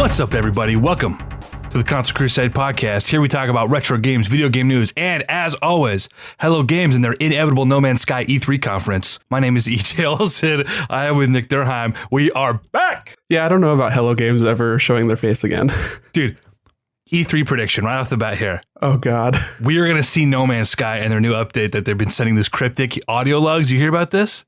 What's up, everybody? Welcome to the Console Crusade podcast. Here we talk about retro games, video game news, and as always, Hello Games and their inevitable No Man's Sky E3 conference. My name is EJ Olsen. I am with Nick Durheim. We are back! Yeah, I don't know about Hello Games ever showing their face again. Dude, E3 prediction right off the bat here. Oh, God. We are going to see No Man's Sky and their new update that they've been sending this cryptic audio logs. You hear about this?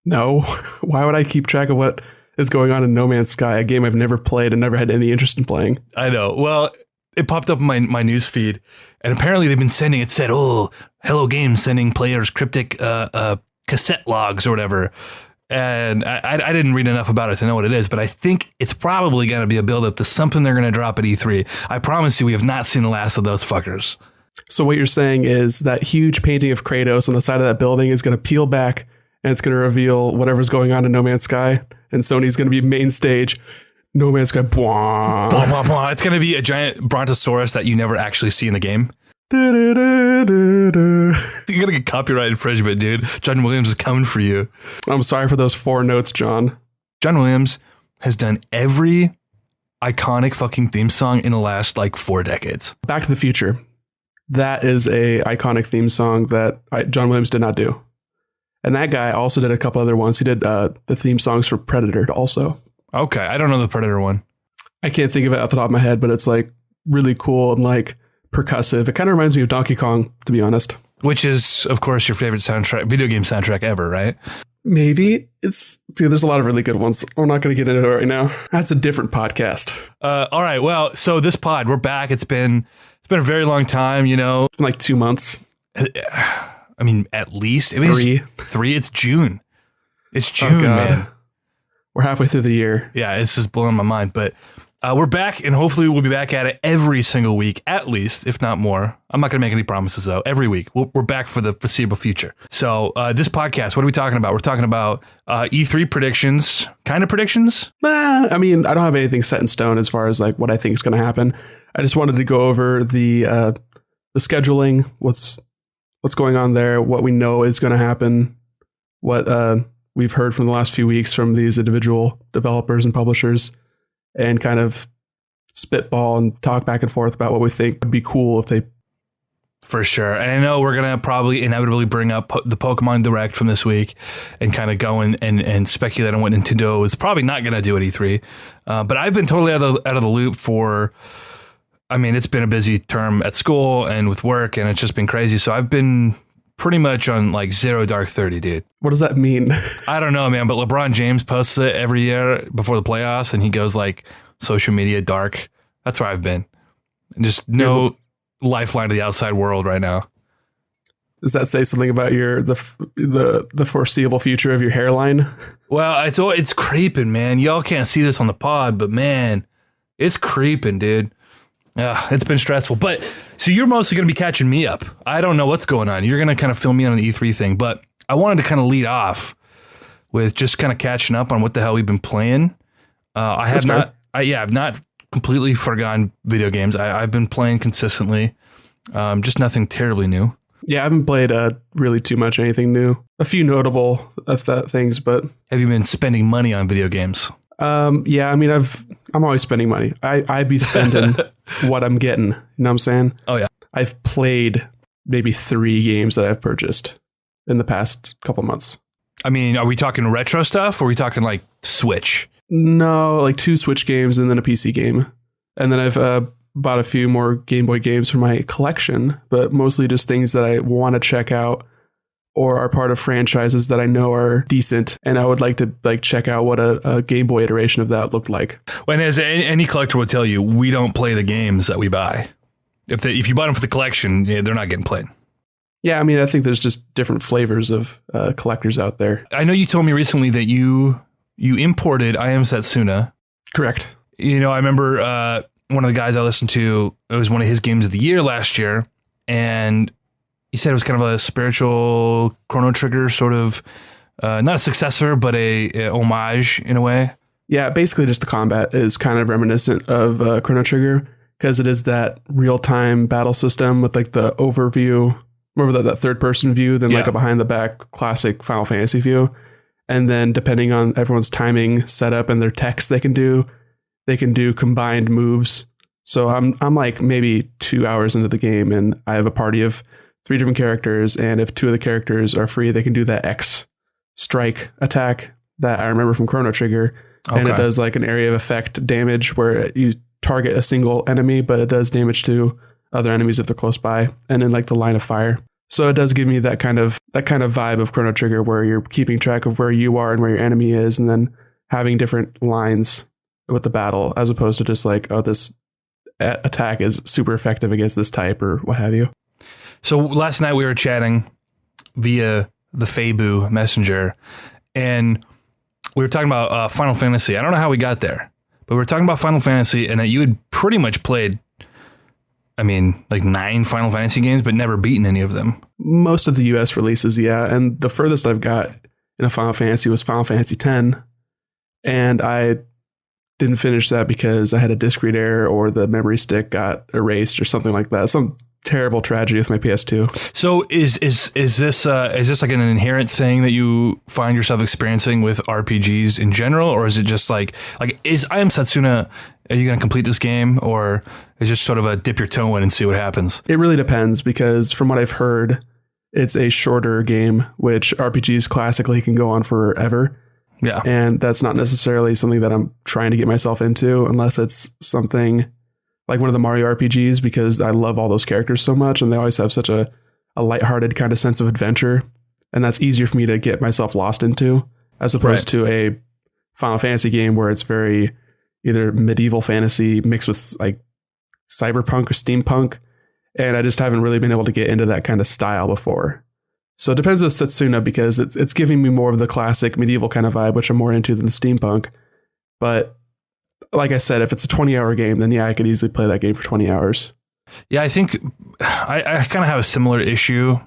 No. Why would I keep track of what is going on in No Man's Sky, a game I've never played and never had any interest in playing? I know. Well, it popped up in my news feed, and apparently they've been sending, it said, oh, Hello Games sending players cryptic cassette logs or whatever. And I didn't read enough about it to know what it is, but I think it's probably going to be a build-up to something they're going to drop at E3. I promise you, we have not seen the last of those fuckers. So what you're saying is that huge painting of Kratos on the side of that building is going to peel back, and it's going to reveal whatever's going on in No Man's Sky, and Sony's going to be main stage. No Man's Sky. Bwah. Blah, blah, blah. It's going to be a giant brontosaurus that you never actually see in the game. Da, da, da, da, da. You're going to get copyright infringement, dude. John Williams is coming for you. I'm sorry for those 4 notes, John. John Williams has done every iconic fucking theme song in the last, 4 decades. Back to the Future. That is a iconic theme song that John Williams did not do. And that guy also did a couple other ones. He did the theme songs for Predator also. Okay, I don't know the Predator one. I can't think of it off the top of my head, but it's really cool and percussive. It kind of reminds me of Donkey Kong, to be honest. Which is, of course, your favorite video game soundtrack ever, right? Maybe. There's a lot of really good ones. We're not going to get into it right now. That's a different podcast. All right, well, so this pod, we're back. It's been a very long time, you know. It's been 2 months. I mean, at least. 3. 3, it's June. It's June, man. We're halfway through the year. Yeah, it's just blowing my mind. But we're back, and hopefully we'll be back at it every single week, at least, if not more. I'm not going to make any promises, though. Every week. We're back for the foreseeable future. So this podcast, what are we talking about? We're talking about E3 predictions. Kind of predictions? I mean, I don't have anything set in stone as far as what I think is going to happen. I just wanted to go over the scheduling, what's going on there, what we know is going to happen, what we've heard from the last few weeks from these individual developers and publishers, and kind of spitball and talk back and forth about what we think would be cool if they... For sure. And I know we're going to probably inevitably bring up the Pokemon Direct from this week and kind of go and speculate on what Nintendo is probably not going to do at E3. But I've been totally out of the loop for... I mean, it's been a busy term at school and with work, and it's just been crazy. So I've been pretty much on 0 Dark 30, dude. What does that mean? I don't know, man, but LeBron James posts it every year before the playoffs, and he goes social media dark. That's where I've been. And just no lifeline to the outside world right now. Does that say something about the foreseeable future of your hairline? Well, it's creeping, man. Y'all can't see this on the pod, but man, it's creeping, dude. It's been stressful, but so you're mostly going to be catching me up. I don't know what's going on. You're going to kind of fill me in on the E3 thing, but I wanted to kind of lead off with just kind of catching up on what the hell we've been playing. I've not completely forgotten video games. I've been playing consistently, just nothing terribly new. Yeah, I haven't played really too much anything new. A few notable things, but have you been spending money on video games? Yeah, I mean, I'm always spending money. I be spending what I'm getting. You know what I'm saying? Oh, yeah. I've played maybe 3 games that I've purchased in the past couple months. I mean, are we talking retro stuff or are we talking Switch? No, 2 Switch games and then a PC game. And then I've bought a few more Game Boy games for my collection, but mostly just things that I want to check out or are part of franchises that I know are decent, and I would like to check out what a Game Boy iteration of that looked like. And as any collector will tell you, we don't play the games that we buy. If you bought them for the collection, they're not getting played. Yeah, I mean, I think there's just different flavors of collectors out there. I know you told me recently that you imported I Am Setsuna. Correct. You know, I remember one of the guys I listened to, it was one of his games of the year last year, and he said it was kind of a spiritual Chrono Trigger sort of, not a successor, but a homage in a way. Yeah, basically just the combat is kind of reminiscent of Chrono Trigger because it is that real-time battle system with the overview, more of that third-person view than a behind-the-back classic Final Fantasy view. And then depending on everyone's timing setup and their text they can do, they can do combined moves. So I'm like maybe 2 hours into the game, and I have a party of 3 different characters, and if 2 of the characters are free, they can do that X strike attack that I remember from Chrono Trigger. And it does like an area of effect damage where you target a single enemy, but it does damage to other enemies if they're close by, and in like the line of fire. So it does give me that kind of vibe of Chrono Trigger, where you're keeping track of where you are and where your enemy is, and then having different lines with the battle, as opposed to just like, oh, this attack is super effective against this type or what have you. So last night we were chatting via the Feibu Messenger, and we were talking about Final Fantasy. I don't know how we got there, but we were talking about Final Fantasy, and that you had pretty much played, I mean, like 9 Final Fantasy games, but never beaten any of them. Most of the US releases, yeah. And the furthest I've got in a Final Fantasy was Final Fantasy X. And I didn't finish that because I had a disk read error or the memory stick got erased or something like that. Some terrible tragedy with my PS2. So is this like an inherent thing that you find yourself experiencing with RPGs in general, or is it just like is I Am Setsuna, are you going to complete this game, or is just sort of a dip your toe in and see what happens? It really depends, because from what I've heard, it's a shorter game, which RPGs classically can go on forever. Yeah. And that's not necessarily something that I'm trying to get myself into, unless it's something like one of the Mario RPGs, because I love all those characters so much, and they always have such a lighthearted kind of sense of adventure. And that's easier for me to get myself lost into, as opposed to a Final Fantasy game where it's very either medieval fantasy mixed with like cyberpunk or steampunk. And I just haven't really been able to get into that kind of style before. So it depends on Setsuna, because it's giving me more of the classic medieval kind of vibe, which I'm more into than the steampunk. But like I said, if it's a 20-hour game, then yeah, I could easily play that game for 20 hours. Yeah, I think I kind of have a similar issue.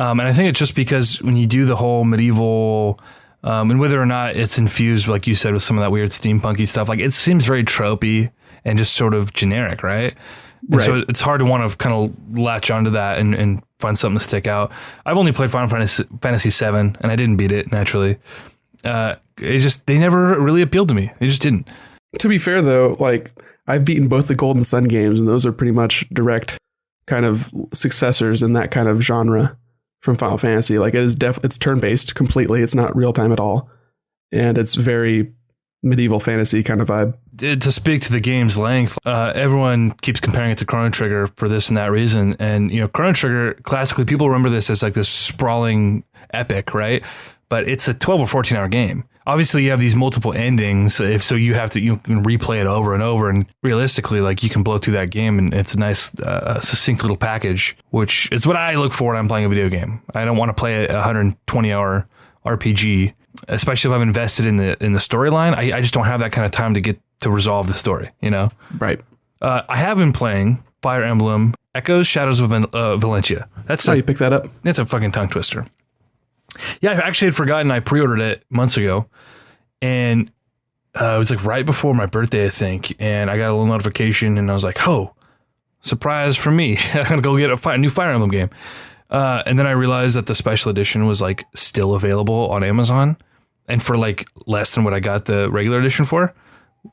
And I think it's just because when you do the whole medieval, and whether or not it's infused, like you said, with some of that weird steampunky stuff, like it seems very tropey and just sort of generic, right? And so it's hard to want to kind of latch onto that and find something to stick out. I've only played Final Fantasy VII, and I didn't beat it, naturally. They never really appealed to me. They just didn't. To be fair, though, like I've beaten both the Golden Sun games, and those are pretty much direct kind of successors in that kind of genre from Final Fantasy. Like it's turn-based completely. It's not real time at all, and it's very medieval fantasy kind of vibe. To speak to the game's length, everyone keeps comparing it to Chrono Trigger for this and that reason. And, you know, Chrono Trigger, classically, people remember this as like this sprawling epic, right? But it's a 12 or 14 hour game. Obviously, you have these multiple endings, so you can replay it over and over. And realistically, like you can blow through that game, and it's a nice, succinct little package, which is what I look for when I'm playing a video game. I don't want to play a 120 hour RPG, especially if I'm invested in the storyline. I just don't have that kind of time to get to resolve the story, you know? Right. I have been playing Fire Emblem Echoes, Shadows of Valentia. That's how you pick that up. It's a fucking tongue twister. Yeah, I actually had forgotten I pre-ordered it months ago, and it was like right before my birthday, I think, and I got a little notification, and I was like, oh, surprise for me. I'm going to go get a new Fire Emblem game. And then I realized that the special edition was like still available on Amazon, and for like less than what I got the regular edition for,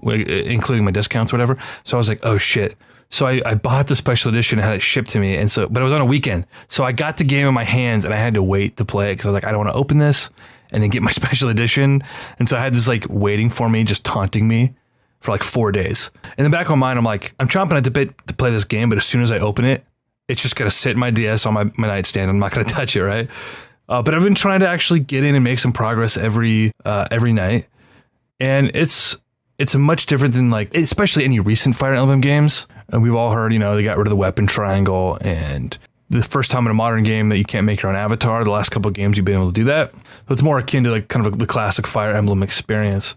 including my discounts or whatever. So I was like, oh shit. So I bought the special edition and had it shipped to me. But it was on a weekend. So I got the game in my hands and I had to wait to play it because I was like, I don't want to open this and then get my special edition. And so I had this like waiting for me, just taunting me for like 4 days. In the back of my mind, I'm like, I'm chomping at the bit to play this game, but as soon as I open it, it's just going to sit in my DS on my nightstand. I'm not going to touch it, right? But I've been trying to actually get in and make some progress every night. And it's a much different than like, especially any recent Fire Emblem games. And we've all heard, you know, they got rid of the weapon triangle, and the first time in a modern game that you can't make your own avatar. The last couple of games you've been able to do that. So it's more akin to like kind of the classic Fire Emblem experience.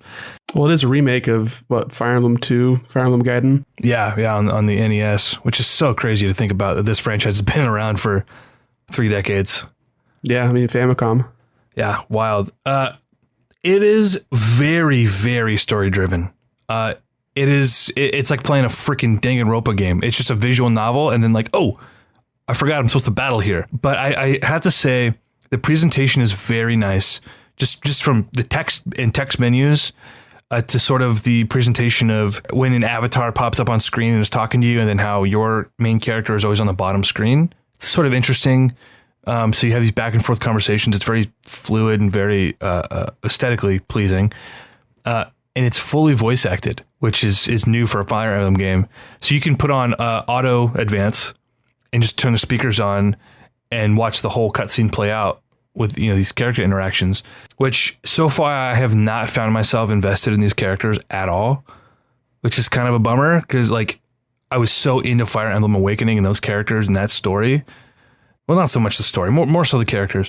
Well, it is a remake of what, Fire Emblem 2, Fire Emblem Gaiden? Yeah, on the NES, which is so crazy to think about that this franchise has been around for 3 decades. Yeah, I mean, Famicom. Yeah, wild. It is very, very story driven. It's like playing a freaking Danganronpa game. It's just a visual novel, and then like, oh, I forgot I'm supposed to battle here. But I have to say the presentation is very nice. Just from the text and text menus, to sort of the presentation of when an avatar pops up on screen and is talking to you, and then how your main character is always on the bottom screen. It's sort of interesting. So you have these back and forth conversations. It's very fluid and very aesthetically pleasing. And it's fully voice acted, which is new for a Fire Emblem game. So you can put on auto advance and just turn the speakers on and watch the whole cutscene play out with, you know, these character interactions, which so far I have not found myself invested in these characters at all, which is kind of a bummer because like I was so into Fire Emblem Awakening and those characters and that story. Well, not so much the story, more so the characters.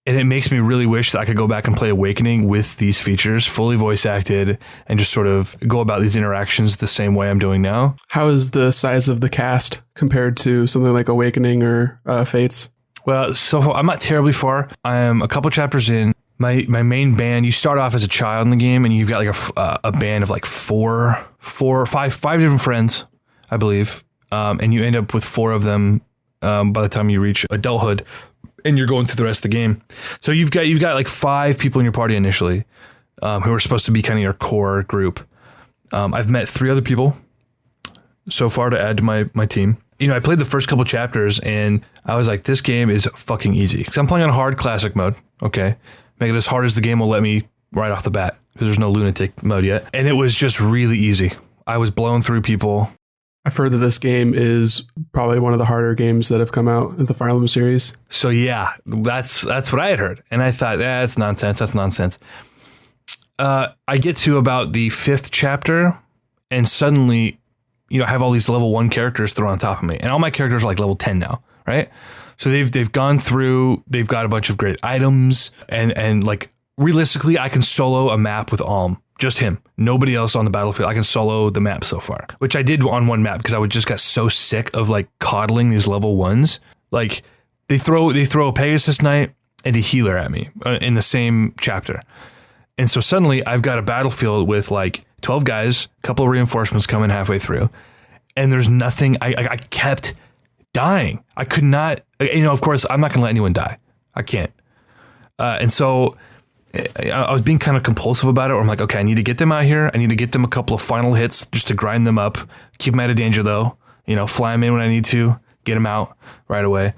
And it makes me really wish that I could go back and play Awakening with these features, fully voice acted, and just sort of go about these interactions the same way I'm doing now. How is the size of the cast compared to something like Awakening or Fates? Well, so far, I'm not terribly far. I am a couple chapters in. My main band, you start off as a child in the game, and you've got like a band of like five different friends, I believe. And you end up with four of them by the time you reach adulthood, and you're going through the rest of the game. So you've got like five people in your party initially, who are supposed to be kind of your core group. I've met three other people so far to add to my team. You know, I played the first couple chapters and I was like, this game is fucking easy. Because I'm playing on hard classic mode. Okay. Make it as hard as the game will let me right off the bat. Because there's no lunatic mode yet. And it was just really easy. I was blowing through people. I've heard that this game is probably one of the harder games that have come out in the Fire Emblem series. So yeah, that's what I had heard. And I thought, that's nonsense. That's nonsense. I get to about the fifth chapter and suddenly, you know, I have all these level 1 characters thrown on top of me, and all my characters are like level 10 now, right? So they've gone through, they've got a bunch of great items, and like realistically, I can solo a map with Alm, just him, nobody else on the battlefield. I can solo the map so far, which I did on one map because I just got so sick of like coddling these level 1s. Like they throw a Pegasus Knight and a healer at me in the same chapter, and so suddenly I've got a battlefield with like 12 guys, a couple of reinforcements coming halfway through, and there's nothing. I kept dying. I could not, you know, of course, I'm not going to let anyone die. I can't. And so I was being kind of compulsive about it, where I'm like, okay, I need to get them out here. I need to get them a couple of final hits just to grind them up, keep them out of danger though, you know, fly them in when I need to, get them out right away.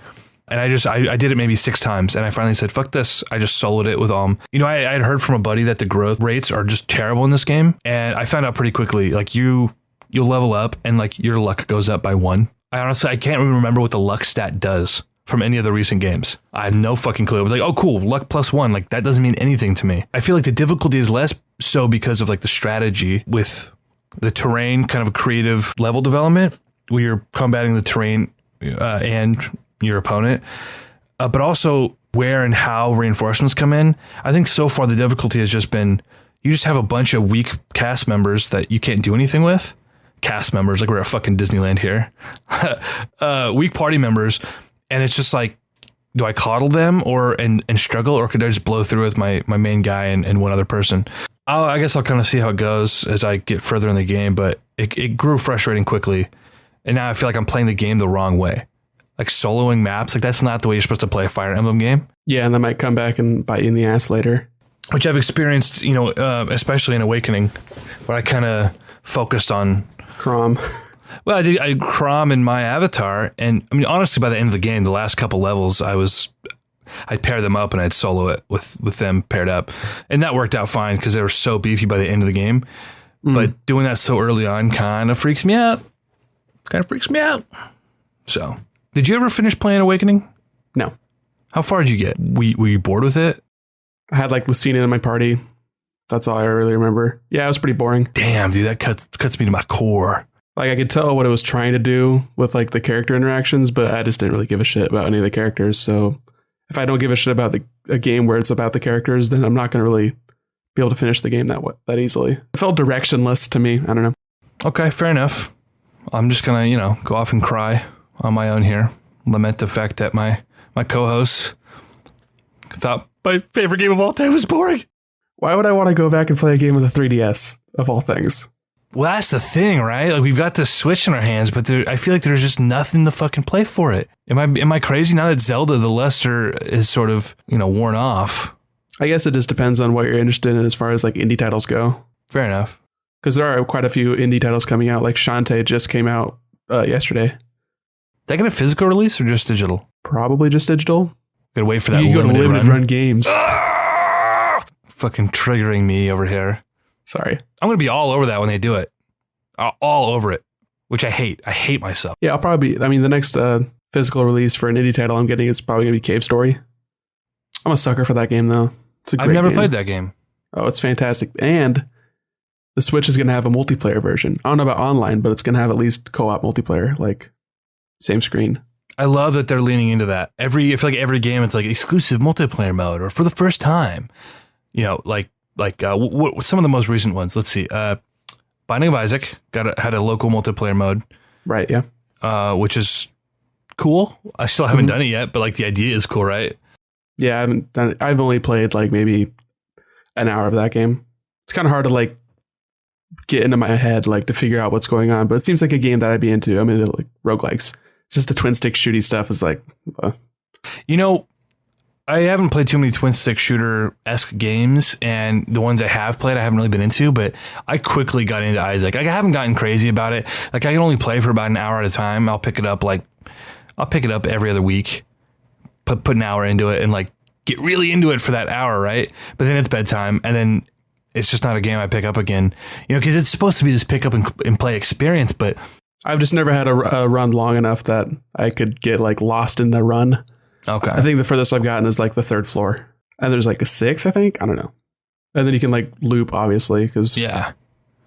And I did it maybe 6 times, and I finally said, fuck this. I just soloed it with You know, I had heard from a buddy that the growth rates are just terrible in this game, and I found out pretty quickly, like you'll level up, and like your luck goes up by 1. I can't even remember what the luck stat does from any of the recent games. I have no fucking clue. It was like, oh cool, luck +1. Like that doesn't mean anything to me. I feel like the difficulty is less so because of like the strategy with the terrain, kind of a creative level development where you're combating the terrain and your opponent, but also where and how reinforcements come in. I think so far the difficulty has just been, you just have a bunch of weak cast members that you can't do anything with. Cast members, like we're at fucking Disneyland here. Weak party members, and it's just like, do I coddle them and struggle, or could I just blow through with my main guy and one other person? I guess I'll kind of see how it goes as I get further in the game, but it grew frustrating quickly, and now I feel like I'm playing the game the wrong way. Like soloing maps, like that's not the way you're supposed to play a Fire Emblem game. Yeah, and that might come back and bite you in the ass later. Which I've experienced, you know, especially in Awakening, where I kind of focused on Crom. Well, I Crom in my avatar, and I mean, honestly, by the end of the game, the last couple levels, I'd pair them up and I'd solo it with them paired up, and that worked out fine because they were so beefy by the end of the game. But doing that so early on kind of freaks me out. So. Did you ever finish playing Awakening? No. How far did you get? Were you bored with it? I had like Lucina in my party. That's all I really remember. Yeah, it was pretty boring. Damn, dude, that cuts me to my core. Like I could tell what it was trying to do with like the character interactions, but I just didn't really give a shit about any of the characters. So if I don't give a shit about a game where it's about the characters, then I'm not going to really be able to finish the game that easily. It felt directionless to me. I don't know. Okay, fair enough. I'm just going to, you know, go off and cry on my own here. Lament the fact that my co-host thought my favorite game of all time was boring. Why would I want to go back and play a game with a 3DS, of all things? Well, that's the thing, right? Like we've got this Switch in our hands, but I feel like there's just nothing to fucking play for it. Am I crazy now that Zelda the Lesser is sort of, you know, worn off? I guess it just depends on what you're interested in as far as like indie titles go. Fair enough. Because there are quite a few indie titles coming out. Like Shantae just came out yesterday. Did that get a physical release or just digital? Probably just digital. Gotta wait for that you go to limited run games. Fucking triggering me over here. Sorry. I'm gonna be all over that when they do it. All over it, which I hate. I hate myself. Yeah, I'll probably be. I mean, the next physical release for an indie title I'm getting is probably gonna be Cave Story. I'm a sucker for that game though. It's a great I've never game. played that game. Oh, it's fantastic. And the Switch is gonna have a multiplayer version. I don't know about online, but it's gonna have at least co-op multiplayer, like same screen. I love that they're leaning into that. I feel like every game it's like exclusive multiplayer mode or for the first time. You know, like what some of the most recent ones. Let's see. Binding of Isaac had a local multiplayer mode. Right, yeah. Which is cool. I still haven't done it yet, but like the idea is cool, right? Yeah, I haven't done it. I've only played like maybe an hour of that game. It's kind of hard to like get into my head like to figure out what's going on, but it seems like a game that I'd be into. I'm into like roguelikes. It's just the twin stick shooty stuff is like you know, I haven't played too many twin stick shooter-esque games, and the ones I have played I haven't really been into, but I quickly got into Isaac. Like I haven't gotten crazy about it. Like I can only play for about an hour at a time. I'll pick it up every other week, put an hour into it and like get really into it for that hour, right? But then it's bedtime, and then it's just not a game I pick up again. You know, because it's supposed to be this pick up and play experience, but I've just never had a run long enough that I could get like lost in the run. Okay. I think the furthest I've gotten is like the third floor, and there's like a 6, I think. I don't know. And then you can like loop, obviously, because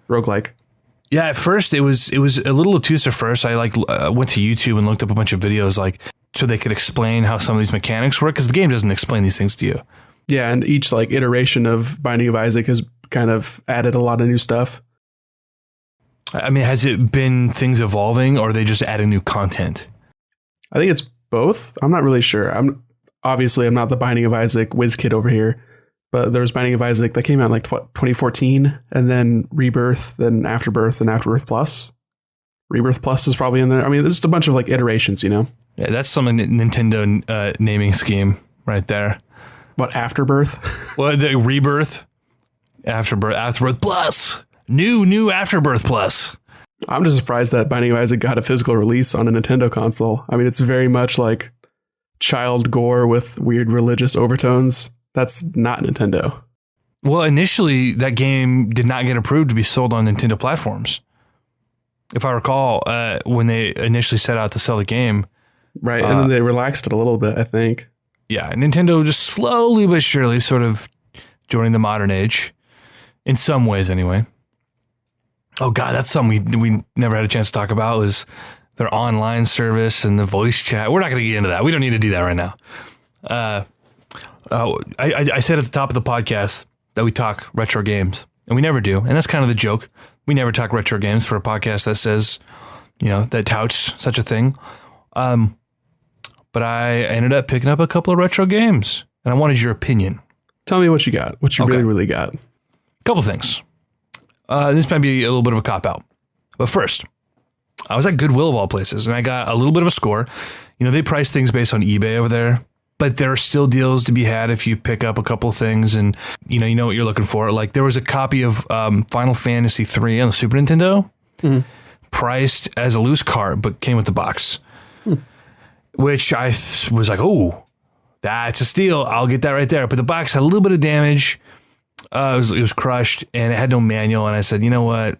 roguelike. Yeah, at first it was a little obtuse at first. I went to YouTube and looked up a bunch of videos like so they could explain how some of these mechanics work, because the game doesn't explain these things to you. Yeah, and each like iteration of Binding of Isaac has kind of added a lot of new stuff. I mean, has it been things evolving, or are they just adding new content? I think it's both. I'm not really sure. I'm not the Binding of Isaac whiz kid over here, but there was Binding of Isaac that came out in like 2014, and then Rebirth, then Afterbirth, and Afterbirth Plus. Rebirth Plus is probably in there. I mean, there's just a bunch of like iterations, you know? Yeah, that's some Nintendo naming scheme right there. What, Afterbirth? Well, the Rebirth, Afterbirth Plus, new Afterbirth Plus. I'm just surprised that Binding of Isaac got a physical release on a Nintendo console. I mean, it's very much like child gore with weird religious overtones. That's not Nintendo. Well, initially, that game did not get approved to be sold on Nintendo platforms. If I recall, when they initially set out to sell the game. Right, and then they relaxed it a little bit, I think. Yeah, Nintendo just slowly but surely sort of joining the modern age. In some ways, anyway. Oh, God, that's something we never had a chance to talk about, was their online service and the voice chat. We're not going to get into that. We don't need to do that right now. I said at the top of the podcast that we talk retro games, and we never do. And that's kind of the joke. We never talk retro games for a podcast that says, that touts such a thing. But I ended up picking up a couple of retro games, and I wanted your opinion. Tell me what you got. What you really, really got. A couple things. This might be a little bit of a cop-out. But first, I was at Goodwill of all places, and I got a little bit of a score. They price things based on eBay over there, but there are still deals to be had if you pick up a couple of things and you know what you're looking for. Like there was a copy of Final Fantasy 3 on the Super Nintendo, priced as a loose cart, but came with the box, which I was like, oh, that's a steal. I'll get that right there. But the box had a little bit of damage. It was crushed and it had no manual. And I said, you know what?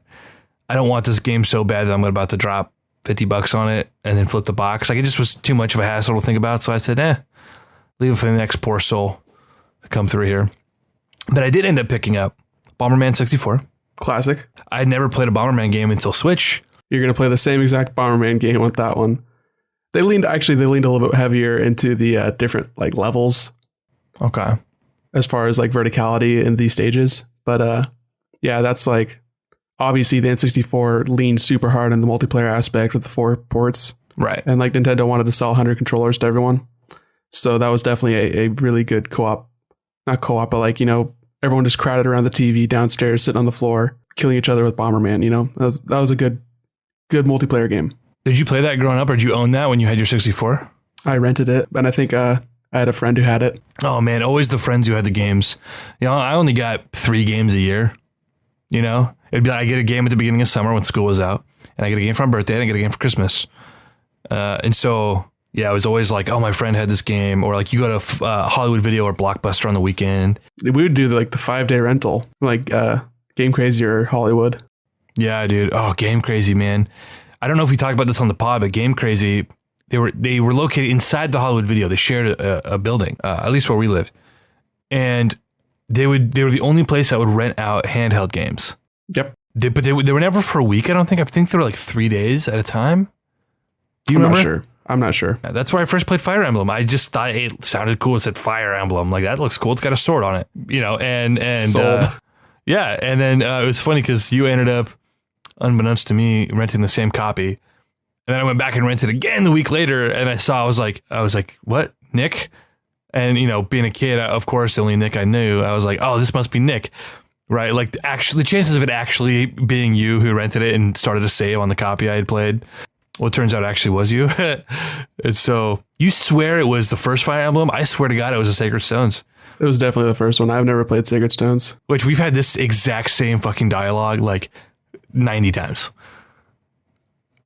I don't want this game so bad that I'm about to drop $50 on it and then flip the box. Like it just was too much of a hassle to think about. So I said, leave it for the next poor soul to come through here. But I did end up picking up Bomberman 64. Classic. I had never played a Bomberman game until Switch. You're going to play the same exact Bomberman game with that one. They leaned a little bit heavier into the different like levels. Okay. As far as like verticality in these stages. But yeah, that's like obviously the N64 leaned super hard on the multiplayer aspect with the 4 ports. Right. And like Nintendo wanted to sell 100 controllers to everyone. So that was definitely a really good co-op. Not co-op, but like, everyone just crowded around the TV downstairs, sitting on the floor, killing each other with Bomberman, That was a good multiplayer game. Did you play that growing up, or did you own that when you had your 64? I rented it, and I think I had a friend who had it. Oh man, always the friends who had the games. I only got 3 games a year. You know, it'd be like I get a game at the beginning of summer when school was out, and I get a game for my birthday, and I get a game for Christmas. And so, yeah, it was always like, oh, my friend had this game, or like you go to Hollywood Video or Blockbuster on the weekend. We would do like the 5-day rental, like Game Crazy or Hollywood. Yeah, dude. Oh, Game Crazy, man. I don't know if we talked about this on the pod, but Game Crazy, they were located inside the Hollywood Video. They shared a building, at least where we lived, and they were the only place that would rent out handheld games. Yep. But they were never for a week. I think they were like 3 days at a time. Do you remember? I'm not sure. Yeah, that's where I first played Fire Emblem. I just thought it sounded cool. It said Fire Emblem. Like, that looks cool. It's got a sword on it, you know, and Sold. Yeah. And then it was funny because you ended up, unbeknownst to me, renting the same copy. And then I went back and rented again the week later, and I was like, what, Nick? And, you know, being a kid, of course, the only Nick I knew, I was like, oh, this must be Nick, right? Like, the chances of it actually being you who rented it and started a save on the copy I had played, well, it turns out it actually was you. And so, you swear it was the first Fire Emblem? I swear to God it was the Sacred Stones. It was definitely the first one. I've never played Sacred Stones. Which we've had this exact same fucking dialogue like 90 times.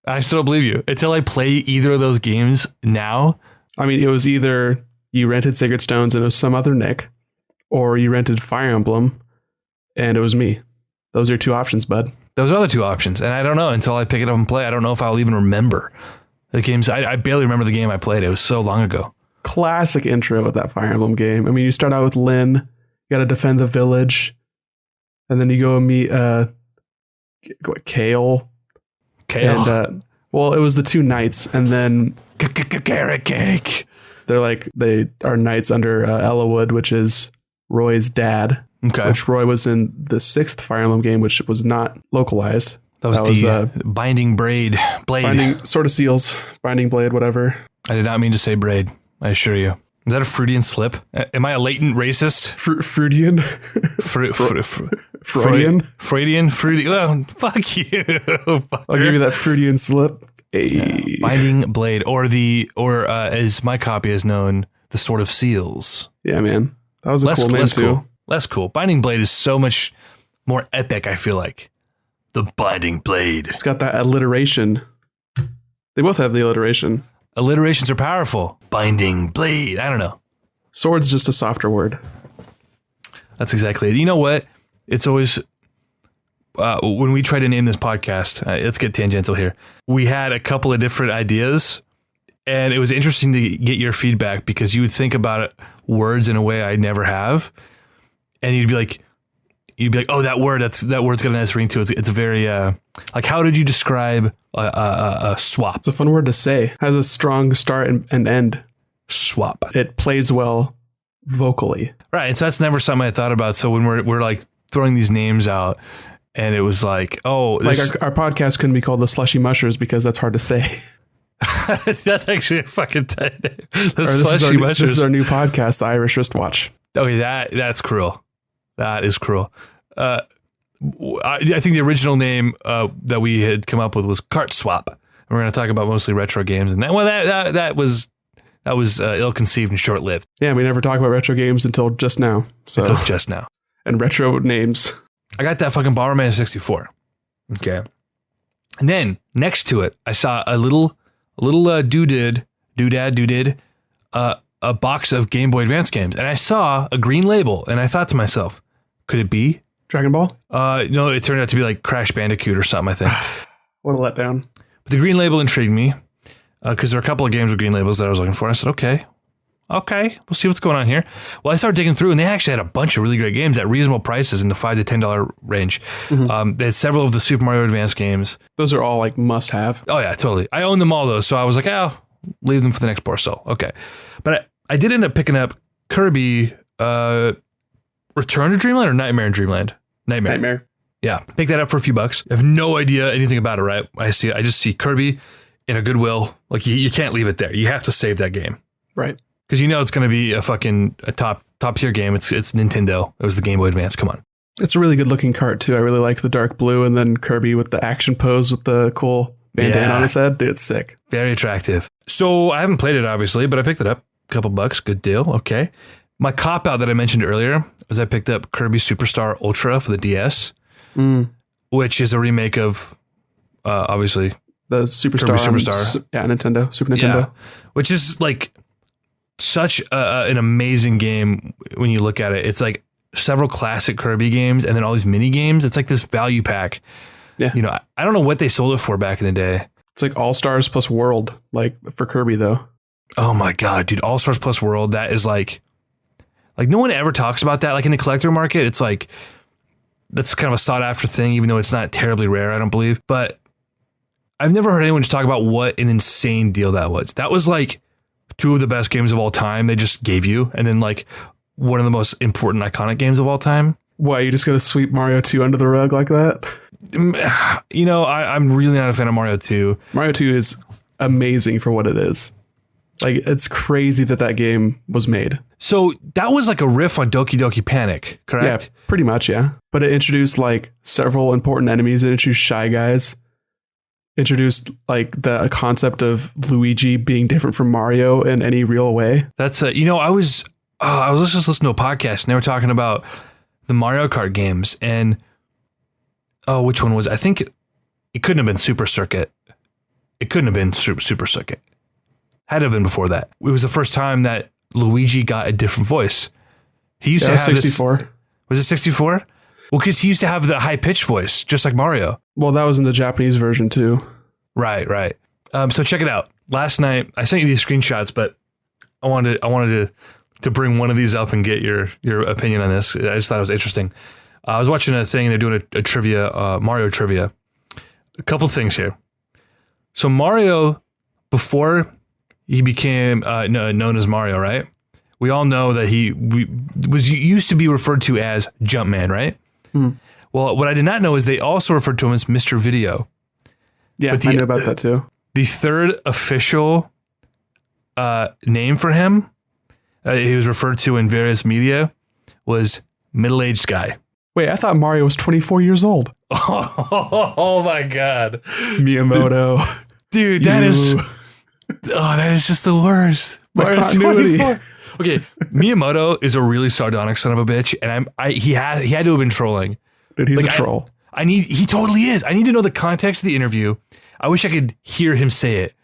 I still don't believe you. Until I play either of those games now. I mean, it was either you rented Sacred Stones and it was some other Nick, or you rented Fire Emblem and it was me. Those are two options, bud. Those are the two options. And I don't know until I pick it up and play. I don't know if I'll even remember the games. I barely remember the game I played. It was so long ago. Classic intro with that Fire Emblem game. I mean, you start out with Lynn, you got to defend the village, and then you go and meet Kale. And, well, it was the two knights, and then Carrot cake. They are knights under Ellawood, which is Roy's dad. Okay. Which Roy was in the 6th Fire Emblem game, which was not localized. That was the Binding Blade. Sword of Seals, Binding Blade, whatever. I did not mean to say braid, I assure you. Is that a Freudian slip? Am I a latent racist? Freudian? Freudian? Well, fuck you. I'll give you that Freudian slip. Hey. Binding Blade, or as my copy is known, the Sword of Seals. Yeah, man. That was a cool name too. Less cool. Binding Blade is so much more epic, I feel like. The Binding Blade. It's got that alliteration. They both have the alliteration. Alliterations are powerful. Binding Blade. I don't know. Sword's just a softer word. That's exactly it. You know what? It's always... when we try to name this podcast, let's get tangential here. We had a couple of different ideas, and it was interesting to get your feedback because you would think about words in a way I never have, and you'd be like, oh, that word's got a nice ring to it. It's a very like, how did you describe a swap? It's a fun word to say. Has a strong start and end. Swap. It plays well vocally. Right, and so that's never something I thought about. So when we're like throwing these names out. And it was like, oh, like our podcast couldn't be called the Slushy Mushers because that's hard to say. That's actually a fucking tight name. The Slushy Mushers. This is our new podcast, the Irish Wristwatch. Okay, that's cruel. That is cruel. I think the original name that we had come up with was Cart Swap. And we're going to talk about mostly retro games, and that was ill-conceived and short-lived. Yeah, we never talk about retro games until just now. Until just now. And retro names. I got that fucking Bomberman 64. Okay. And then next to it, I saw a little doodad, a box of Game Boy Advance games. And I saw a green label and I thought to myself, could it be Dragon Ball? No, it turned out to be like Crash Bandicoot or something, I think. What a letdown. But the green label intrigued me because there are a couple of games with green labels that I was looking for. I said, okay, we'll see what's going on here. Well, I started digging through, and they actually had a bunch of really great games at reasonable prices in the $5 to $10 range. Mm-hmm. They had several of the Super Mario Advance games. Those are all like must-have. Oh, yeah, totally. I own them all, though, so I was like, leave them for the next parcel. Okay. But I did end up picking up Kirby Return to Dreamland or Nightmare in Dreamland? Nightmare. Yeah, pick that up for a few bucks. I have no idea anything about it, right? I just see Kirby in a Goodwill. Like, you can't leave it there. You have to save that game. Right. Because you know it's going to be a top tier game. It's Nintendo. It was the Game Boy Advance. Come on. It's a really good looking cart too. I really like the dark blue and then Kirby with the action pose with the cool bandana on his head. Dude, it's sick. Very attractive. So I haven't played it obviously, but I picked it up. A couple bucks. Good deal. Okay. My cop out that I mentioned earlier was I picked up Kirby Superstar Ultra for the DS. which is a remake of obviously the Superstar. Nintendo, Super Nintendo. Yeah, which is like such an amazing game when you look at it. It's like several classic Kirby games and then all these mini games. It's like this value pack. Yeah. You know, I don't know what they sold it for back in the day. It's like All-Stars plus World, like for Kirby though. Oh my God, dude. All-Stars plus World. That is like no one ever talks about that. Like in the collector market, it's like, that's kind of a sought after thing, even though it's not terribly rare, I don't believe. But I've never heard anyone just talk about what an insane deal that was. That was like two of the best games of all time they just gave you. And then like one of the most important iconic games of all time. Why, you just going to sweep Mario 2 under the rug like that? You know, I'm really not a fan of Mario 2. Mario 2 is amazing for what it is. Like, it's crazy that game was made. So that was like a riff on Doki Doki Panic, correct? Yeah, pretty much, yeah. But it introduced like several important enemies. It introduced Shy Guys. Introduced like the concept of Luigi being different from Mario in any real way. That's you know, I was just listening to a podcast and they were talking about the Mario Kart games and which one was it? I think it couldn't have been Super Circuit. It couldn't have been Super Circuit. Had to have been before that. It was the first time that Luigi got a different voice. He used to have 64. Was it 64? Well, because he used to have the high pitched voice, just like Mario. Well, that was in the Japanese version too. Right. So check it out. Last night I sent you these screenshots, but I wanted to bring one of these up and get your opinion on this. I just thought it was interesting. I was watching a thing. They're doing a trivia, Mario trivia. A couple things here. So Mario, before he became known as Mario, right? We all know that he was used to be referred to as Jumpman, right? Mm. Well, what I did not know is they also referred to him as Mr. Video. Yeah, I knew about that too. The third official name for him, he was referred to in various media, was middle-aged guy. Wait, I thought Mario was 24 years old. Oh my God. Miyamoto. Dude, that is just the worst. Mario's 24. Okay, Miyamoto is a really sardonic son of a bitch, and he had to have been trolling. Dude, he's a troll. He totally is. I need to know the context of the interview. I wish I could hear him say it,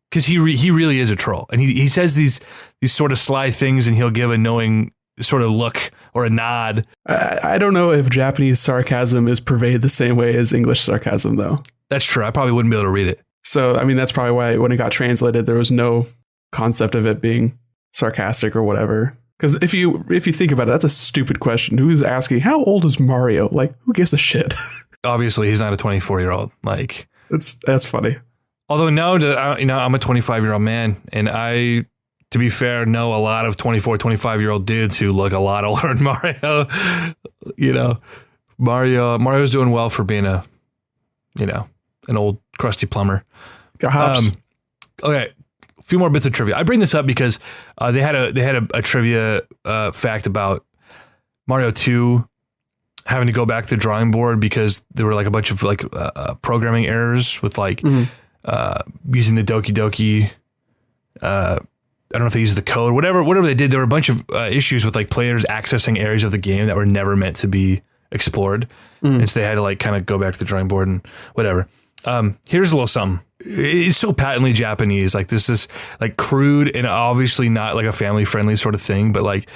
because he really is a troll, and he says these sort of sly things, and he'll give a knowing sort of look or a nod. I don't know if Japanese sarcasm is pervaded the same way as English sarcasm, though. That's true. I probably wouldn't be able to read it. So, I mean, that's probably why when it got translated, there was no concept of it being sarcastic or whatever. Because if you think about it, that's a stupid question. Who's asking, how old is Mario? Like, who gives a shit? Obviously, he's not a 24-year-old. Like, that's funny. Although, no, I'm a 25-year-old man, and I, to be fair, know a lot of 24, 25-year-old dudes who look a lot older than Mario. You know, Mario's doing well for being an old crusty plumber. Got hops. Okay, a few more bits of trivia. I bring this up because they had a trivia fact about Mario 2 having to go back to the drawing board because there were like a bunch of like programming errors with like using the Doki Doki. I don't know if they used the code, whatever they did. There were a bunch of issues with like players accessing areas of the game that were never meant to be explored, and so they had to like kind of go back to the drawing board and whatever. Here's a little something. It's so patently Japanese. Like this is like crude and obviously not like a family friendly sort of thing, but like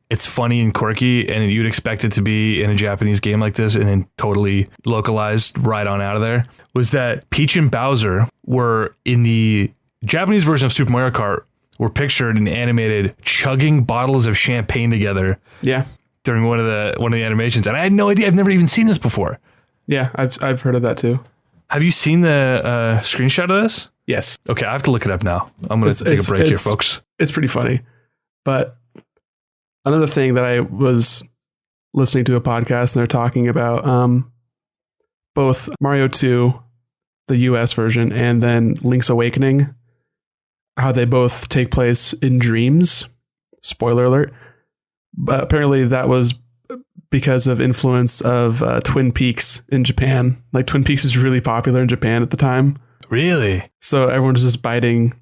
it's funny and quirky, and you'd expect it to be in a Japanese game like this, and then totally localized right on out of there. Was that Peach and Bowser were in the Japanese version of Super Mario Kart were pictured and animated chugging bottles of champagne together. Yeah. During one of the animations, and I had no idea. I've never even seen this before. Yeah, I've heard of that too. Have you seen the screenshot of this? Yes. Okay, I have to look it up now. I'm going to take a break here, folks. It's pretty funny. But another thing that I was listening to a podcast, and they're talking about both Mario 2, the US version, and then Link's Awakening, how they both take place in dreams. Spoiler alert. But apparently that was because of influence of Twin Peaks in Japan. Like Twin Peaks is really popular in Japan at the time. Really? So everyone's just biting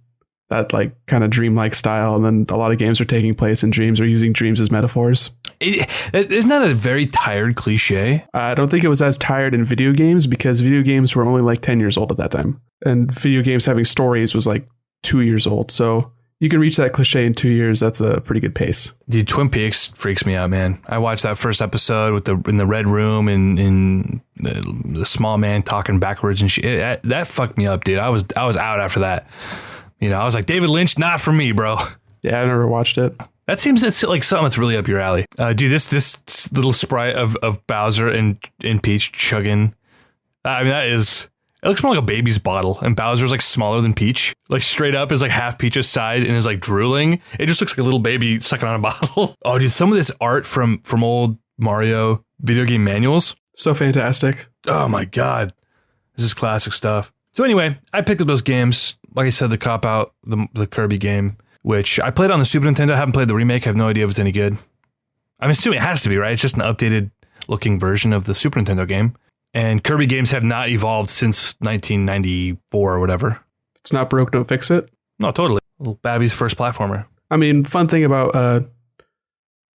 that like kind of dreamlike style, and then a lot of games are taking place in dreams or using dreams as metaphors. Isn't that a very tired cliche? I don't think it was as tired in video games because video games were only like 10 years old at that time. And video games having stories was like 2 years old. So you can reach that cliche in 2 years. That's a pretty good pace. Dude, Twin Peaks freaks me out, man. I watched that first episode in the red room and in the small man talking backwards and shit. That fucked me up, dude. I was out after that. You know, I was like, David Lynch, not for me, bro. Yeah, I never watched it. That seems like something that's really up your alley. Dude, this little sprite of Bowser and Peach chugging. I mean, it looks more like a baby's bottle, and Bowser's like smaller than Peach. Like straight up is like half Peach's side and is like drooling. It just looks like a little baby sucking on a bottle. Oh, dude, some of this art from old Mario video game manuals. So fantastic. Oh my God. This is classic stuff. So anyway, I picked up those games. Like I said, the Cop Out, the Kirby game, which I played on the Super Nintendo. I haven't played the remake. I have no idea if it's any good. I'm assuming it has to be, right? It's just an updated looking version of the Super Nintendo game. And Kirby games have not evolved since 1994 or whatever. It's not broke, don't fix it. No, totally. Little Babby's first platformer. I mean, fun thing about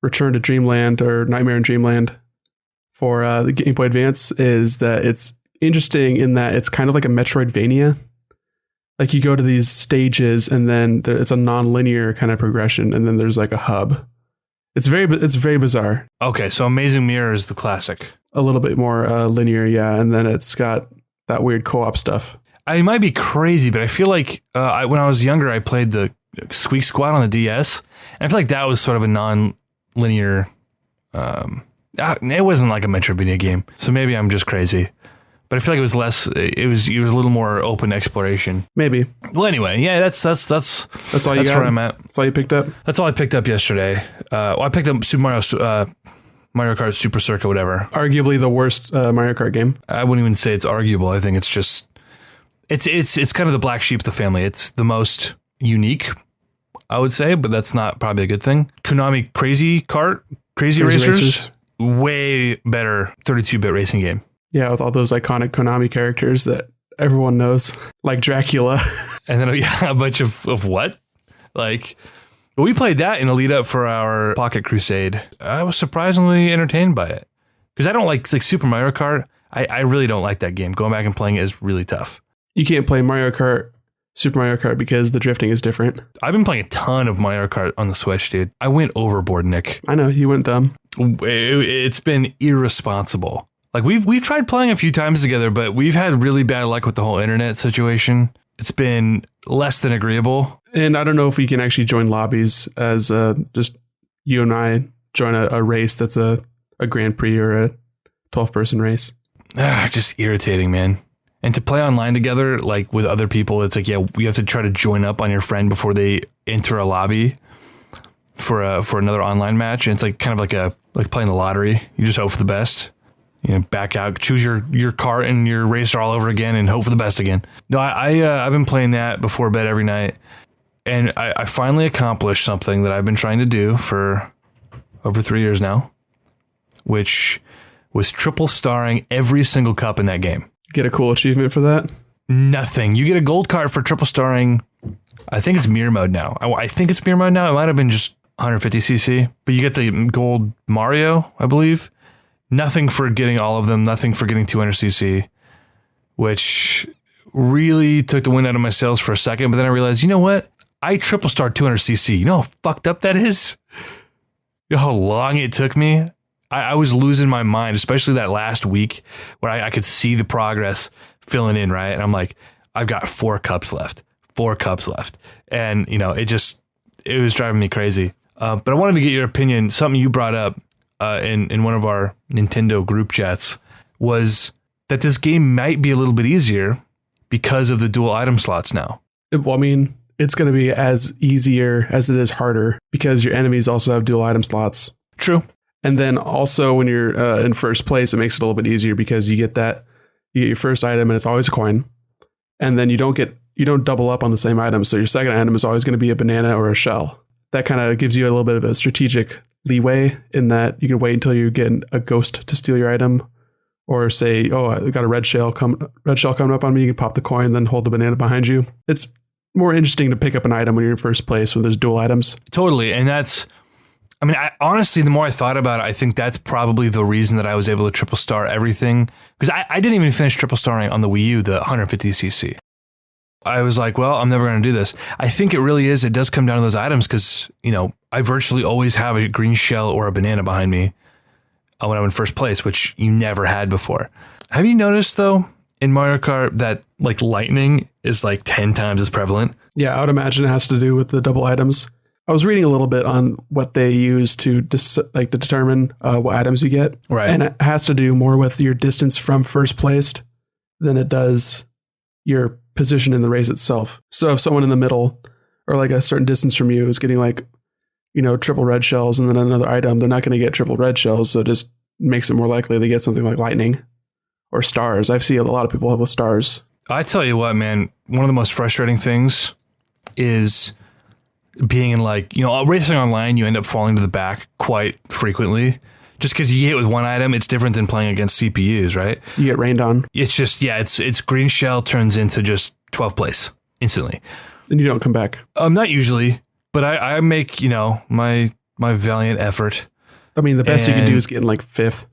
Return to Dreamland or Nightmare in Dreamland for the Game Boy Advance is that it's interesting in that it's kind of like a Metroidvania. Like you go to these stages and then it's a non-linear kind of progression, and then there's like a hub. It's very bizarre. Okay, so Amazing Mirror is the classic. A little bit more linear, yeah, and then it's got that weird co-op stuff. I might be crazy, but I feel like when I was younger, I played the Squeak Squad on the DS, and I feel like that was sort of a non-linear. It wasn't like a Metroidvania game, so maybe I'm just crazy. But I feel like it was less. It was a little more open exploration. Maybe. Well, anyway, yeah, that's all you got. That's where I'm at. That's all you picked up. That's all I picked up yesterday. I picked up Super Mario Kart Super Circuit, whatever. Arguably the worst Mario Kart game. I wouldn't even say it's arguable. I think it's just it's kind of the black sheep of the family. It's the most unique, I would say, but that's not probably a good thing. Konami Crazy Racers, way better 32-bit racing game. Yeah, with all those iconic Konami characters that everyone knows, like Dracula. And then a bunch of what? Like, we played that in the lead up for our Pocket Crusade. I was surprisingly entertained by it. Because I don't like Super Mario Kart. I really don't like that game. Going back and playing it is really tough. You can't play Super Mario Kart because the drifting is different. I've been playing a ton of Mario Kart on the Switch, dude. I went overboard, Nick. I know, you went dumb. It's been irresponsible. Like we've tried playing a few times together, but we've had really bad luck with the whole internet situation. It's been less than agreeable. And I don't know if we can actually join lobbies as just you and I join a race that's a Grand Prix or a 12-person race. Just irritating, man. And to play online together, like with other people, it's like, yeah, you have to try to join up on your friend before they enter a lobby for another online match. And it's like kind of like playing the lottery. You just hope for the best. You know, back out, choose your cart and your racer all over again and hope for the best again. No, I've been playing that before bed every night. And I finally accomplished something that I've been trying to do for over 3 years now, which was triple starring every single cup in that game. Get a cool achievement for that? Nothing. You get a gold card for triple starring. I think it's mirror mode now. I think it's mirror mode now. It might have been just 150cc, but you get the gold Mario, I believe. Nothing for getting all of them. Nothing for getting 200cc, which really took the wind out of my sails for a second. But then I realized, you know what? I triple starred 200cc. You know how fucked up that is? You know how long it took me? I was losing my mind, especially that last week where I could see the progress filling in, right? And I'm like, I've got 4 cups left. And, you know, it was driving me crazy. But I wanted to get your opinion. Something you brought up in one of our Nintendo group chats was that this game might be a little bit easier because of the dual item slots now. Well, I mean, it's going to be as easier as it is harder because your enemies also have dual item slots. True. And then also when you're in first place, it makes it a little bit easier because you get your first item and it's always a coin. And then you don't double up on the same item. So your second item is always going to be a banana or a shell. That kind of gives you a little bit of a strategic leeway in that you can wait until you get a ghost to steal your item, or say, oh, I got a red shell coming up on me. You can pop the coin, then hold the banana behind you. It's more interesting to pick up an item when you're in first place when there's dual items. Totally. And that's I mean, honestly, the more I thought about it, I think that's probably the reason that I was able to triple star everything. Because I didn't even finish triple starring on the Wii U, the 150cc. I was like, well, I'm never going to do this. I think it really is. It does come down to those items because, you know, I virtually always have a green shell or a banana behind me when I'm in first place, which you never had before. Have you noticed, though, in Mario Kart that like lightning is like 10 times as prevalent? Yeah, I would imagine it has to do with the double items. I was reading a little bit on what they use to determine what items you get. Right. And it has to do more with your distance from first place than it does your position in the race itself. So if someone in the middle or like a certain distance from you is getting like, you know, triple red shells and then another item, they're not going to get triple red shells. So it just makes it more likely they get something like lightning or stars. I've seen a lot of people with stars. I tell you what, man, one of the most frustrating things is being in like, you know, racing online, you end up falling to the back quite frequently. Just because you hit with one item, it's different than playing against CPUs, right? You get rained on. It's just, yeah, it's green shell turns into just 12th place instantly. And you don't come back. Not usually, but I make, you know, my valiant effort. I mean, the best you can do is get in like 5th.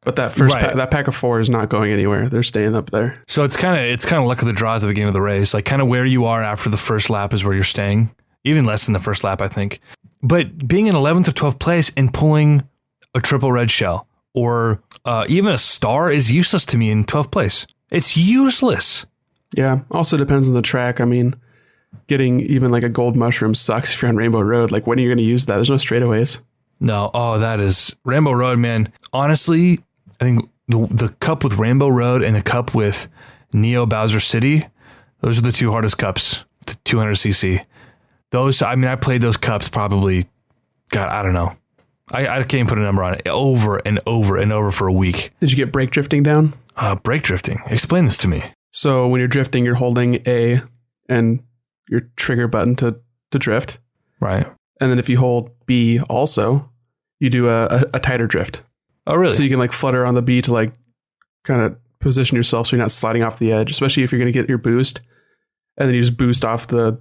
But that first that pack of 4 is not going anywhere. They're staying up there. So it's kind of luck of the draw at the beginning of the race. Like kind of where you are after the first lap is where you're staying. Even less than the first lap, I think. But being in 11th or 12th place and pulling a triple red shell or even a star is useless to me in 12th place. It's useless. Yeah. Also depends on the track. I mean, getting even like a gold mushroom sucks if you're on Rainbow Road. Like, when are you going to use that? There's no straightaways. No. Oh, that is Rainbow Road, man. Honestly, I think the cup with Rainbow Road and the cup with Neo Bowser City, those are the two hardest cups, the 200cc. Those, I mean, I played those cups probably, God, I don't know. I can't even put a number on it. Over and over and over for a week. Did you get brake drifting down? Brake drifting. Explain this to me. So when you're drifting, you're holding A and your trigger button to drift. Right. And then if you hold B also, you do a tighter drift. Oh, really? So you can like flutter on the B to like kind of position yourself so you're not sliding off the edge, especially if you're going to get your boost. And then you just boost off the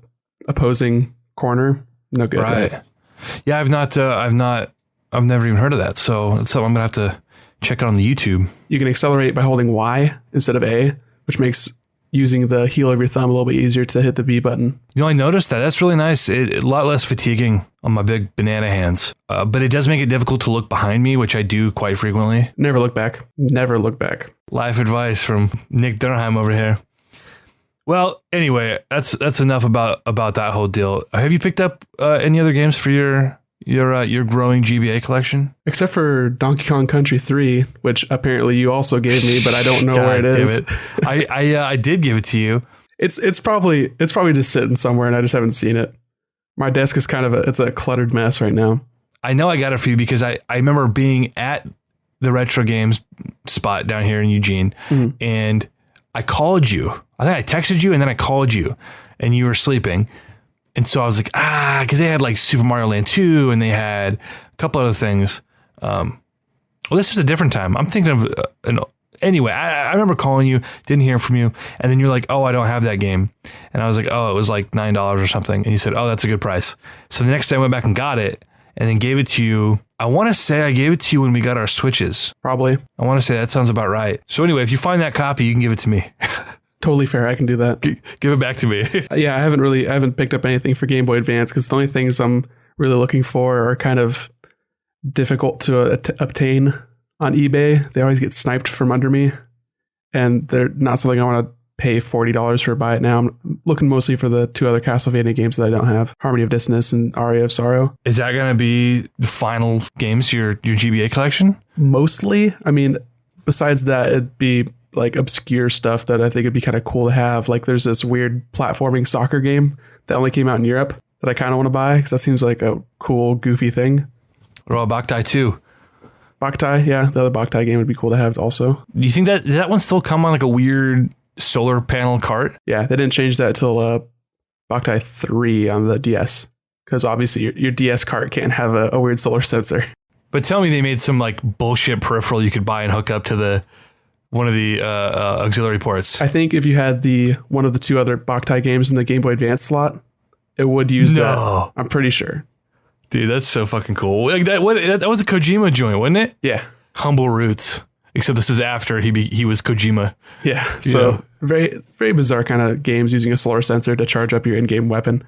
opposing corner. No good. Right. Yeah, I've never even heard of that. So I'm going to have to check it on the YouTube. You can accelerate by holding Y instead of A, which makes using the heel of your thumb a little bit easier to hit the B button. You know, I noticed that. That's really nice. A lot less fatiguing on my big banana hands. But it does make it difficult to look behind me, which I do quite frequently. Never look back. Never look back. Life advice from Nick Durham over here. Well, anyway, that's enough about that whole deal. Have you picked up any other games for your growing GBA collection? Except for Donkey Kong Country 3, which apparently you also gave me, but I don't know where it is. I did give it to you. It's probably just sitting somewhere and I just haven't seen it. My desk is kind of it's a cluttered mess right now. I know I got it for you because I remember being at the retro games spot down here in Eugene, and I called you. I think I texted you and then I called you and you were sleeping. And so I was like, because they had like Super Mario Land 2 and they had a couple other things. Well, this was a different time. I'm thinking of anyway, I remember calling you, didn't hear from you. And then you're like, oh, I don't have that game. And I was like, oh, it was like $9 or something. And you said, oh, that's a good price. So the next day I went back and got it and then gave it to you. I want to say I gave it to you when we got our Switches. Probably. I want to say that sounds about right. So anyway, if you find that copy, you can give it to me. Totally fair. I can do that. Give it back to me. Yeah, I haven't picked up anything for Game Boy Advance because the only things I'm really looking for are kind of difficult to obtain on eBay. They always get sniped from under me, and they're not something I want to pay $40 for. Buy it now. I'm looking mostly for the 2 other Castlevania games that I don't have: Harmony of Dissonance and Aria of Sorrow. Is that going to be the final games to your GBA collection? Mostly. I mean, besides that, it'd be like obscure stuff that I think it'd be kind of cool to have. Like there's this weird platforming soccer game that only came out in Europe that I kind of want to buy because that seems like a cool, goofy thing. What about Boktai 2? Boktai, yeah. The other Boktai game would be cool to have also. Do you think does that one still come on like a weird solar panel cart? Yeah, they didn't change that till Boktai 3 on the DS because obviously your DS cart can't have a weird solar sensor. But tell me they made some like bullshit peripheral you could buy and hook up to one of the auxiliary ports. I think if you had one of the 2 other Boktai games in the Game Boy Advance slot, it would use that. I'm pretty sure. Dude, that's so fucking cool. Like that was a Kojima joint, wasn't it? Yeah. Humble Roots. Except this is after he was Kojima. Yeah. So very, very bizarre kind of games using a solar sensor to charge up your in-game weapon.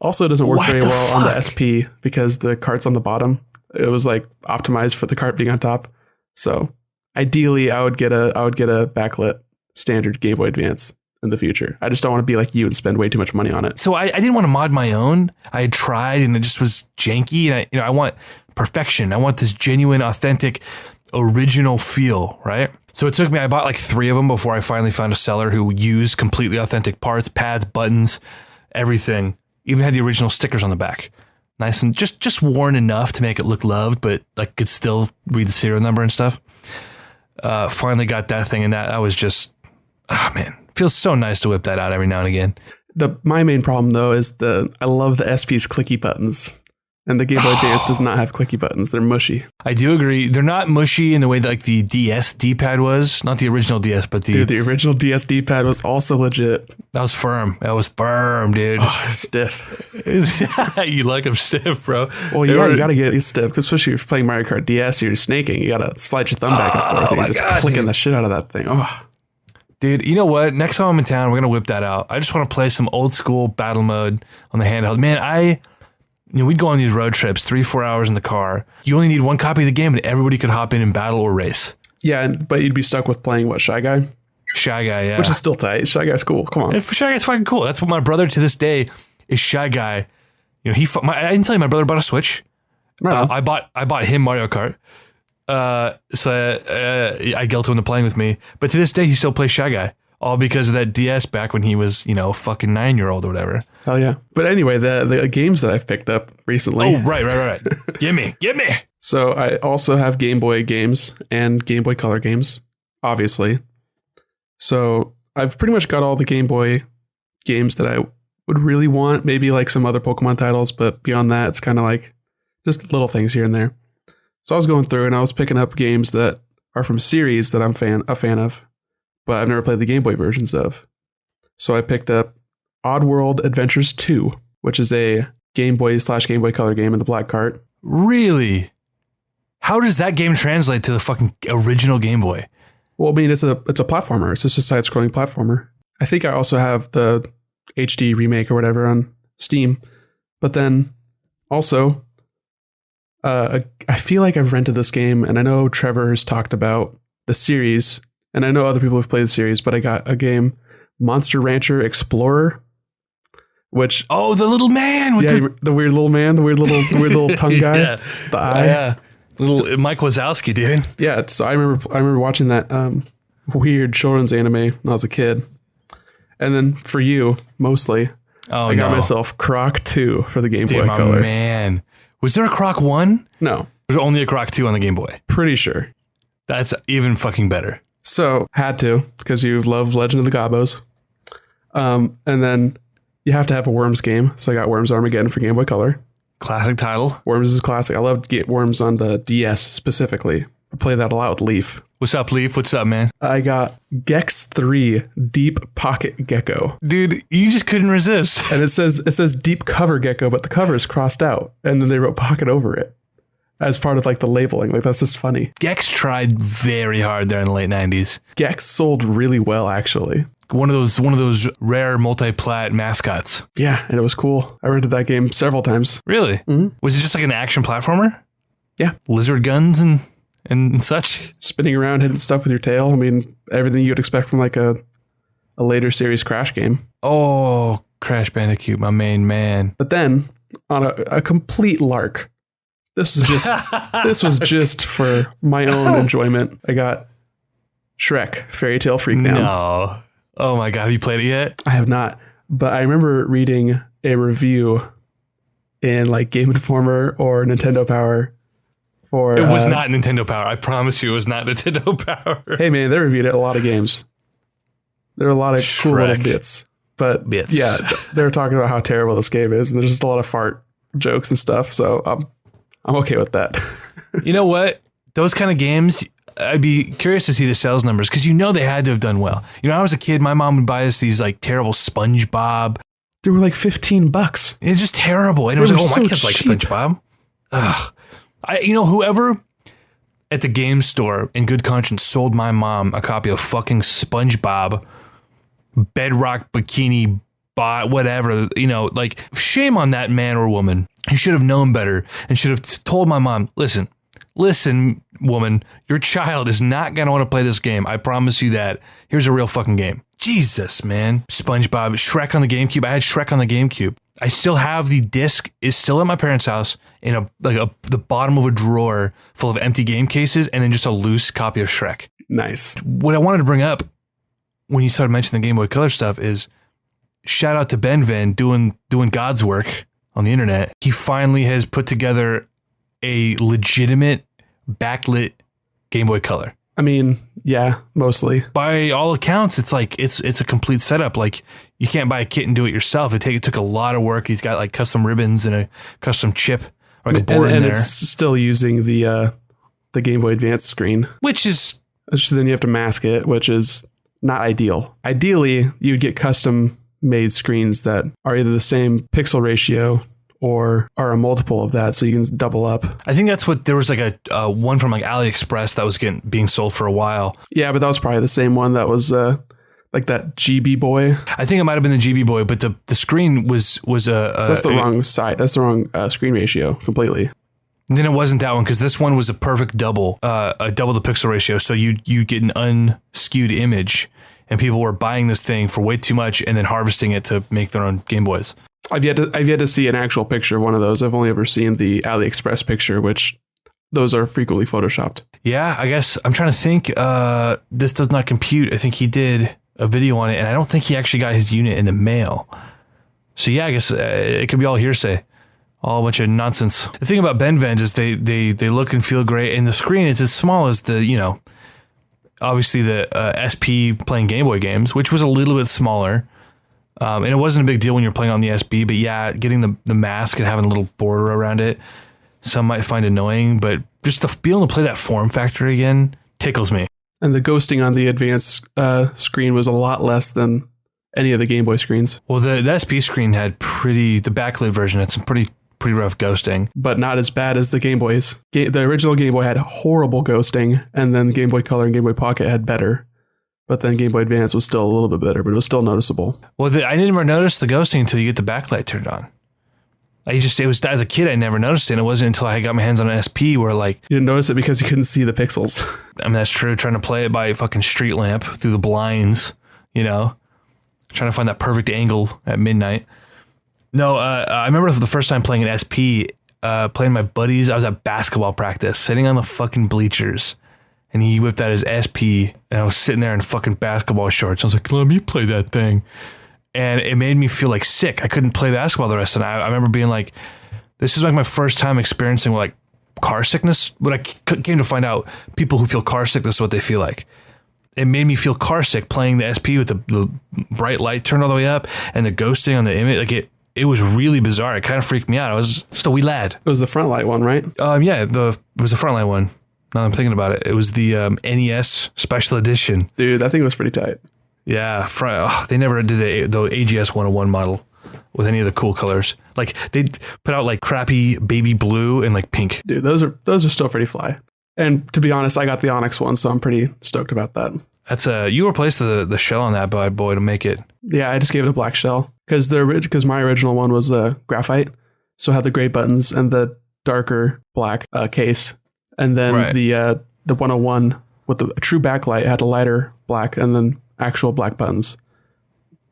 Also, it doesn't work very well on the SP because the cart's on the bottom. It was like optimized for the cart being on top. So ideally, I would get a backlit standard Game Boy Advance in the future. I just don't want to be like you and spend way too much money on it. So I didn't want to mod my own. I had tried and it just was janky. And I want perfection. I want this genuine, authentic, original feel, right? So it took me, I bought like 3 of them before I finally found a seller who used completely authentic parts, pads, buttons, everything. Even had the original stickers on the back. Nice and just worn enough to make it look loved, but like could still read the serial number and stuff. Finally got that thing, and that was just, man, feels so nice to whip that out every now and again. My main problem though is I love the SP's clicky buttons. And the Game Boy Advance does not have clicky buttons. They're mushy. I do agree. They're not mushy in the way that like the DS D-pad was. Not the original DS, but the original DS D-pad was also legit. That was firm. Dude. Oh, stiff. You like them stiff, bro. Well, yeah, you got to get it stiff, because especially if you're playing Mario Kart DS, you're snaking. You got to slide your thumb back and forth. And you're just clicking the shit out of that thing. Oh. Dude, you know what? Next time I'm in town, we're going to whip that out. I just want to play some old school battle mode on the handheld. Man, we'd go on these road trips, 3-4 hours in the car. You only need one copy of the game, and everybody could hop in and battle or race. Yeah, but you'd be stuck with playing what, Shy Guy? Shy Guy, yeah. Which is still tight. Shy Guy's cool. Come on. Shy Guy's fucking cool. That's what my brother to this day is. Shy Guy. I didn't tell you my brother bought a Switch. Right. I bought him Mario Kart. So I guilt him into playing with me. But to this day, he still plays Shy Guy. All because of that DS back when he was, fucking 9-year-old or whatever. Hell yeah. But anyway, the games that I've picked up recently. Oh, right. Give me. So I also have Game Boy games and Game Boy Color games, obviously. So I've pretty much got all the Game Boy games that I would really want. Maybe like some other Pokemon titles, but beyond that, it's kind of like just little things here and there. So I was going through and I was picking up games that are from series that I'm a fan of, but I've never played the Game Boy versions of. So I picked up Oddworld Adventures 2, which is a Game Boy / Game Boy Color game in the black cart. Really? How does that game translate to the fucking original Game Boy? Well, I mean, it's a platformer. It's just a side-scrolling platformer. I think I also have the HD remake or whatever on Steam. But then also, I feel like I've rented this game, and I know Trevor has talked about the series, and I know other people have played the series, but I got a game, Monster Rancher Explorer, which... Oh, the little man! With the weird little man, the weird little tongue guy. Yeah. The eye. Yeah. Little Mike Wazowski, dude. Yeah, so I remember watching that weird children's anime when I was a kid. And then for you, mostly, I got myself Croc 2 for the Game Boy Color. Man. Was there a Croc 1? No. There's only a Croc 2 on the Game Boy. Pretty sure. That's even fucking better. So, had to, because you love Legend of the Gobbos. And then you have to have a Worms game. So I got Worms Armageddon for Game Boy Color. Classic title. Worms is classic. I love Worms on the DS specifically. I play that a lot with Leaf. What's up, Leaf? What's up, man? I got Gex 3 Deep Pocket Gecko. Dude, you just couldn't resist. And it says Deep Cover Gecko, but the cover is crossed out. And then they wrote Pocket over it as part of like the labeling. Like, that's just funny. Gex tried very hard there in the late 90s. Gex sold really well, actually. One of those rare multi-plat mascots. Yeah, and it was cool. I rented that game several times. Really? Mm-hmm. Was it just like an action platformer? Yeah. Lizard guns and such? Spinning around, hitting stuff with your tail. I mean, everything you'd expect from like a later series Crash game. Oh, Crash Bandicoot, my main man. But then, on a complete lark, this was just for my own enjoyment. I got Shrek, Fairy Tale Freakdown. No. Oh my God, have you played it yet? I have not, but I remember reading a review in like Game Informer or Nintendo Power. It was not Nintendo Power. I promise you it was not Nintendo Power. Hey man, they reviewed a lot of games. There are a lot of cool little bits. But yeah, they were talking about how terrible this game is, and there's just a lot of fart jokes and stuff, so I'm okay with that. You know what? Those kind of games... I'd be curious to see the sales numbers because they had to have done well. When I was a kid, my mom would buy us these like terrible SpongeBob. They were like $15. It's just terrible. And it was like, my kids like SpongeBob. Whoever at the game store in good conscience sold my mom a copy of fucking SpongeBob, Bedrock Bikini, whatever, like, shame on that man or woman. He should have known better and should have told my mom, listen, woman, your child is not going to want to play this game. I promise you that. Here's a real fucking game. Jesus, man. SpongeBob, Shrek on the GameCube. I had Shrek on the GameCube. I still have the disc. It's still at my parents' house in the bottom of a drawer full of empty game cases and then just a loose copy of Shrek. Nice. What I wanted to bring up when you started mentioning the Game Boy Color stuff is shout out to Ben Van doing God's work on the internet. He finally has put together a legitimate backlit Game Boy Color. I mean, yeah, mostly. By all accounts, it's like it's a complete setup. Like, you can't buy a kit and do it yourself. It took a lot of work. He's got like custom ribbons and a custom chip, or like a board in there. And it's still using the Game Boy Advance screen, which then you have to mask it, which is not ideal. Ideally, you'd get custom made screens that are either the same pixel ratio or are a multiple of that, so you can double up. I think that's what there was, like a one from like AliExpress that was being sold for a while. Yeah, but that was probably the same one that was like that GB Boy. I think it might have been the GB Boy, but the screen was that's the wrong side. That's the wrong screen ratio completely. And then it wasn't that one, because this one was a perfect double the pixel ratio, so you get an unskewed image, and people were buying this thing for way too much and then harvesting it to make their own Game Boys. I've yet to see an actual picture of one of those. I've only ever seen the AliExpress picture, which those are frequently photoshopped. Yeah, I guess I'm trying to think. This does not compute. I think he did a video on it, and I don't think he actually got his unit in the mail. So yeah, I guess it could be all hearsay, all a bunch of nonsense. The thing about Ben Vans is they look and feel great, and the screen is as small as the obviously the SP playing Game Boy games, which was a little bit smaller. And it wasn't a big deal when you're playing on the SB, but yeah, getting the mask and having a little border around it, some might find annoying, but just to be able to play that form factor again tickles me. And the ghosting on the advanced screen was a lot less than any of the Game Boy screens. Well, the SP screen had the backlit version had some pretty rough ghosting. But not as bad as the Game Boys. The original Game Boy had horrible ghosting, and then Game Boy Color and Game Boy Pocket had better. But then Game Boy Advance was still a little bit better, but it was still noticeable. Well, I never noticed the ghosting until you get the backlight turned on. It was as a kid, I never noticed it. And it wasn't until I got my hands on an SP where like... You didn't notice it because you couldn't see the pixels. I mean, that's true. Trying to play it by a fucking street lamp through the blinds, trying to find that perfect angle at midnight. No, I remember the first time playing an SP, playing my buddies. I was at basketball practice, sitting on the fucking bleachers. And he whipped out his SP, and I was sitting there in fucking basketball shorts. I was like, let me play that thing. And it made me feel like sick. I couldn't play basketball the rest of the night. I remember being like, this is like my first time experiencing like car sickness. But I came to find out people who feel car sick, this is what they feel like. It made me feel car sick playing the SP with the bright light turned all the way up and the ghosting on the image. Like it was really bizarre. It kind of freaked me out. I was just a wee lad. It was the front light one, right? Yeah, it was the front light one. Now that I'm thinking about it, it was the NES Special Edition. Dude, that thing was pretty tight. Yeah, they never did the AGS 101 model with any of the cool colors. Like they put out like crappy baby blue and like pink. Dude, those are still pretty fly. And to be honest, I got the Onyx one, so I'm pretty stoked about that. That's you replaced the shell on that bad boy to make it. Yeah, I just gave it a black shell because my original one was graphite, so it had the gray buttons and the darker black case. And then right. The 101 with the true backlight had a lighter black and then actual black buttons.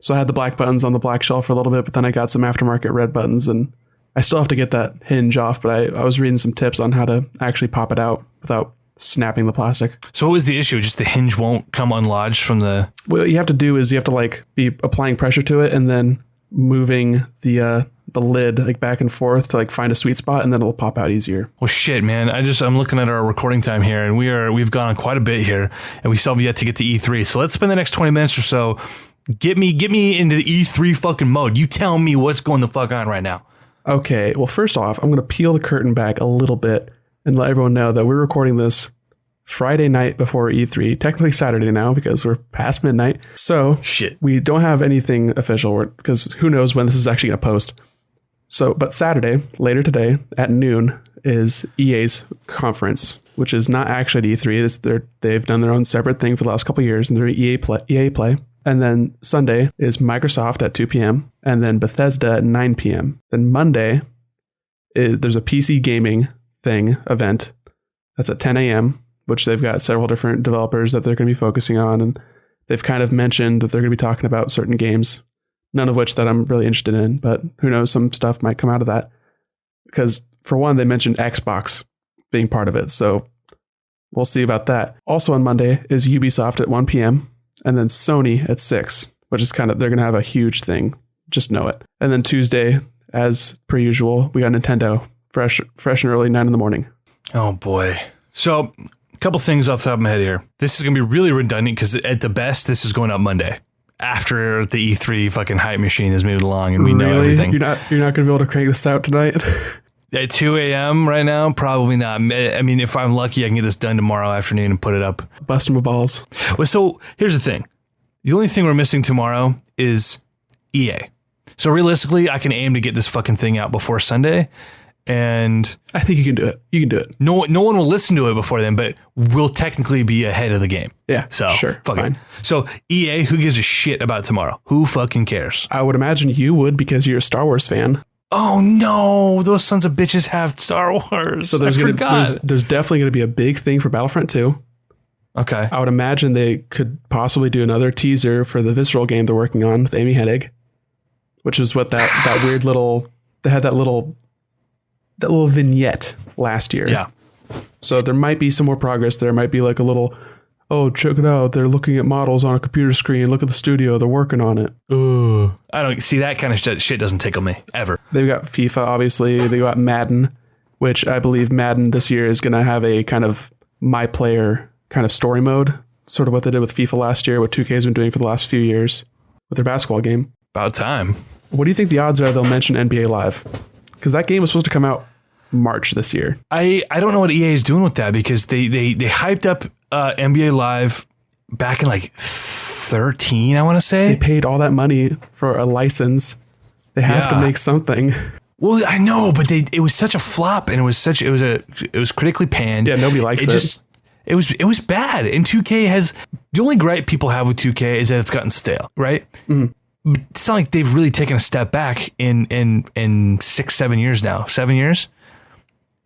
So I had the black buttons on the black shell for a little bit, but then I got some aftermarket red buttons, and I still have to get that hinge off, but I was reading some tips on how to actually pop it out without snapping the plastic. So what was the issue? Just the hinge won't come unlodged from the... What you have to do is you have to like be applying pressure to it and then moving the lid like back and forth to like find a sweet spot, and then it'll pop out easier. Well, shit, man. I'm looking at our recording time here, and we've gone on quite a bit here, and we still have yet to get to E3. So let's spend the next 20 minutes or so. Get me into the E3 fucking mode. You tell me what's going the fuck on right now. Okay. Well, first off, I'm going to peel the curtain back a little bit and let everyone know that we're recording this Friday night before E3, technically Saturday now because we're past midnight. So shit, we don't have anything official because who knows when this is actually going to post. So, but Saturday, later today at noon, is EA's conference, which is not actually at E3. They've done their own separate thing for the last couple of years, and they're EA Play. And then Sunday is Microsoft at 2 p.m. and then Bethesda at 9 p.m. Then Monday, there's a PC gaming event that's at 10 a.m., which they've got several different developers that they're going to be focusing on. And they've kind of mentioned that they're going to be talking about certain games, none of which that I'm really interested in. But who knows, some stuff might come out of that. Because for one, they mentioned Xbox being part of it. So we'll see about that. Also on Monday is Ubisoft at 1 p.m. and then Sony at 6, which is they're going to have a huge thing. Just know it. And then Tuesday, as per usual, we got Nintendo fresh and early, 9 in the morning. Oh boy. So a couple things off the top of my head here. This is going to be really redundant because at the best, this is going up Monday after the E3 fucking hype machine has moved along and we know everything. You're not going to be able to crank this out tonight? At 2 a.m. right now? Probably not. I mean, if I'm lucky, I can get this done tomorrow afternoon and put it up. Busting my balls. Well, so here's the thing. The only thing we're missing tomorrow is EA. So realistically, I can aim to get this fucking thing out before Sunday. And I think you can do it. You can do it. No one will listen to it before then, but we'll technically be ahead of the game. Yeah. So sure. Fuck fine. it. So EA, who gives a shit about tomorrow? Who fucking cares? I would imagine you would because you're a Star Wars fan. Oh no, those sons of bitches have Star Wars. So there's definitely going to be a big thing for Battlefront 2. Okay. I would imagine they could possibly do another teaser for the Visceral game they're working on with Amy Hennig, which is what that weird little, they had that little vignette last year. Yeah. So there might be some more progress. There might be like a little, oh, check it out. They're looking at models on a computer screen. Look at the studio. They're working on it. Ugh. I don't see that kind of shit doesn't tickle me ever. They've got FIFA, obviously. They got Madden, which I believe Madden this year is going to have a kind of my player kind of story mode, sort of what they did with FIFA last year, what 2K has been doing for the last few years with their basketball game. About time. What do you think the odds are they'll mention NBA Live? Because that game was supposed to come out March this year. I don't know what EA is doing with that because they hyped up NBA Live back in like 13, I want to say. They paid all that money for a license. They have to make something. Well, I know, but it was such a flop and it was critically panned. Yeah, nobody likes it. It was bad. And 2K has the only gripe people have with 2K is that it's gotten stale, right? Mm-hmm. But it's not like they've really taken a step back in 6-7 years now. 7 years.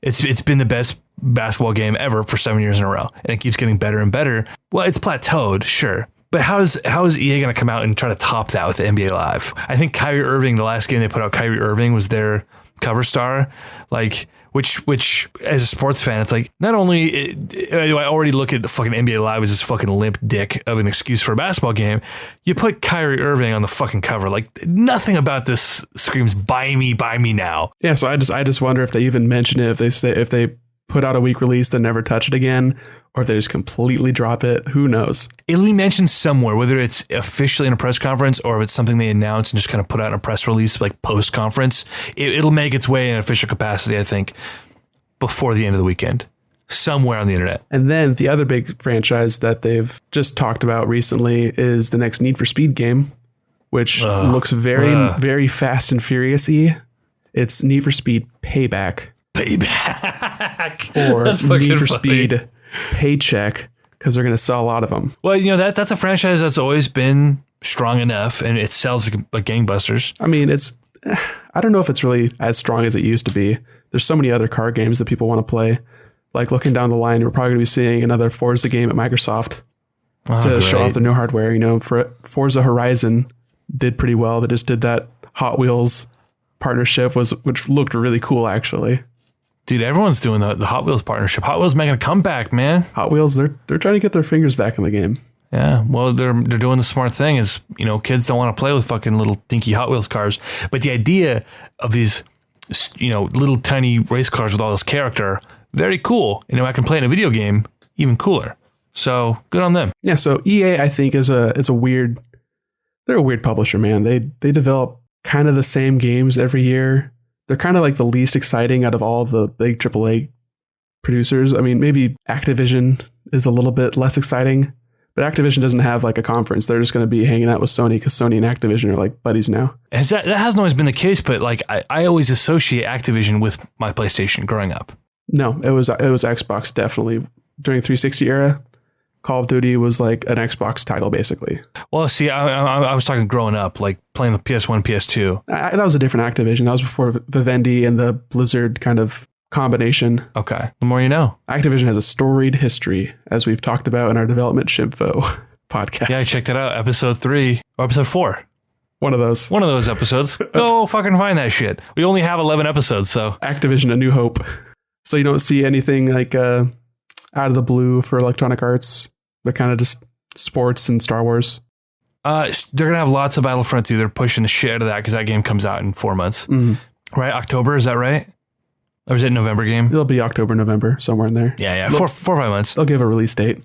It's been the best basketball game ever for 7 years in a row, and it keeps getting better and better. Well, it's plateaued, sure, but how is EA going to come out and try to top that with the NBA Live? I think Kyrie Irving, the last game they put out, Kyrie Irving was their cover star, like which as a sports fan, it's like not only I already look at the fucking NBA Live as this fucking limp dick of an excuse for a basketball game. You put Kyrie Irving on the fucking cover, like nothing about this screams buy me now. Yeah, so I just wonder if they even mention it, if they put out a week release then never touch it again, or if they just completely drop it. Who knows? It'll be mentioned somewhere, whether it's officially in a press conference or if it's something they announce and just kind of put out in a press release like post conference. It'll make its way in official capacity, I think, before the end of the weekend, somewhere on the internet. And then the other big franchise that they've just talked about recently is the next Need for Speed game, which looks very Fast and Furious-y. It's Need for Speed Payback. Or Need for Speed Paycheck, because they're going to sell a lot of them. Well, you know, that's a franchise that's always been strong enough and it sells like gangbusters. I mean, I don't know if it's really as strong as it used to be. There's so many other car games that people want to play. Like looking down the line, we're probably going to be seeing another Forza game at Microsoft to show off the new hardware. You know, Forza Horizon did pretty well. They just did that Hot Wheels partnership, which looked really cool, actually. Dude, everyone's doing the Hot Wheels partnership. Hot Wheels making a comeback, man. Hot Wheels, they're trying to get their fingers back in the game. Yeah, well, they're doing the smart thing is, you know, kids don't want to play with fucking little dinky Hot Wheels cars. But the idea of these, you know, little tiny race cars with all this character, very cool. You know, I can play in a video game, even cooler. So good on them. Yeah, so EA, I think, is a weird, they're a weird publisher, man. They develop kind of the same games every year. They're kind of like the least exciting out of all the big AAA producers. I mean, maybe Activision is a little bit less exciting, but Activision doesn't have like a conference. They're just going to be hanging out with Sony because Sony and Activision are like buddies now. That hasn't always been the case, but like I always associate Activision with my PlayStation growing up. No, it was Xbox definitely during 360 era. Call of Duty was like an Xbox title, basically. Well, see, I was talking growing up, like playing the PS1, PS2. That was a different Activision. That was before Vivendi and the Blizzard kind of combination. Okay, the more you know. Activision has a storied history, as we've talked about in our Development Shimfo podcast. Yeah, I checked it out. Episode 3 or episode 4. One of those episodes. Go fucking find that shit. We only have 11 episodes, so. Activision, A New Hope. So you don't see anything like out of the blue for Electronic Arts? They're kind of just sports and Star Wars. They're going to have lots of Battlefront 2. They're pushing the shit out of that because that game comes out in 4 months. Mm. Right? October, is that right? Or is it November game? It'll be October, November, somewhere in there. Yeah. 4 or 5 months. They'll give a release date.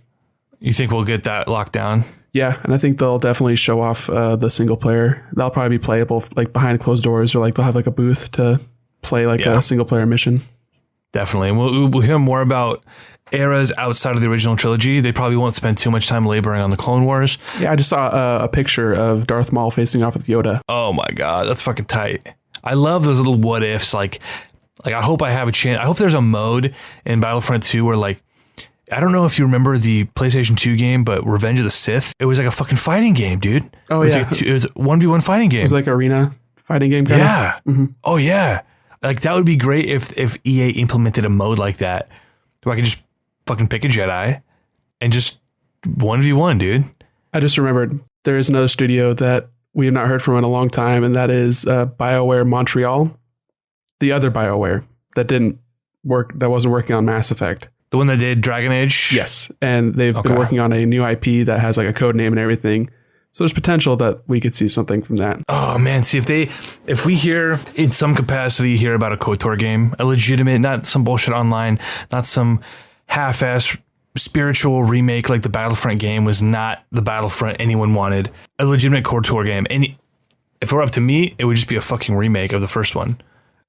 You think we'll get that locked down? Yeah, and I think they'll definitely show off the single player. That'll probably be playable like behind closed doors, or like they'll have like a booth to play like a single player mission. Definitely. And we'll hear more about eras outside of the original trilogy. They probably won't spend too much time laboring on the Clone Wars. Yeah, I just saw a picture of Darth Maul facing off with Yoda. Oh my God, that's fucking tight. I love those little what ifs. Like I hope I have a chance. I hope there's a mode in Battlefront 2 where like, I don't know if you remember the PlayStation 2 game, but Revenge of the Sith. It was like a fucking fighting game, dude. Oh, it was a 1v1 fighting game. It was like arena fighting game kind of? Mm-hmm. Oh, yeah. Like, that would be great if EA implemented a mode like that where I could just fucking pick a Jedi and just 1v1, dude. I just remembered there is another studio that we have not heard from in a long time, and that is BioWare Montreal. The other BioWare that didn't work, that wasn't working on Mass Effect. The one that did Dragon Age? Yes. And they've been working on a new IP that has like a code name and everything. So there's potential that we could see something from that. Oh man, see if we hear in some capacity hear about a KOTOR game, a legitimate, not some bullshit online, not some half-ass spiritual remake like the Battlefront game was not the Battlefront anyone wanted. A legitimate KOTOR game. And if it were up to me, it would just be a fucking remake of the first one.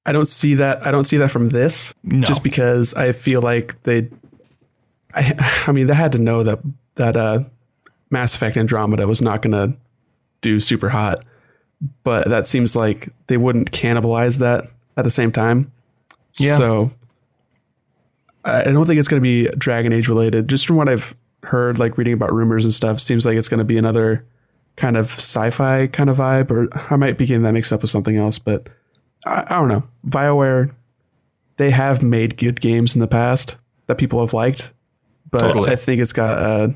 I don't see that. I don't see that from this. No. Just because I feel like I mean, they had to know that Mass Effect Andromeda was not going to do super hot, but that seems like they wouldn't cannibalize that at the same time. Yeah. So I don't think it's going to be Dragon Age related. Just from what I've heard, like reading about rumors and stuff, seems like it's going to be another kind of sci-fi kind of vibe, or I might be getting that mixed up with something else, but I don't know. BioWare, they have made good games in the past that people have liked, but totally. I think it's got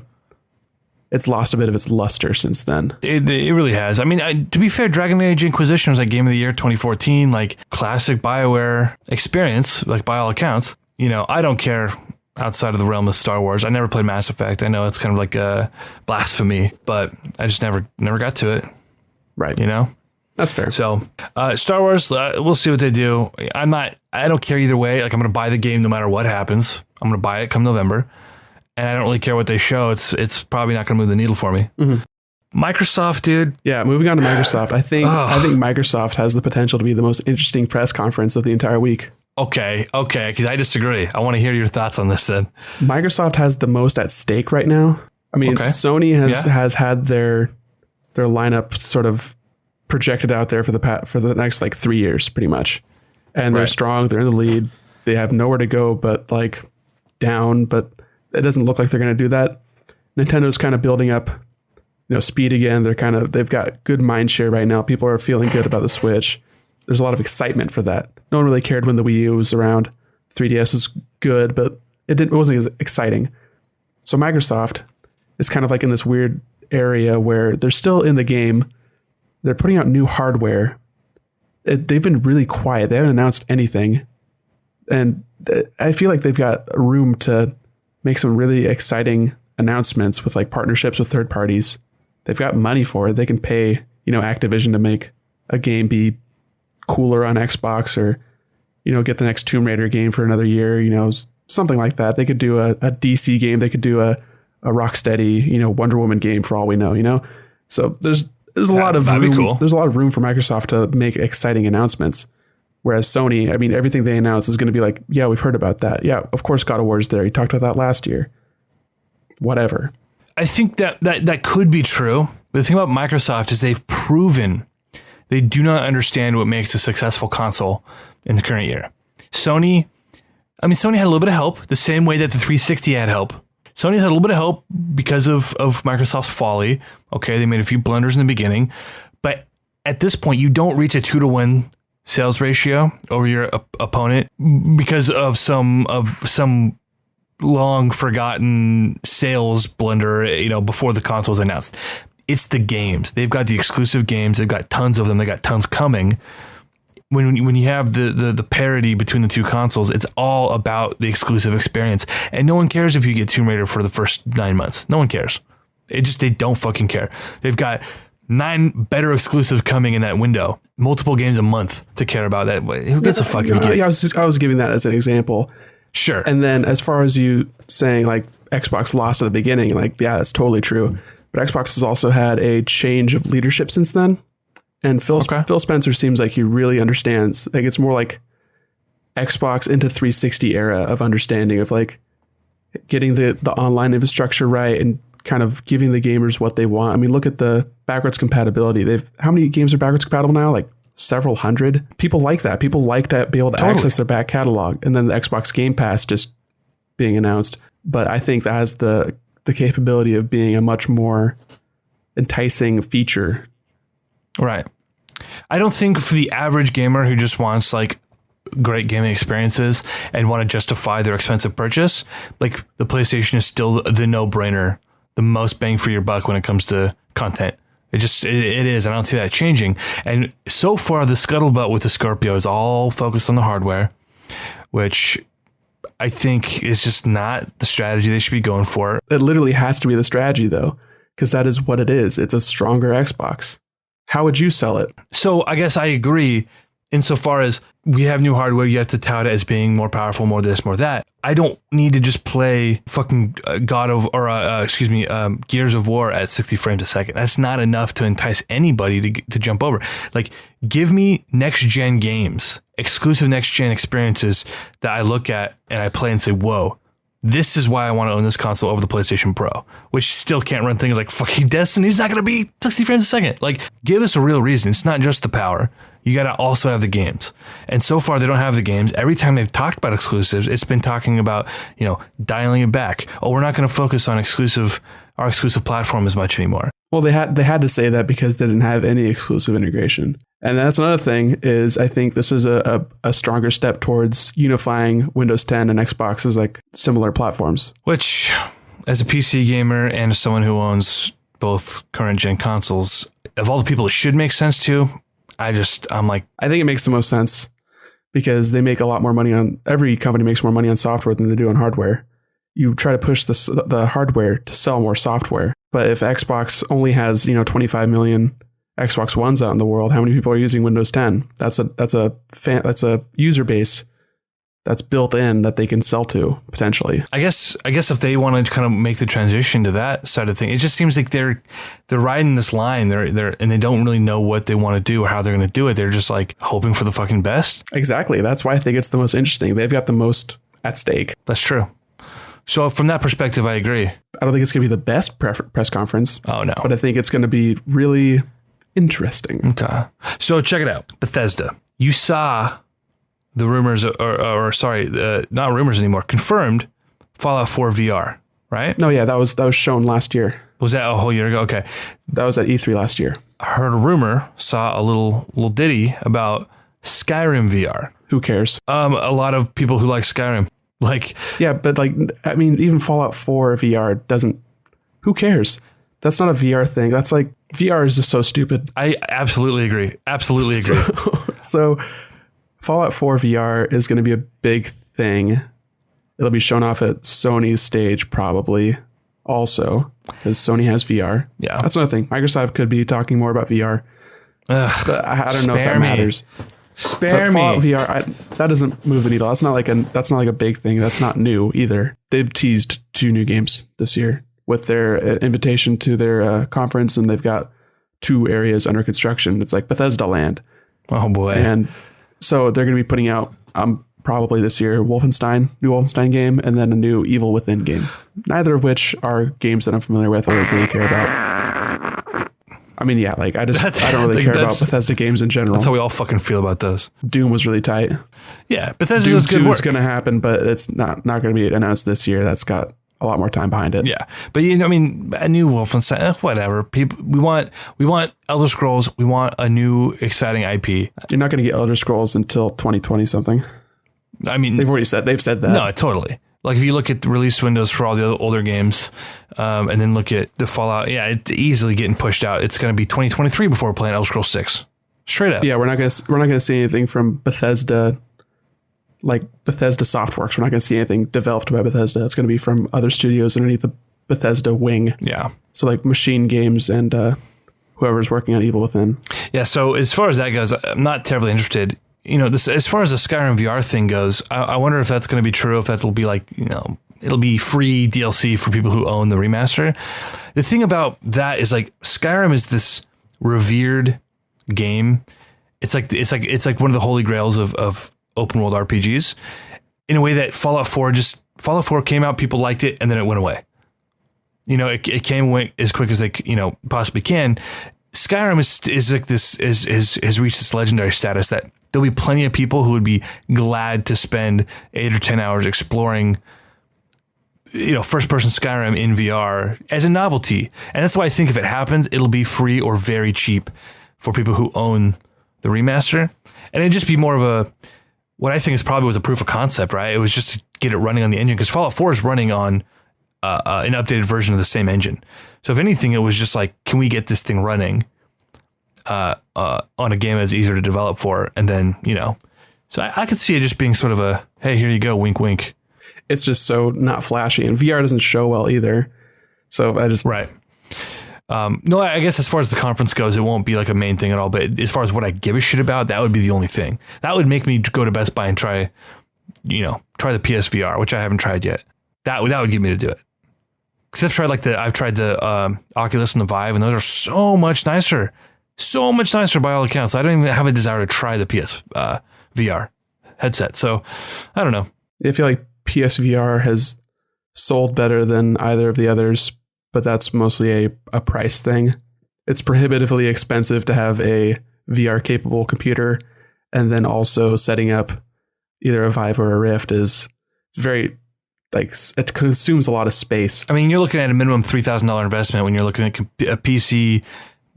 it's lost a bit of its luster since then. It really has. I mean, to be fair, Dragon Age Inquisition was like Game of the Year 2014, like classic BioWare experience, like by all accounts. You know, I don't care outside of the realm of Star Wars. I never played Mass Effect. I know it's kind of like a blasphemy, but I just never got to it. Right. You know? That's fair. So, Star Wars, we'll see what they do. I don't care either way. Like, I'm going to buy the game no matter what happens. I'm going to buy it come November. And I don't really care what they show. It's probably not going to move the needle for me. Mm-hmm. Microsoft, dude. Yeah, moving on to Microsoft. I think Microsoft has the potential to be the most interesting press conference of the entire week. Okay, because I disagree. I want to hear your thoughts on this then. Microsoft has the most at stake right now. I mean, Sony has had their lineup sort of projected out there for the next like 3 years, pretty much. And they're strong. They're in the lead. They have nowhere to go but like down. But it doesn't look like they're going to do that. Nintendo's kind of building up, speed again. They've got good mind share right now. People are feeling good about the Switch. There's a lot of excitement for that. No one really cared when the Wii U was around. 3DS is good, but it wasn't as exciting. So Microsoft is kind of like in this weird area where they're still in the game. They're putting out new hardware. They've been really quiet. They haven't announced anything. And I feel like they've got room to make some really exciting announcements with like partnerships with third parties. They've got money for it. They can pay, Activision to make a game be cooler on Xbox, or, get the next Tomb Raider game for another year, something like that. They could do a DC game. They could do a Rocksteady, Wonder Woman game for all we know, So there's a lot of room. Cool. There's a lot of room for Microsoft to make exciting announcements. Whereas Sony, I mean, everything they announce is going to be like, yeah, we've heard about that. Yeah, of course, God of War is there. You talked about that last year. Whatever. I think that could be true. But the thing about Microsoft is they've proven they do not understand what makes a successful console in the current year. Sony, I mean, Sony had a little bit of help, the same way that the 360 had help. Sony's had a little bit of help because of Microsoft's folly. Okay, they made a few blunders in the beginning, but at this point, you don't reach a 2-to-1 sales ratio over your opponent because of some long forgotten sales blunder, before the console was announced. It's the games. They've got the exclusive games. They've got tons of them. They got tons coming. When you have the parity between the two consoles, it's all about the exclusive experience. And no one cares if you get Tomb Raider for the first 9 months. No one cares. They don't fucking care. They've got 9 better exclusive coming in that window. Multiple games a month to care about that. Who gives a fuck? I was giving that as an example. Sure. And then as far as you saying like Xbox lost at the beginning, like, yeah, that's totally true. But Xbox has also had a change of leadership since then. And Phil Spencer seems like he really understands. Like, it's more like Xbox into 360 era of understanding of like getting the online infrastructure right and kind of giving the gamers what they want. I mean, look at the backwards compatibility. How many games are backwards compatible now? Like several hundred. People like that. People like to be able to access their back catalog. And then the Xbox Game Pass just being announced. But I think that has the capability of being a much more enticing feature. Right. I don't think for the average gamer who just wants like great gaming experiences and want to justify their expensive purchase, like the PlayStation is still the no-brainer, the most bang for your buck when it comes to content. It is. I don't see that changing. And so far, the scuttlebutt with the Scorpio is all focused on the hardware, which I think is just not the strategy they should be going for. It literally has to be the strategy, though, because that is what it is. It's a stronger Xbox. How would you sell it? So I guess I agree insofar as we have new hardware, you have to tout it as being more powerful, more this, more that. I don't need to just play fucking Gears of War at 60 frames a second. That's not enough to entice anybody to jump over. Like, give me next-gen games, exclusive next-gen experiences that I look at and I play and say, whoa, this is why I want to own this console over the PlayStation Pro, which still can't run things like fucking Destiny. It's not going to be 60 frames a second. Like, give us a real reason. It's not just the power. You got to also have the games. And so far, they don't have the games. Every time they've talked about exclusives, it's been talking about, dialing it back. Oh, we're not going to focus on our exclusive platform as much anymore. Well, they had to say that because they didn't have any exclusive integration. And that's another thing is I think this is a stronger step towards unifying Windows 10 and Xbox as like similar platforms. Which, as a PC gamer and as someone who owns both current gen consoles, of all the people it should make sense to, I'm like, I think it makes the most sense because they make a lot more money every company makes more money on software than they do on hardware. You try to push the hardware to sell more software. But if Xbox only has, 25 million Xbox Ones out in the world, how many people are using Windows 10? That's a user base that's built in that they can sell to potentially. I guess if they want to kind of make the transition to that side of thing, it just seems like they're riding this line. They're and they don't really know what they want to do or how they're going to do it. They're just like hoping for the fucking best. Exactly. That's why I think it's the most interesting. They've got the most at stake. That's true. So from that perspective, I agree. I don't think it's going to be the best press conference. Oh, no. But I think it's going to be really interesting. Okay. So check it out. Bethesda. You saw the rumors, not rumors anymore, confirmed Fallout 4 VR, right? No, yeah, that was shown last year. Was that a whole year ago? Okay. That was at E3 last year. I heard a rumor, saw a little ditty about Skyrim VR. Who cares? A lot of people who like Skyrim. Like, yeah, but like, I mean, even Fallout 4 VR doesn't, who cares? That's not a VR thing. That's like, VR is just so stupid. I absolutely agree. Absolutely agree. So Fallout 4 VR is going to be a big thing. It'll be shown off at Sony's stage probably also because Sony has VR. Yeah. That's another thing. Microsoft could be talking more about VR. But I don't know if that matters. Spare me. Fallout VR, that doesn't move the needle. That's not like a big thing. That's not new either. They've teased 2 new games this year with their invitation to their conference, and they've got 2 areas under construction. It's like Bethesda Land. Oh boy! And so they're going to be putting out probably this year new Wolfenstein game, and then a new Evil Within game. Neither of which are games that I'm familiar with or really care about. I mean, yeah, like I don't really like, care about Bethesda games in general. That's how we all fucking feel about those. Doom was really tight. Yeah, Bethesda Doom does good 2 work. is going to happen, but it's not going to be announced this year. That's got a lot more time behind it. Yeah, but you know, I mean, a new Wolfenstein, whatever. People, we want Elder Scrolls. We want a new exciting IP. You're not going to get Elder Scrolls until 2020 something. I mean, they've said that. No, totally. Like if you look at the release windows for all the other older games, and then look at the Fallout, yeah, it's easily getting pushed out. It's going to be 2023 before we're playing Elder Scrolls 6. Straight up. Yeah, we're not going to see anything from Bethesda. Like Bethesda Softworks, we're not going to see anything developed by Bethesda. It's going to be from other studios underneath the Bethesda wing. Yeah. So like Machine Games and whoever's working on Evil Within. Yeah. So as far as that goes, I'm not terribly interested. You know, this as far as the Skyrim VR thing goes, I wonder if that's going to be true. If that will be like, you know, it'll be free DLC for people who own the remaster. The thing about that is like Skyrim is this revered game. It's like one of the holy grails of open world RPGs, in a way that Fallout 4 came out, people liked it, and then it went away. You know, it came away as quick as they, you know, possibly can. Skyrim is like this has reached this legendary status that there'll be plenty of people who would be glad to spend 8 or 10 hours exploring, you know, first person Skyrim in VR as a novelty. And that's why I think if it happens, it'll be free or very cheap for people who own the remaster. And it'd just be more of a, what I think is probably was a proof of concept, right? It was just to get it running on the engine, because Fallout 4 is running on an updated version of the same engine. So if anything, it was just like, can we get this thing running on a game that's easier to develop for? And then, you know, so I could see it just being sort of a, hey, here you go, wink, wink. It's just so not flashy, and VR doesn't show well either. So I just... Right. No, I guess as far as the conference goes, it won't be like a main thing at all. But as far as what I give a shit about, that would be the only thing. That would make me go to Best Buy and try the PSVR, which I haven't tried yet. That would get me to do it. Because I've tried the Oculus and the Vive, and those are so much nicer by all accounts. I don't even have a desire to try the VR headset. So I don't know. I feel like PSVR has sold better than either of the others, but that's mostly a price thing. It's prohibitively expensive to have a VR capable computer, and then also setting up either a Vive or a Rift is very, like, it consumes a lot of space. I mean, you're looking at a minimum $3,000 investment when you're looking at a PC,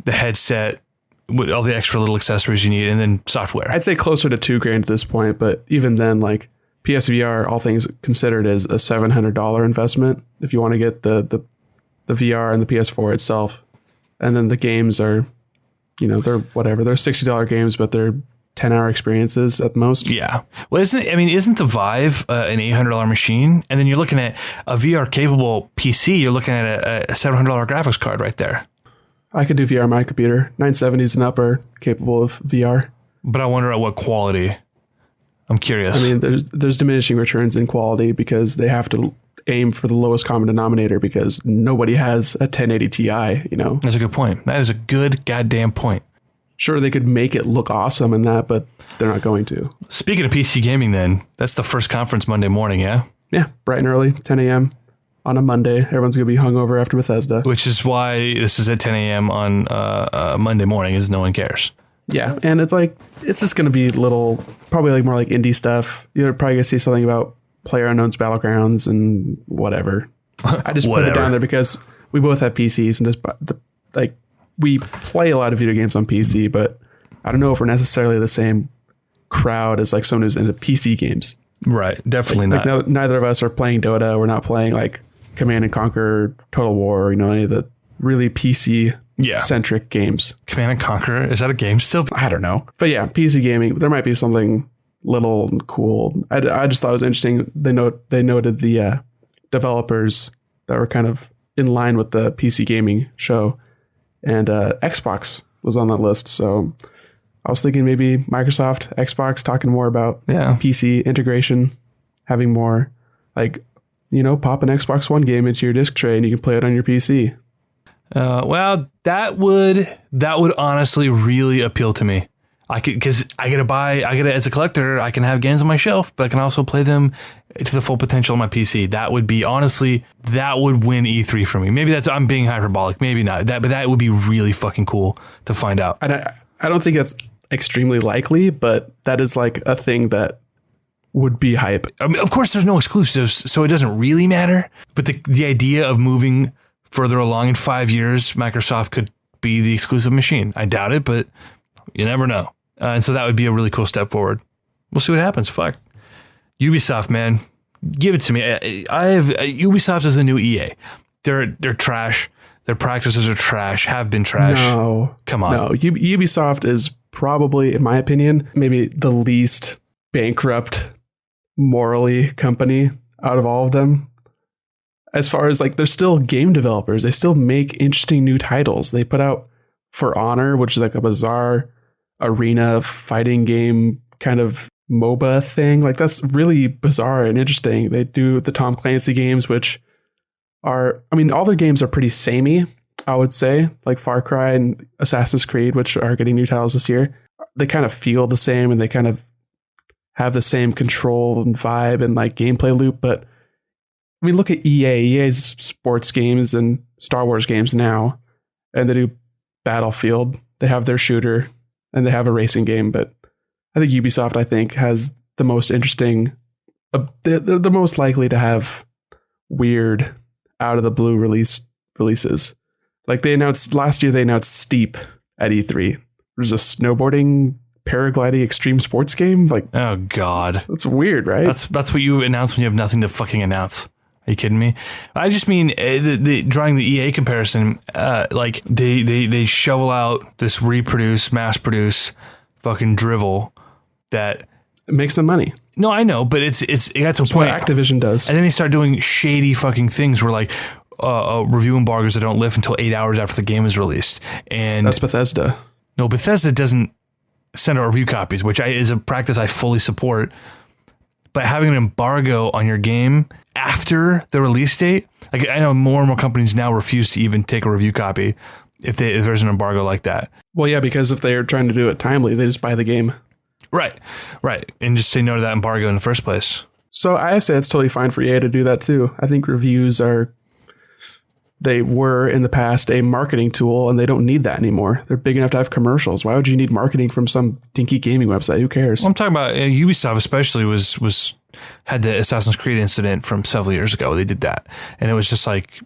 the headset, with all the extra little accessories you need, and then software. I'd say closer to $2,000 at this point, but even then, like, PSVR, all things considered, is a $700 investment if you want to get the VR and the PS4 itself. And then the games are, you know, they're whatever. They're $60 games, but they're 10-hour experiences at most. Yeah. Well, isn't the Vive an $800 machine? And then you're looking at a VR capable PC, you're looking at a $700 graphics card right there. I could do VR on my computer. 970s and up are capable of VR. But I wonder at what quality. I'm curious. I mean, there's diminishing returns in quality because they have to aim for the lowest common denominator because nobody has a 1080 Ti, you know? That's a good point. That is a good goddamn point. Sure, they could make it look awesome in that, but they're not going to. Speaking of PC gaming then, that's the first conference Monday morning, yeah? Yeah, bright and early, 10 a.m. on a Monday. Everyone's going to be hungover after Bethesda. Which is why this is at 10 a.m. on Monday morning, is no one cares. Yeah, and it's like, it's just going to be probably like more like indie stuff. You're probably going to see something about PlayerUnknown's Battlegrounds and whatever. I just put it down there because we both have PCs and just like we play a lot of video games on PC, but I don't know if we're necessarily the same crowd as like someone who's into PC games. Right, definitely not. Like neither of us are playing Dota. We're not playing like Command and Conquer, Total War, you know, any of the really PC centric games. Command and Conquer, is that a game still? I don't know. But yeah, PC gaming, there might be something little and cool. I just thought it was interesting. They noted the developers that were kind of in line with the PC gaming show, and Xbox was on that list. So I was thinking maybe Microsoft, Xbox talking more about PC integration, having more like, you know, pop an Xbox One game into your disc tray and you can play it on your PC. Well, that would honestly really appeal to me. I could, because I get it as a collector. I can have games on my shelf, but I can also play them to the full potential on my PC. That would be, honestly, that would win E3 for me. Maybe I'm being hyperbolic. Maybe not. But that would be really fucking cool to find out. And I don't think that's extremely likely, but that is like a thing that would be hype. I mean, of course, there's no exclusives, so it doesn't really matter. But the idea of moving further along in 5 years, Microsoft could be the exclusive machine. I doubt it, but you never know. And so that would be a really cool step forward. We'll see what happens. Fuck. Ubisoft, man. Give it to me. Ubisoft is the new EA. They're trash. Their practices are trash, have been trash. No. Come on. No. Ubisoft is probably, in my opinion, maybe the least bankrupt morally company out of all of them. As far as like, they're still game developers. They still make interesting new titles. They put out For Honor, which is like a bizarre arena fighting game kind of MOBA thing. Like, that's really bizarre and interesting. They do the Tom Clancy games, which are, I mean, all their games are pretty samey, I would say, like Far Cry and Assassin's Creed, which are getting new titles this year. They kind of feel the same and they kind of have the same control and vibe and like gameplay loop. But I mean, look at EA. EA's sports games and Star Wars games now, and they do Battlefield. They have their shooter and they have a racing game. But I think Ubisoft, I think, has the most interesting, they're the most likely to have weird out of the blue releases. Like last year they announced Steep at E3. There's a snowboarding, paragliding, extreme sports game. Like, oh god, that's weird, right? That's what you announce when you have nothing to fucking announce. Are you kidding me? I just mean drawing the EA comparison. Like they shovel out this mass produce fucking drivel that it makes them money. No, I know, but it got to a point. What Activision does, and then they start doing shady fucking things where like review embargoes that don't lift until 8 hours after the game is released. And that's Bethesda. No, Bethesda doesn't send out review copies, which is a practice I fully support. But having an embargo on your game after the release date, like I know more and more companies now refuse to even take a review copy if there's an embargo like that. Well, yeah, because if they're trying to do it timely, they just buy the game. Right. And just say no to that embargo in the first place. So I say it's totally fine for EA to do that too. I think reviews they were in the past a marketing tool, and they don't need that anymore. They're big enough to have commercials. Why would you need marketing from some dinky gaming website? Who cares? Well, I'm talking about Ubisoft, especially had the Assassin's Creed incident from several years ago. They did that, and it was just like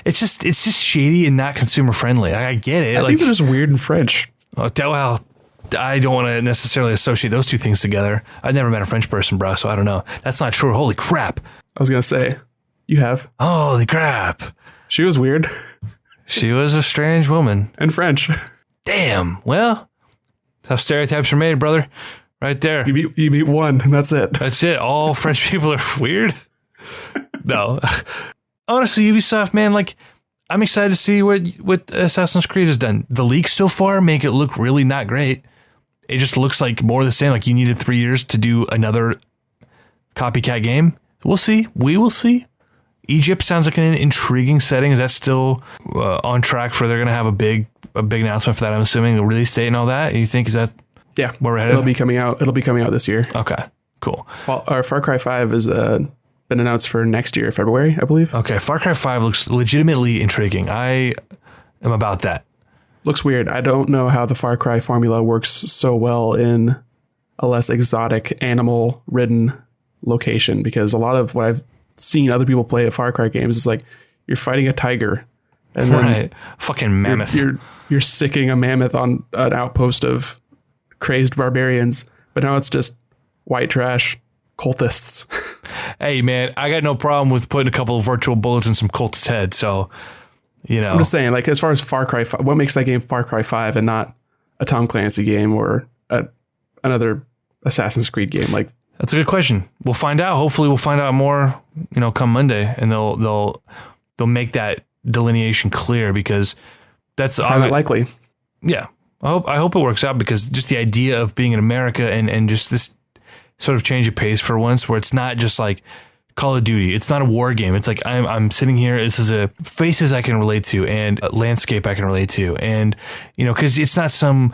it's just shady and not consumer friendly. I get it. I think they're just weird and French. Well, I don't want to necessarily associate those two things together. I've never met a French person, bro, so I don't know. That's not true. Holy crap! I was gonna say, you have. Holy crap! She was weird. She was a strange woman. And French. Damn. Well, that's how stereotypes are made, brother. Right there. You beat one, and that's it. That's it. All French people are weird. No. Honestly, Ubisoft, man, like, I'm excited to see what Assassin's Creed has done. The leaks so far make it look really not great. It just looks like more of the same. Like, you needed 3 years to do another copycat game. We'll see. We will see. Egypt sounds like an intriguing setting. Is that still on track for they're going to have a big announcement for that? I'm assuming the release date and all that. You think is that? Yeah, where we're headed? It'll be coming out this year. Okay, cool. Well, our Far Cry 5 has been announced for next year, February, I believe. Okay, Far Cry 5 looks legitimately intriguing. I am about that. Looks weird. I don't know how the Far Cry formula works so well in a less exotic, animal-ridden location, because a lot of what I've seen other people play at Far Cry games is like you're fighting a tiger, and then fucking mammoth. You're sicking a mammoth on an outpost of crazed barbarians, but now it's just white trash cultists. Hey man, I got no problem with putting a couple of virtual bullets in some cultists' heads. So, you know, I'm just saying, like, as far as Far Cry 5, what makes that game Far Cry 5 and not a Tom Clancy game or another Assassin's Creed game? Like, that's a good question. We'll find out. Hopefully we'll find out more, come Monday, and they'll make that delineation clear, because that's likely. Yeah. I hope it works out, because just the idea of being in America and just this sort of change of pace for once, where it's not just like Call of Duty. It's not a war game. It's like I'm sitting here. This is a faces I can relate to, and a landscape I can relate to. And, because it's not some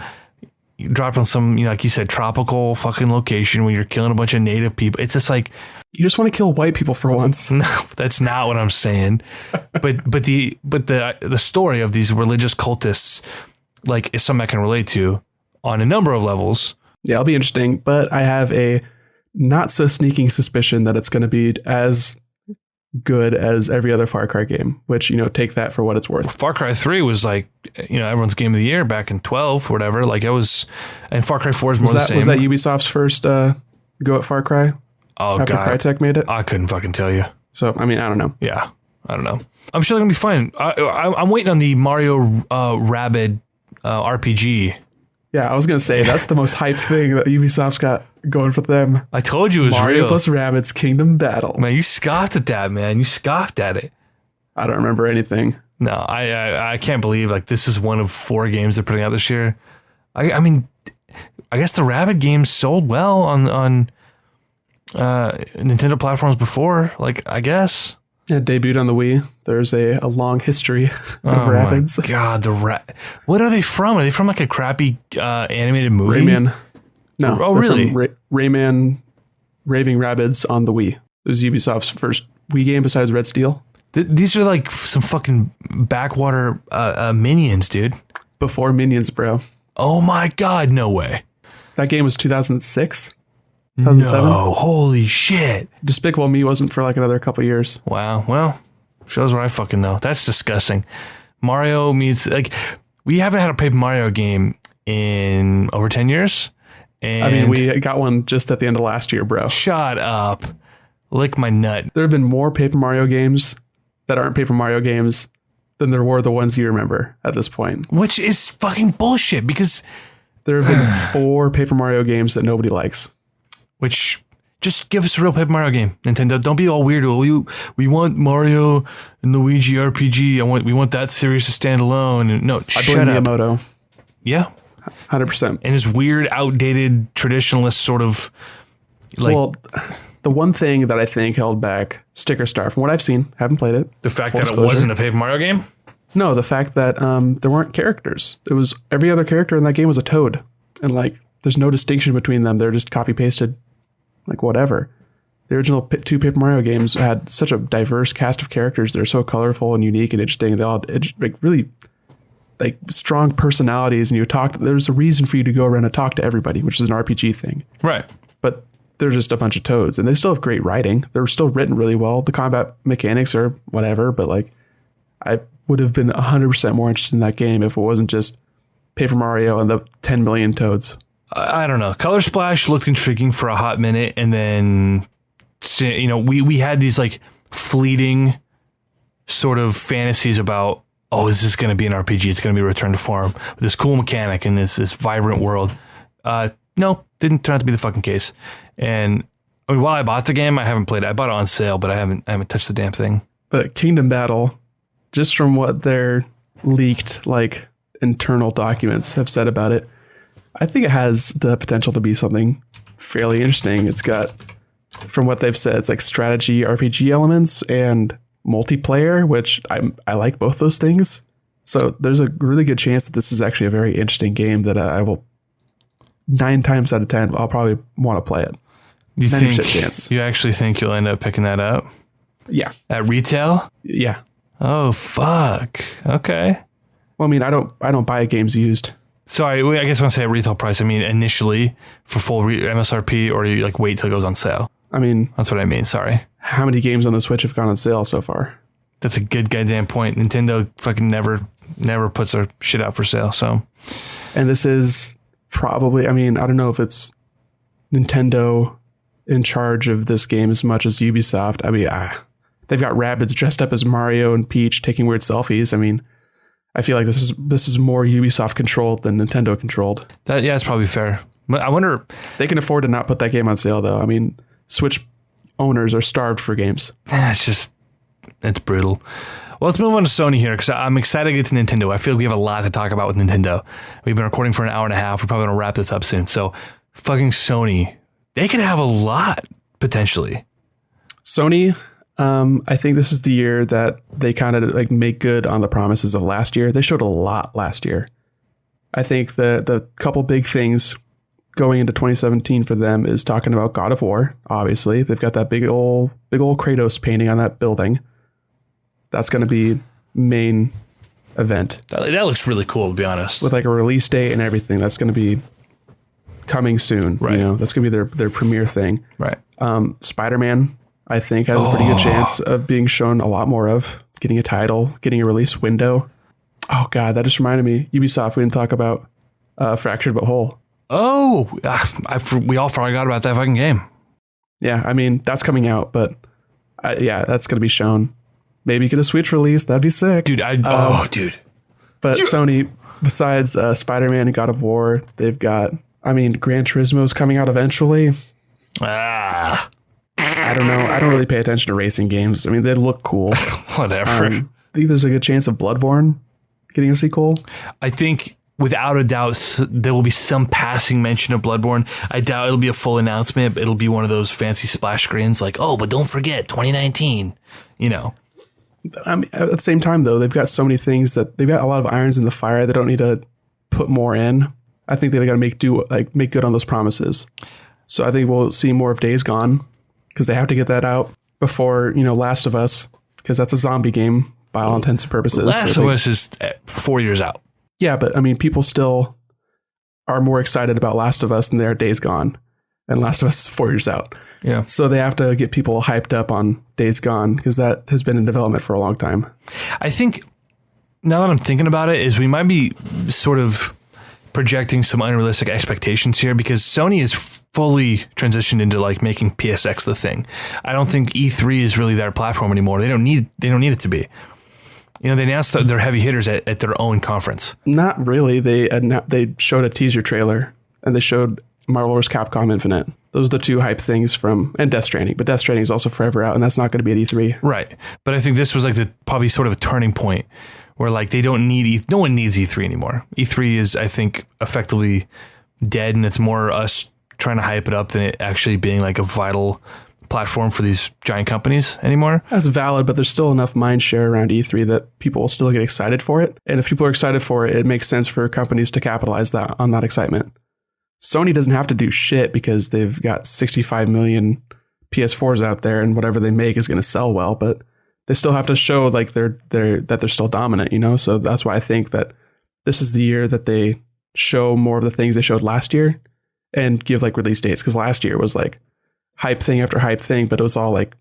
dropped on some, like you said, tropical fucking location where you're killing a bunch of native people. It's just like, you just want to kill white people for once. No, that's not what I'm saying. But the story of these religious cultists, like, is something I can relate to on a number of levels. Yeah, it'll be interesting. But I have a not so sneaking suspicion that it's going to be as good as every other Far Cry game, which, take that for what it's worth. Far Cry 3 was like, everyone's game of the year back in 12 or whatever. Like, it was, and Far Cry 4 is more the same. Was that Ubisoft's first go at Far Cry? Oh, after God. Crytek made it? I couldn't fucking tell you. So, I don't know. Yeah, I don't know. I'm sure they're going to be fine. I'm waiting on the Mario Rabbids RPG. Yeah, I was going to say, that's the most hyped thing that Ubisoft's got going for them. I told you it was Mario real. plus Rabbids Kingdom Battle. Man, you scoffed at that, man. You scoffed at it. I don't remember anything. No, I can't believe, like, this is one of 4 games they're putting out this year. I mean, I guess the Rabbids games sold well on Nintendo platforms before, like, I guess. Yeah, debuted on the Wii. There's a long history of Rabbids. My God, what are they from? Are they from like a crappy animated movie? Rayman. No. Oh, really? Rayman Raving Rabbids on the Wii. It was Ubisoft's first Wii game besides Red Steel. These are like some fucking backwater minions, dude. Before Minions, bro. Oh my God, no way. That game was 2006. 2007? No, holy shit. Despicable Me wasn't for like another couple years. Wow, well, shows what I fucking know. That's disgusting. Mario means, like, we haven't had a Paper Mario game in over 10 years. And we got one just at the end of last year, bro. Shut up. Lick my nut. There have been more Paper Mario games that aren't Paper Mario games than there were the ones you remember at this point. Which is fucking bullshit, because there have been 4 Paper Mario games that nobody likes. Which, just give us a real Paper Mario game, Nintendo. Don't be all weird. We want Mario and Luigi RPG. We want that series to stand alone. And no, shut up. Miyamoto. Yeah, 100%. And his weird, outdated, traditionalist sort of, like. Well, the one thing that I think held back Sticker Star, from what I've seen, haven't played it. The fact that it wasn't a Paper Mario game? No, the fact that there weren't characters. It was every other character in that game was a Toad, and like there's no distinction between them. They're just copy pasted. Like, whatever. The original 2 Paper Mario games had such a diverse cast of characters. They're so colorful and unique and interesting. They all had like really like strong personalities, and there's a reason for you to go around and talk to everybody, which is an RPG thing. Right. But they're just a bunch of Toads, and they still have great writing. They're still written really well. The combat mechanics are whatever, but like I would have been 100% more interested in that game if it wasn't just Paper Mario and the 10 million Toads. I don't know. Color Splash looked intriguing for a hot minute, and then, we had these like fleeting sort of fantasies about, oh, is this going to be an RPG? It's going to be a return to form with this cool mechanic in this vibrant world. No, didn't turn out to be the fucking case. And while I bought the game, I haven't played it. I bought it on sale, but I haven't touched the damn thing. But Kingdom Battle, just from what their leaked like internal documents have said about it, I think it has the potential to be something fairly interesting. It's got, from what they've said, it's like strategy RPG elements and multiplayer, which I like both those things. So there's a really good chance that this is actually a very interesting game that I will 9 times out of 10, I'll probably want to play it. You actually think you'll end up picking that up? Yeah. At retail? Yeah. Oh, fuck. Okay. Well, I mean, I don't buy games used. Sorry, I guess when I say at retail price, I mean initially for full MSRP, or you like wait till it goes on sale? I mean, that's what I mean. Sorry. How many games on the Switch have gone on sale so far? That's a good goddamn point. Nintendo fucking never puts their shit out for sale. So, and this is probably, I mean, I don't know if it's Nintendo in charge of this game as much as Ubisoft. I mean, they've got Rabbids dressed up as Mario and Peach taking weird selfies. I mean, I feel like this is more Ubisoft controlled than Nintendo controlled. Yeah, it's probably fair. But I wonder, they can afford to not put that game on sale, though. I mean, Switch owners are starved for games. It's brutal. Well, let's move on to Sony here, because I'm excited to get to Nintendo. I feel like we have a lot to talk about with Nintendo. We've been recording for an hour and a half. We're probably going to wrap this up soon. So, fucking Sony, they could have a lot, potentially. Sony, I think this is the year that they kind of like make good on the promises of last year. They showed a lot last year. I think the couple big things going into 2017 for them is talking about God of War. Obviously, they've got that big old Kratos painting on that building. That's going to be main event. That looks really cool, to be honest. With like a release date and everything, that's going to be coming soon. Right. That's going to be their premiere thing. Right. Spider-Man, I think, has a pretty good chance of being shown a lot more of, getting a title, getting a release window. Oh God, that just reminded me. Ubisoft, we didn't talk about Fractured But Whole. Oh, we all forgot about that fucking game. Yeah, I mean, that's coming out, but that's going to be shown. Maybe get a Switch release. That'd be sick. Dude, dude. But Sony, besides Spider-Man and God of War, they've got, Gran Turismo's coming out eventually. I don't know. I don't really pay attention to racing games. They look cool. Whatever. I think there's a good chance of Bloodborne getting a sequel. I think without a doubt, there will be some passing mention of Bloodborne. I doubt it'll be a full announcement, but it'll be one of those fancy splash screens like, oh, but don't forget 2019, at the same time, though, they've got so many things that they've got a lot of irons in the fire. They don't need to put more in. I think they got to make good on those promises. So I think we'll see more of Days Gone because they have to get that out before, Last of Us, because that's a zombie game by all intents and purposes. Last of Us is 4 years out. Yeah, but people still are more excited about Last of Us than they are Days Gone. And Last of Us is 4 years out. Yeah. So they have to get people hyped up on Days Gone because that has been in development for a long time. I think now that I'm thinking about it is we might be sort of projecting some unrealistic expectations here because Sony is fully transitioned into like making PSX the thing. I don't think E3 is really their platform anymore. They don't need it to be. They announced their heavy hitters at their own conference. Not really. They showed a teaser trailer and they showed Marvel vs. Capcom Infinite. Those are the two hype things and Death Stranding. But Death Stranding is also forever out and that's not going to be at E3. Right. But I think this was like probably sort of a turning point where like they don't need no one needs E3 anymore. E3 is, I think, effectively dead and it's more us trying to hype it up than it actually being like a vital platform for these giant companies anymore. That's valid, but there's still enough mind share around E3 that people will still get excited for it. And if people are excited for it, it makes sense for companies to capitalize on that excitement. Sony doesn't have to do shit because they've got 65 million PS4s out there and whatever they make is going to sell well, but they still have to show like they're still dominant, So that's why I think that this is the year that they show more of the things they showed last year and give like release dates. Because last year was like hype thing after hype thing, but it was all like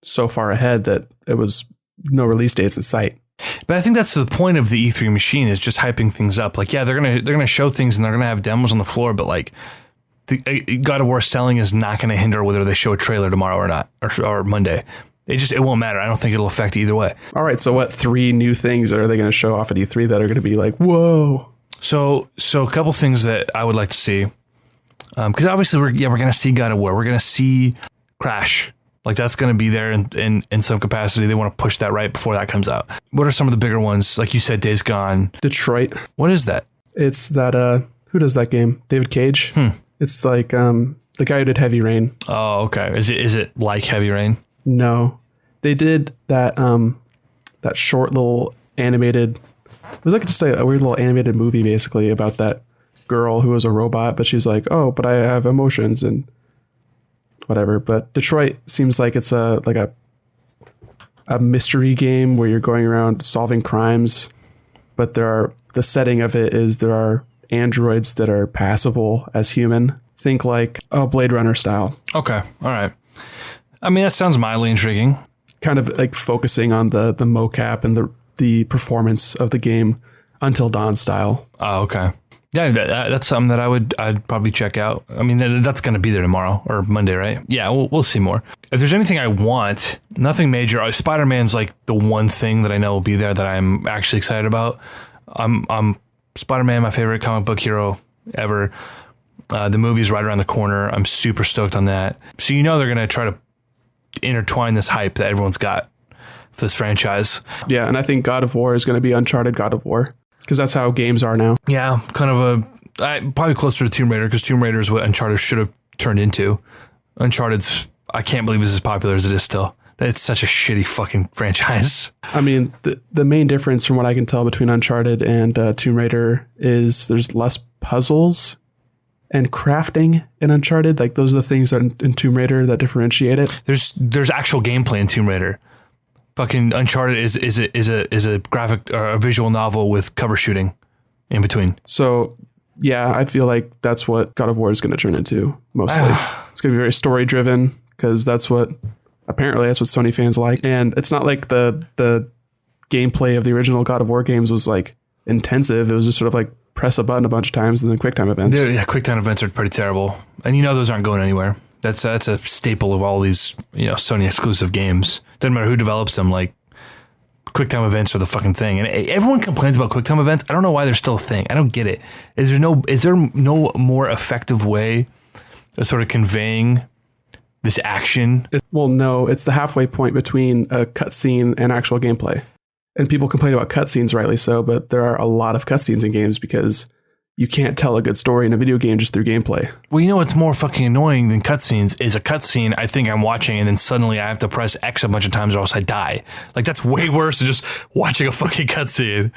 so far ahead that it was no release dates in sight. But I think that's the point of the E3 machine is just hyping things up. Like, yeah, they're gonna show things and they're gonna have demos on the floor, but like the God of War selling is not gonna hinder whether they show a trailer tomorrow or not or Monday. It won't matter. I don't think it'll affect either way. All right. So what 3 new things are they going to show off at E3 that are going to be like, whoa? So a couple things that I would like to see. Because obviously we're going to see God of War. We're going to see Crash. Like that's going to be there in some capacity. They want to push that right before that comes out. What are some of the bigger ones? Like you said, Days Gone. Detroit. What is that? It's that, who does that game? David Cage. It's like the guy who did Heavy Rain. Oh, okay. Is it like Heavy Rain? No, they did that that short little animated. It was like just a weird little animated movie, basically about that girl who was a robot, but she's like, oh, but I have emotions and whatever. But Detroit seems like it's a mystery game where you're going around solving crimes, but the setting of it is there are androids that are passable as human. Think like a Blade Runner style. Okay, all right. That sounds mildly intriguing. Kind of like focusing on the mocap and the performance of the game Until Dawn style. Oh, okay. Yeah, that's something that I'd probably check out. That's going to be there tomorrow or Monday, right? Yeah, we'll see more. If there's anything I want, nothing major. Spider-Man's like the one thing that I know will be there that I'm actually excited about. I'm Spider-Man, my favorite comic book hero ever. The movie's right around the corner. I'm super stoked on that. So they're going to try to intertwine this hype that everyone's got for this franchise. Yeah, and I think God of War is going to be Uncharted God of War because that's how games are now. Yeah, kind of probably closer to Tomb Raider because Tomb Raider is what Uncharted should have turned into. Uncharted's, I can't believe it's as popular as it is still. It's such a shitty fucking franchise. I mean, the main difference from what I can tell between Uncharted and Tomb Raider is there's less puzzles and crafting in Uncharted. Like those are the things that in Tomb Raider that differentiate it. There's actual gameplay in Tomb Raider. Fucking Uncharted is a graphic or a visual novel with cover shooting in between. So yeah, I feel like that's what God of War is going to turn into mostly. It's going to be very story driven because apparently that's what Sony fans like. And it's not like the gameplay of the original God of War games was like intensive. It was just sort of like press a button a bunch of times and then QuickTime events. Yeah, QuickTime events are pretty terrible. And those aren't going anywhere. That's a staple of all these, Sony exclusive games. Doesn't matter who develops them, like QuickTime events are the fucking thing. And everyone complains about QuickTime events. I don't know why they're still a thing. I don't get it. Is there no more effective way of sort of conveying this action? No, it's the halfway point between a cutscene and actual gameplay. And people complain about cutscenes, rightly so, but there are a lot of cutscenes in games because you can't tell a good story in a video game just through gameplay. Well, what's more fucking annoying than cutscenes is a cutscene I think I'm watching and then suddenly I have to press X a bunch of times or else I die. Like, that's way worse than just watching a fucking cutscene.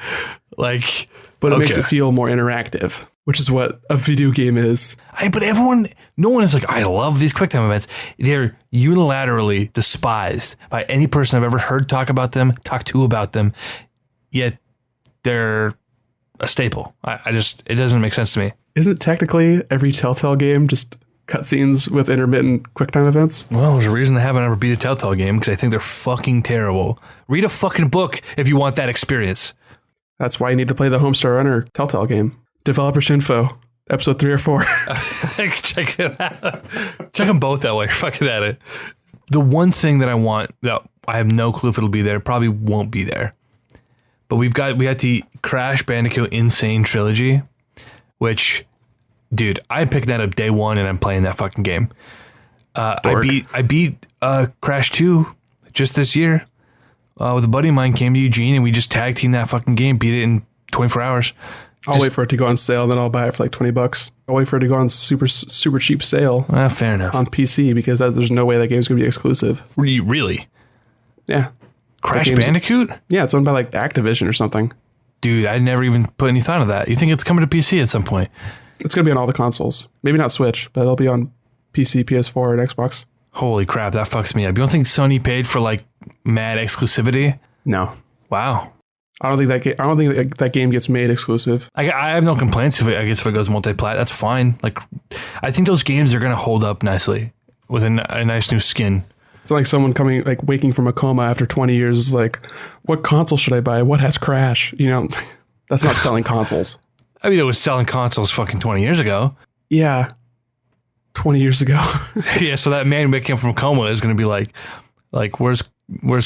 Like, but it makes it feel more interactive, which is what a video game is. But no one is like, I love these QuickTime events. They're unilaterally despised by any person I've ever heard talk about them, yet they're a staple. It doesn't make sense to me. Isn't technically every Telltale game just cutscenes with intermittent QuickTime events? Well, there's a reason I haven't ever beat a Telltale game because I think they're fucking terrible. Read a fucking book if you want that experience. That's why you need to play the Homestar Runner Telltale game. Developers Info, episode 3 or 4. Check it out. Check them both that way. You're fucking at it. The one thing that I want that I have no clue if it'll be there, probably won't be there. But we got the Crash Bandicoot Insane Trilogy, which, dude, I picked that up day one and I'm playing that fucking game. I beat Crash 2 just this year. With a buddy of mine, came to Eugene and we just tag teamed that fucking game, beat it in 24 hours. I'll wait for it to go on sale, then I'll buy it for like $20. I'll wait for it to go on super cheap sale. Fair enough. On PC because there's no way that game's gonna be exclusive. Really? Yeah. Crash Bandicoot? Yeah, it's owned by like Activision or something. Dude, I never even put any thought of that. You think it's coming to PC at some point? It's gonna be on all the consoles. Maybe not Switch, but it'll be on PC, PS4, and Xbox. Holy crap, that fucks me up. You don't think Sony paid for like mad exclusivity? No. Wow. I don't think that game gets made exclusive. I have no complaints if it goes multi-plat. That's fine. Like, I think those games are gonna hold up nicely with a nice new skin. It's like someone waking from a coma after 20 years is like, what console should I buy? What has Crash? That's not selling consoles. I mean, it was selling consoles fucking 20 years ago. Yeah. 20 years ago. Yeah, so that man waking up from a coma is going to be like, where's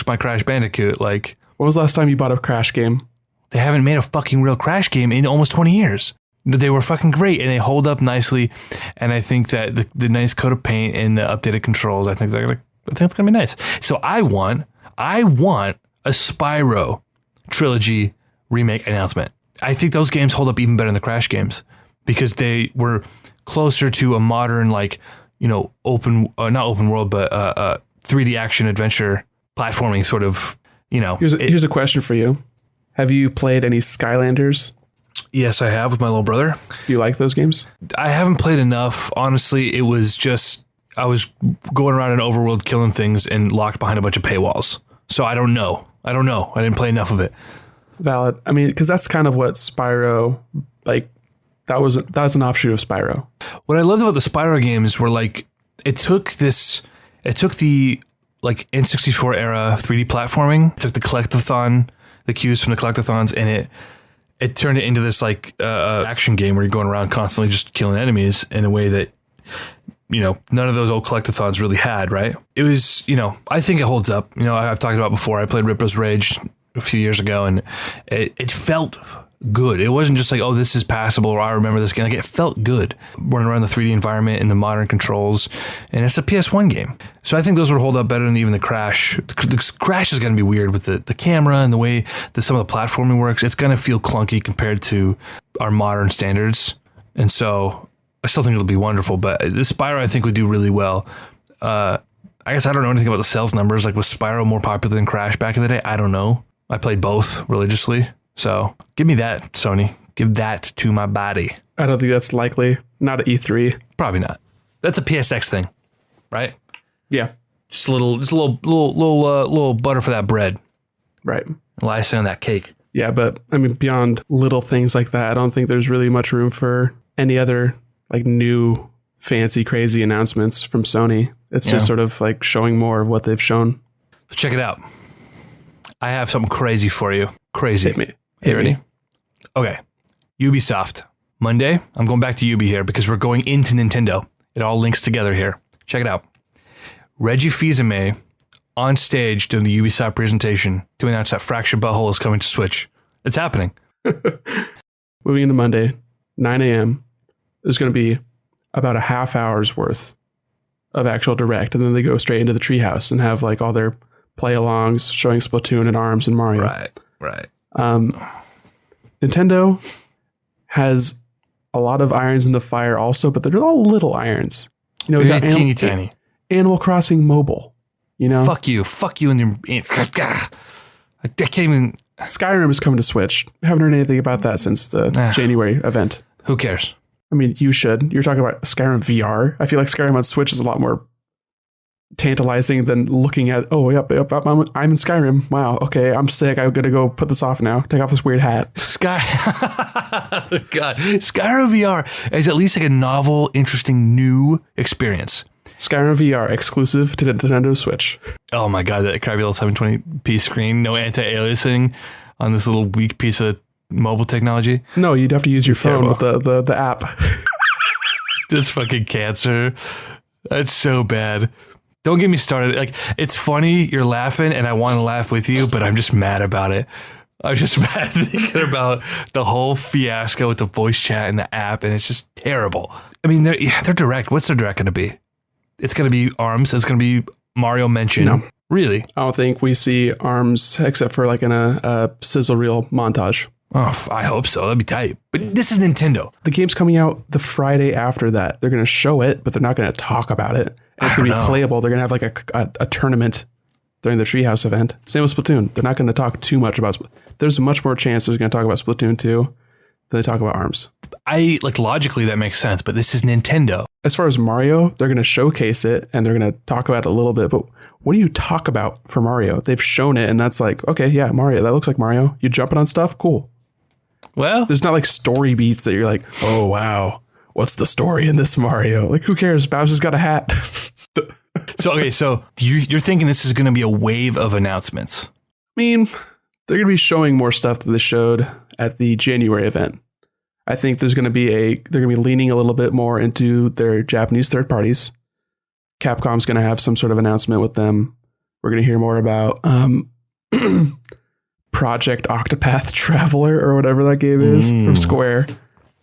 my Crash Bandicoot? Like, when was the last time you bought a Crash game? They haven't made a fucking real Crash game in almost 20 years. They were fucking great and they hold up nicely. And I think that the nice coat of paint and the updated controls, I think it's gonna be nice. So I want a Spyro trilogy remake announcement. I think those games hold up even better than the Crash games because they were closer to a modern, not open world, but 3D action adventure platforming sort of. Here's a question for you: have you played any Skylanders? Yes, I have with my little brother. Do you like those games? I haven't played enough. Honestly, it was just I was going around an overworld killing things and locked behind a bunch of paywalls. So I don't know. I didn't play enough of it. Valid. I mean, because that's kind of what Spyro, that was an offshoot of Spyro. What I loved about the Spyro games were it took the N64 era 3D platforming, took the collectathon, the cues from the collectathons, and it turned it into this action game where you're going around constantly just killing enemies in a way that none of those old collectathons really had, right? It was, I think it holds up. I've talked about before. I played Ripper's Rage a few years ago, and it felt good. It wasn't just like, oh, this is passable, or I remember this game. It felt good running around the 3D environment and the modern controls, and it's a PS1 game. So I think those would hold up better than even the Crash. The Crash is going to be weird with the camera and the way that some of the platforming works. It's going to feel clunky compared to our modern standards, and so I still think it'll be wonderful. But the Spyro, I think, would do really well. I guess I don't know anything about the sales numbers. Like, was Spyro more popular than Crash back in the day? I don't know. I played both religiously. So give me that, Sony. Give that to my body. I don't think that's likely. Not at E3. Probably not. That's a PSX thing, right? Yeah. Just a little butter for that bread. Right. Icing on that cake. Yeah, but I mean, beyond little things like that, I don't think there's really much room for any other like new fancy, crazy announcements from Sony. It's just sort of like showing more of what they've shown. So check it out. I have something crazy for you. Crazy. Hit me. You ready? Okay. Ubisoft. Monday, I'm going back to Ubi here because we're going into Nintendo. It all links together here. Check it out. Reggie Fils-Aimé on stage during the Ubisoft presentation to announce that Fractured Butthole is coming to Switch. It's happening. Moving into Monday, 9 a.m. There's going to be about a half hour's worth of actual direct, and then they go straight into the treehouse and have like all their play-alongs showing Splatoon and ARMS and Mario. Right. Nintendo has a lot of irons in the fire also, but they're all little irons. You know, we got teeny tiny. Animal Crossing Mobile. You know, fuck you and your. I can't even. Skyrim is coming to Switch. Haven't heard anything about that since the January event. Who cares? I mean, you should. You're talking about Skyrim VR. I feel like Skyrim on Switch is a lot more tantalizing than looking at, I'm in Skyrim. Wow, okay, I'm sick. I'm going to go put this off now. Take off this weird hat. God. Skyrim VR is at least like a novel, interesting, new experience. Skyrim VR exclusive to the Nintendo Switch. Oh my God, that crappy little 720p screen, no anti-aliasing on this little weak piece of mobile technology. No, you'd have to use your phone with the app. Just fucking cancer. That's so bad. Don't get me started. Like, it's funny, you're laughing, and I want to laugh with you, but I'm just mad about it. I'm just mad thinking about the whole fiasco with the voice chat and the app, and it's just terrible. I mean, they're direct. What's their direct going to be? It's going to be ARMS. It's going to be Mario Mention. No. Really? I don't think we see ARMS except for like in a sizzle reel montage. Oh, I hope so. That'd be tight. But this is Nintendo. The game's coming out the Friday after that. They're going to show it, but they're not going to talk about it. And it's going to be playable. They're going to have like a tournament during the Treehouse event. Same with Splatoon. They're not going to talk too much about Splatoon. There's a much more chance they're going to talk about Splatoon 2 than they talk about ARMS. Logically that makes sense, but this is Nintendo. As far as Mario, they're going to showcase it and they're going to talk about it a little bit. But what do you talk about for Mario? They've shown it and that's like, okay, yeah, Mario. That looks like Mario. You jumping on stuff? Cool. Well, there's not like story beats that you're like, oh, wow, what's the story in this Mario? Like, who cares? Bowser's got a hat. So you're thinking this is going to be a wave of announcements. I mean, they're going to be showing more stuff that they showed at the January event. I think they're going to be leaning a little bit more into their Japanese third parties. Capcom's going to have some sort of announcement with them. We're going to hear more about Project Octopath Traveler or whatever that game is from Square,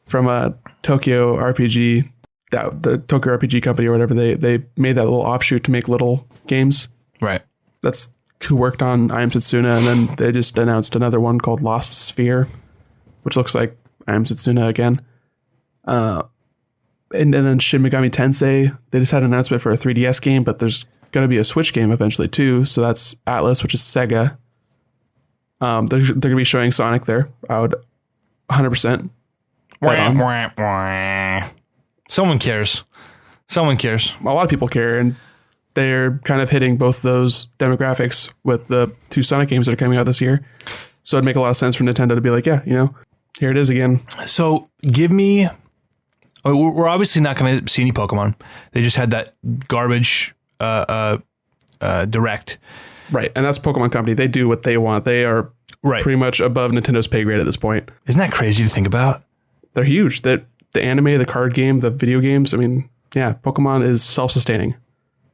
from a Tokyo RPG, the Tokyo RPG company or whatever. They made that little offshoot to make little games. Right. That's who worked on I Am Setsuna, and then they just announced another one called Lost Sphere, which looks like I Am Setsuna again. And then Shin Megami Tensei, they just had an announcement for a 3DS game, but there's going to be a Switch game eventually too. So that's Atlas, which is Sega. They're going to be showing Sonic there. I would 100%. Someone cares. A lot of people care, and they're kind of hitting both those demographics with the two Sonic games that are coming out this year. So it'd make a lot of sense for Nintendo to be like, yeah, here it is again. So give me... We're obviously not going to see any Pokemon. They just had that garbage direct. Right, and that's Pokemon Company. They do what they want. They are pretty much above Nintendo's pay grade at this point. Isn't that crazy to think about? They're huge. The anime, the card game, the video games. I mean, yeah, Pokemon is self-sustaining.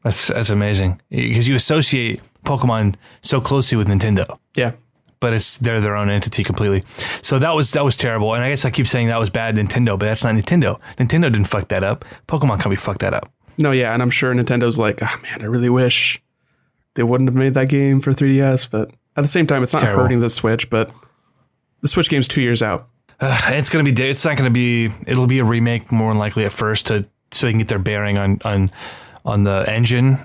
That's amazing because you associate Pokemon so closely with Nintendo. Yeah. But they're their own entity completely. So that was terrible. And I guess I keep saying that was bad Nintendo, but that's not Nintendo. Nintendo didn't fuck that up. Pokemon Company fucked that up. No, yeah, and I'm sure Nintendo's like, oh man, I really wish they wouldn't have made that game for 3DS. But at the same time, it's not hurting the Switch, but the Switch game's 2 years out. It's not going to be, it'll be a remake more than likely at first so they can get their bearing on the engine.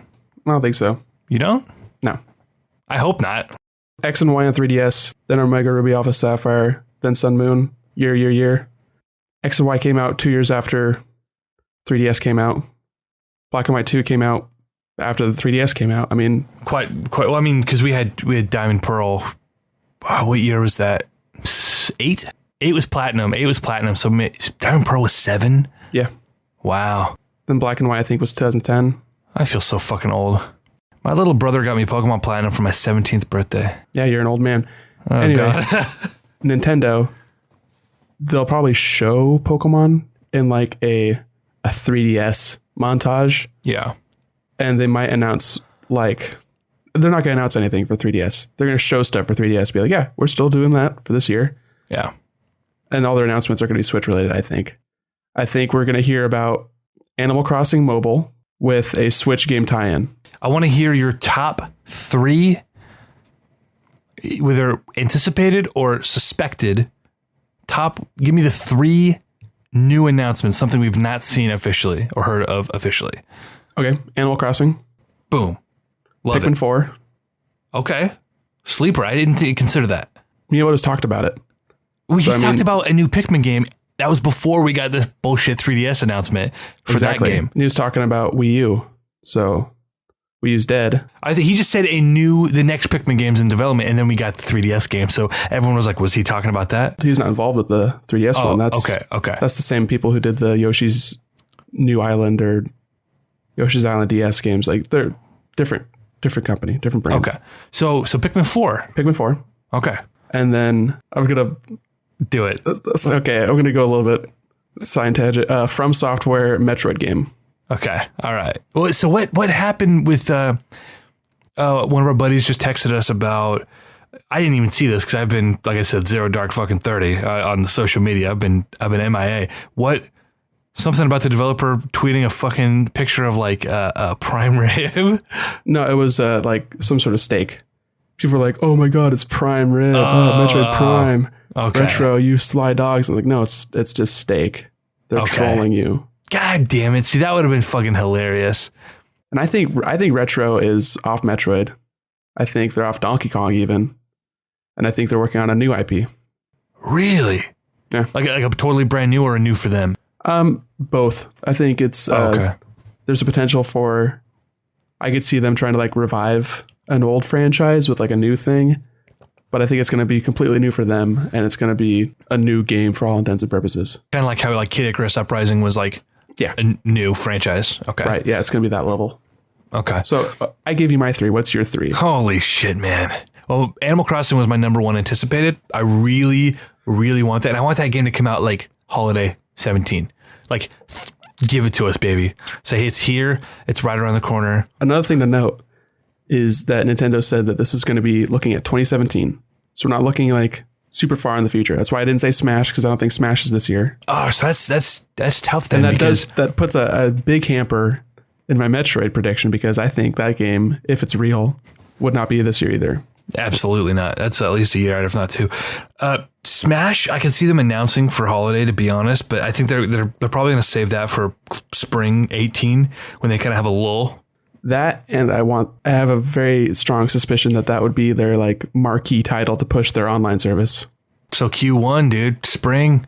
I don't think so. You don't? No. I hope not. X and Y on 3DS, then Omega Ruby Alpha Sapphire, then Sun Moon, year. X and Y came out 2 years after 3DS came out. Black and White 2 came out after the 3DS came out. I mean, quite well. I mean, because we had Diamond Pearl. Wow, what year was that? 8? 8 was platinum. 8 was platinum. So Diamond Pearl was 7. Yeah. Wow. Then Black and White I think was 2010. I feel so fucking old. My little brother got me Pokemon Platinum for my 17th birthday. Yeah, you're an old man. Oh, anyway, God. Nintendo, they'll probably show Pokemon in like a 3DS montage. Yeah. And they might announce, like, they're not going to announce anything for 3DS. They're going to show stuff for 3DS. Be like, yeah, we're still doing that for this year. Yeah. And all their announcements are going to be Switch related, I think. I think we're going to hear about Animal Crossing Mobile with a Switch game tie-in. I want to hear your top 3, whether anticipated or suspected. Give me the 3 new announcements, something we've not seen officially or heard of officially. Okay, Animal Crossing. Boom. Love Pikmin it. 4. Okay. Sleeper. I didn't consider that. Miyamoto's talked about it. We just talked about a new Pikmin game. That was before we got the bullshit 3DS announcement for that game. He was talking about Wii U. So Wii U's dead. I think he just said the next Pikmin game's in development, and then we got the 3DS game. So everyone was like, was he talking about that? He's not involved with the 3DS one. That's okay. That's the same people who did the Yoshi's New Island or Yoshi's Island DS games. Like, they're different company, different brand. Okay. So Pikmin 4. Pikmin 4. Okay. And then I'm going to do it. Okay. I'm going to go a little bit side tangent. From Software Metroid game. Okay. All right. Well, so what happened with one of our buddies just texted us about, I didn't even see this because I've been, like I said, zero dark fucking 30 on the social media. I've been MIA. Something about the developer tweeting a fucking picture of like a prime rib? No, it was like some sort of steak. People were like, "Oh my god, it's prime rib! Metroid Prime, okay. Retro, you sly dogs!" I'm like, "No, it's just steak. They're trolling you." God damn it! See, that would have been fucking hilarious. And I think Retro is off Metroid. I think they're off Donkey Kong even, and I think they're working on a new IP. Really? Yeah, like a totally brand new or a new for them. Both. I think it's okay. There's a potential for, I could see them trying to like revive an old franchise with like a new thing, but I think it's going to be completely new for them, and it's going to be a new game for all intents and purposes. Kind of like how like Kid Icarus Uprising was like a new franchise. Okay. Right. Yeah, it's going to be that level. Okay. So I gave you my 3. What's your 3? Holy shit, man. Well, Animal Crossing was my number 1 anticipated. I really, really want that. And I want that game to come out like holiday 17. Like, give it to us, baby. Say, hey, it's here. It's right around the corner. Another thing to note is that Nintendo said that this is going to be looking at 2017. So we're not looking like super far in the future. That's why I didn't say Smash, because I don't think Smash is this year. Oh, so that's tough then. And that puts a big hamper in my Metroid prediction, because I think that game, if it's real, would not be this year either. Absolutely not. That's at least a year out, if not 2. Smash, I can see them announcing for holiday, to be honest, but I think they're probably going to save that for spring 18 when they kind of have a lull. That, and I have a very strong suspicion that would be their like marquee title to push their online service. So Q1, dude, spring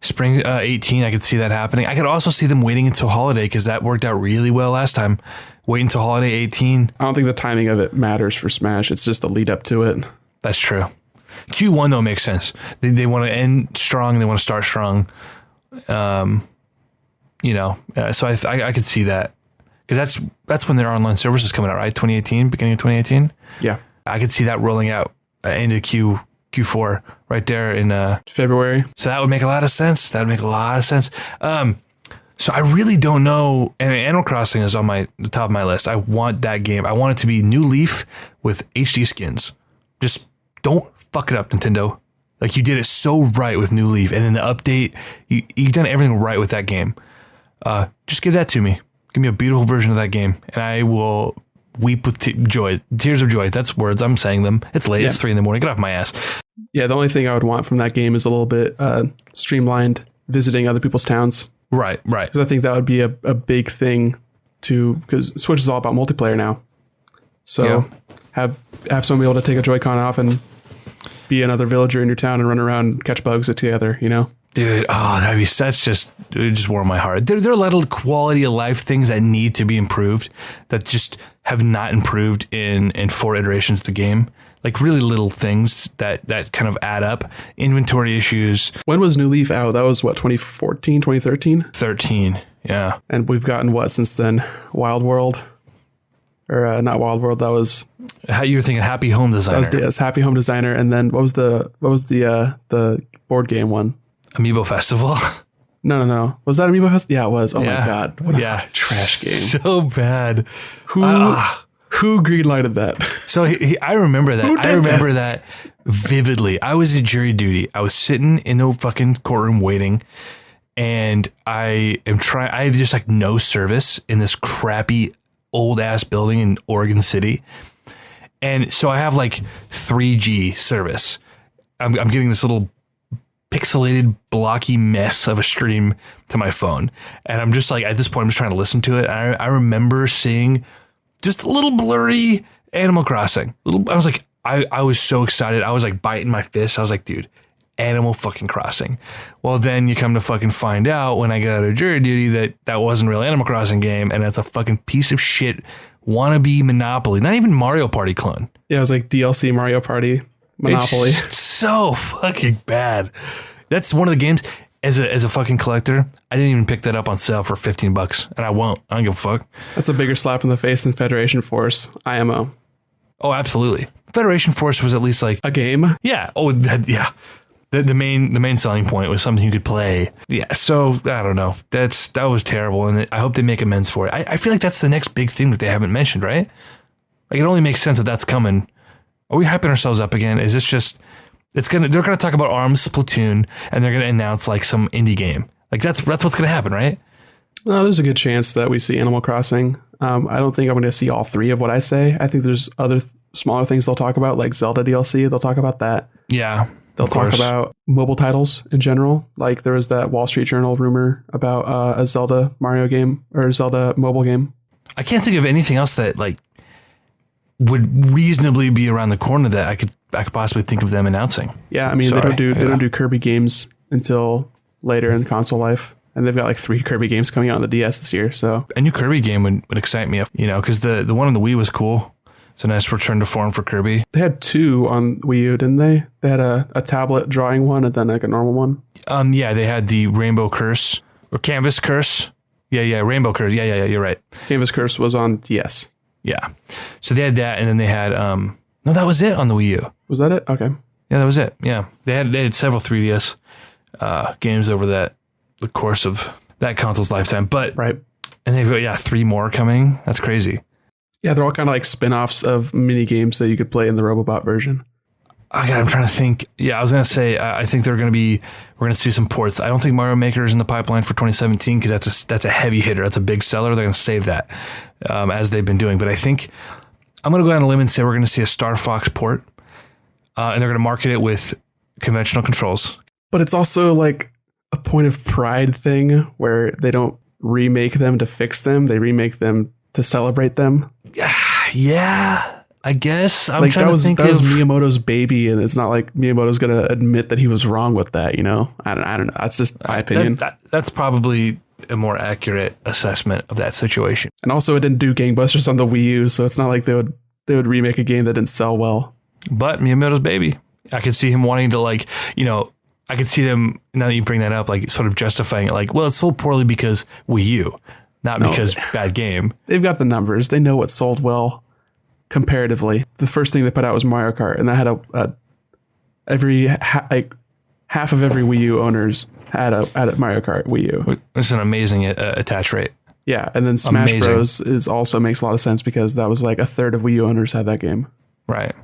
18, I could see that happening. I could also see them waiting until holiday, because that worked out really well last time. Wait until holiday 18. I don't think the timing of it matters for Smash. It's just the lead up to it. That's true. Q1 though makes sense. They want to end strong. They want to start strong. So I could see that, because that's when their online service is coming out, right? 2018, beginning of 2018. Yeah, I could see that rolling out into Q4 right there in February. So that would make a lot of sense. So I really don't know. And Animal Crossing is on the top of my list. I want that game. I want it to be New Leaf with HD skins. Just don't fuck it up, Nintendo. Like, you did it so right with New Leaf, and then the update, you've done everything right with that game. Just give that to me. Give me a beautiful version of that game, and I will weep with tears of joy. That's words. I'm saying them. It's late. Yeah. It's 3 a.m. Get off my ass. Yeah, the only thing I would want from that game is a little bit streamlined visiting other people's towns. Right. Because I think that would be a big thing because Switch is all about multiplayer now. So have someone be able to take a Joy-Con off and be another villager in your town and run around and catch bugs together, you know? Dude, it just warmed my heart. There are a lot of quality of life things that need to be improved that just have not improved in 4 iterations of the game. Like really little things that kind of add up. Inventory issues. When was New Leaf out? That was what, 2014, 2013? 13, yeah. And we've gotten what since then? Wild World? Or not Wild World, that was... How you were thinking Happy Home Designer. That was Happy Home Designer, and then what was the board game one? Amiibo Festival. No. Was that Amiibo Festival? Yeah, it was. Oh my god. What a fucking trash game. So bad. Who greenlighted that? So I remember that. I remember that vividly. I was at jury duty. I was sitting in the fucking courtroom waiting, and I have just like no service in this crappy old ass building in Oregon City. And so I have like 3G service. I'm getting this little pixelated blocky mess of a stream to my phone. And I'm just like, at this point, I'm just trying to listen to it. And I remember seeing just a little blurry Animal Crossing. I was like, I was so excited. I was like biting my fist. I was like, dude, Animal fucking Crossing. Well, then you come to fucking find out when I got out of jury duty that wasn't a real Animal Crossing game. And that's a fucking piece of shit wannabe Monopoly. Not even Mario Party clone. Yeah, it was like DLC Mario Party Monopoly. It's so fucking bad. That's one of the games as a fucking collector. I didn't even pick that up on sale for $15, and I won't. I don't give a fuck. That's a bigger slap in the face than Federation Force IMO. Oh, absolutely. Federation Force was at least like a game. Yeah. Oh, yeah. The main selling point was something you could play. Yeah. So I don't know. That was terrible, and I hope they make amends for it. I feel like that's the next big thing that they haven't mentioned, right? Like it only makes sense that that's coming. Are we hyping ourselves up again? Is this just? They're gonna talk about ARMS, Splatoon, and they're gonna announce like some indie game. Like that's what's gonna happen, right? No, there's a good chance that we see Animal Crossing. I don't think I'm gonna see all 3 of what I say. I think there's other smaller things they'll talk about, like Zelda DLC. They'll talk about that. Yeah, they'll talk about mobile titles in general. Like there was that Wall Street Journal rumor about a Zelda Mario game or Zelda mobile game. I can't think of anything else that like would reasonably be around the corner that I could possibly think of them announcing. Yeah, I mean they don't do Kirby games until later in console life, and they've got like 3 Kirby games coming out on the DS this year. So a new Kirby game would excite me, because the one on the Wii was cool. It's a nice return to form for Kirby. They had 2 on Wii U, didn't they? They had a tablet drawing one and then like a normal one. Yeah, they had the Rainbow Curse or Canvas Curse. Yeah, Rainbow Curse. Yeah, you're right. Canvas Curse was on DS. Yeah. So they had that, and then they had no, that was it on the Wii U. Was that it? Okay. Yeah, that was it. Yeah. They had several 3DS games over the course of that console's lifetime. But right. And they've got 3 more coming. That's crazy. Yeah, they're all kind of like spin-offs of mini games that you could play in the Robobot version. Oh God, I'm trying to think. Yeah, I was gonna say I think we're gonna see some ports. I don't think Mario Maker is in the pipeline for 2017 because that's a heavy hitter. That's a big seller. They're gonna save that as they've been doing. But I think I'm gonna go out on a limb and say we're gonna see a Star Fox port, and they're gonna market it with conventional controls. But it's also like a point of pride thing where they don't remake them to fix them; they remake them to celebrate them. Yeah. I guess I'm like trying to think that was Miyamoto's baby, and it's not like Miyamoto's going to admit that he was wrong with that. I don't know. That's just my opinion. That's probably a more accurate assessment of that situation. And also, it didn't do gangbusters on the Wii U, so it's not like they would remake a game that didn't sell well. But Miyamoto's baby, I could see him wanting to I could see them now that you bring that up, like sort of justifying it, like, well, it sold poorly because Wii U, not because bad game. They've got the numbers. They know what sold well. Comparatively, the first thing they put out was Mario Kart, and that had half of every Wii U owners had a Mario Kart Wii U. It's an amazing attach rate. Yeah, and then Smash Bros also makes a lot of sense because that was like a third of Wii U owners had that game. Right,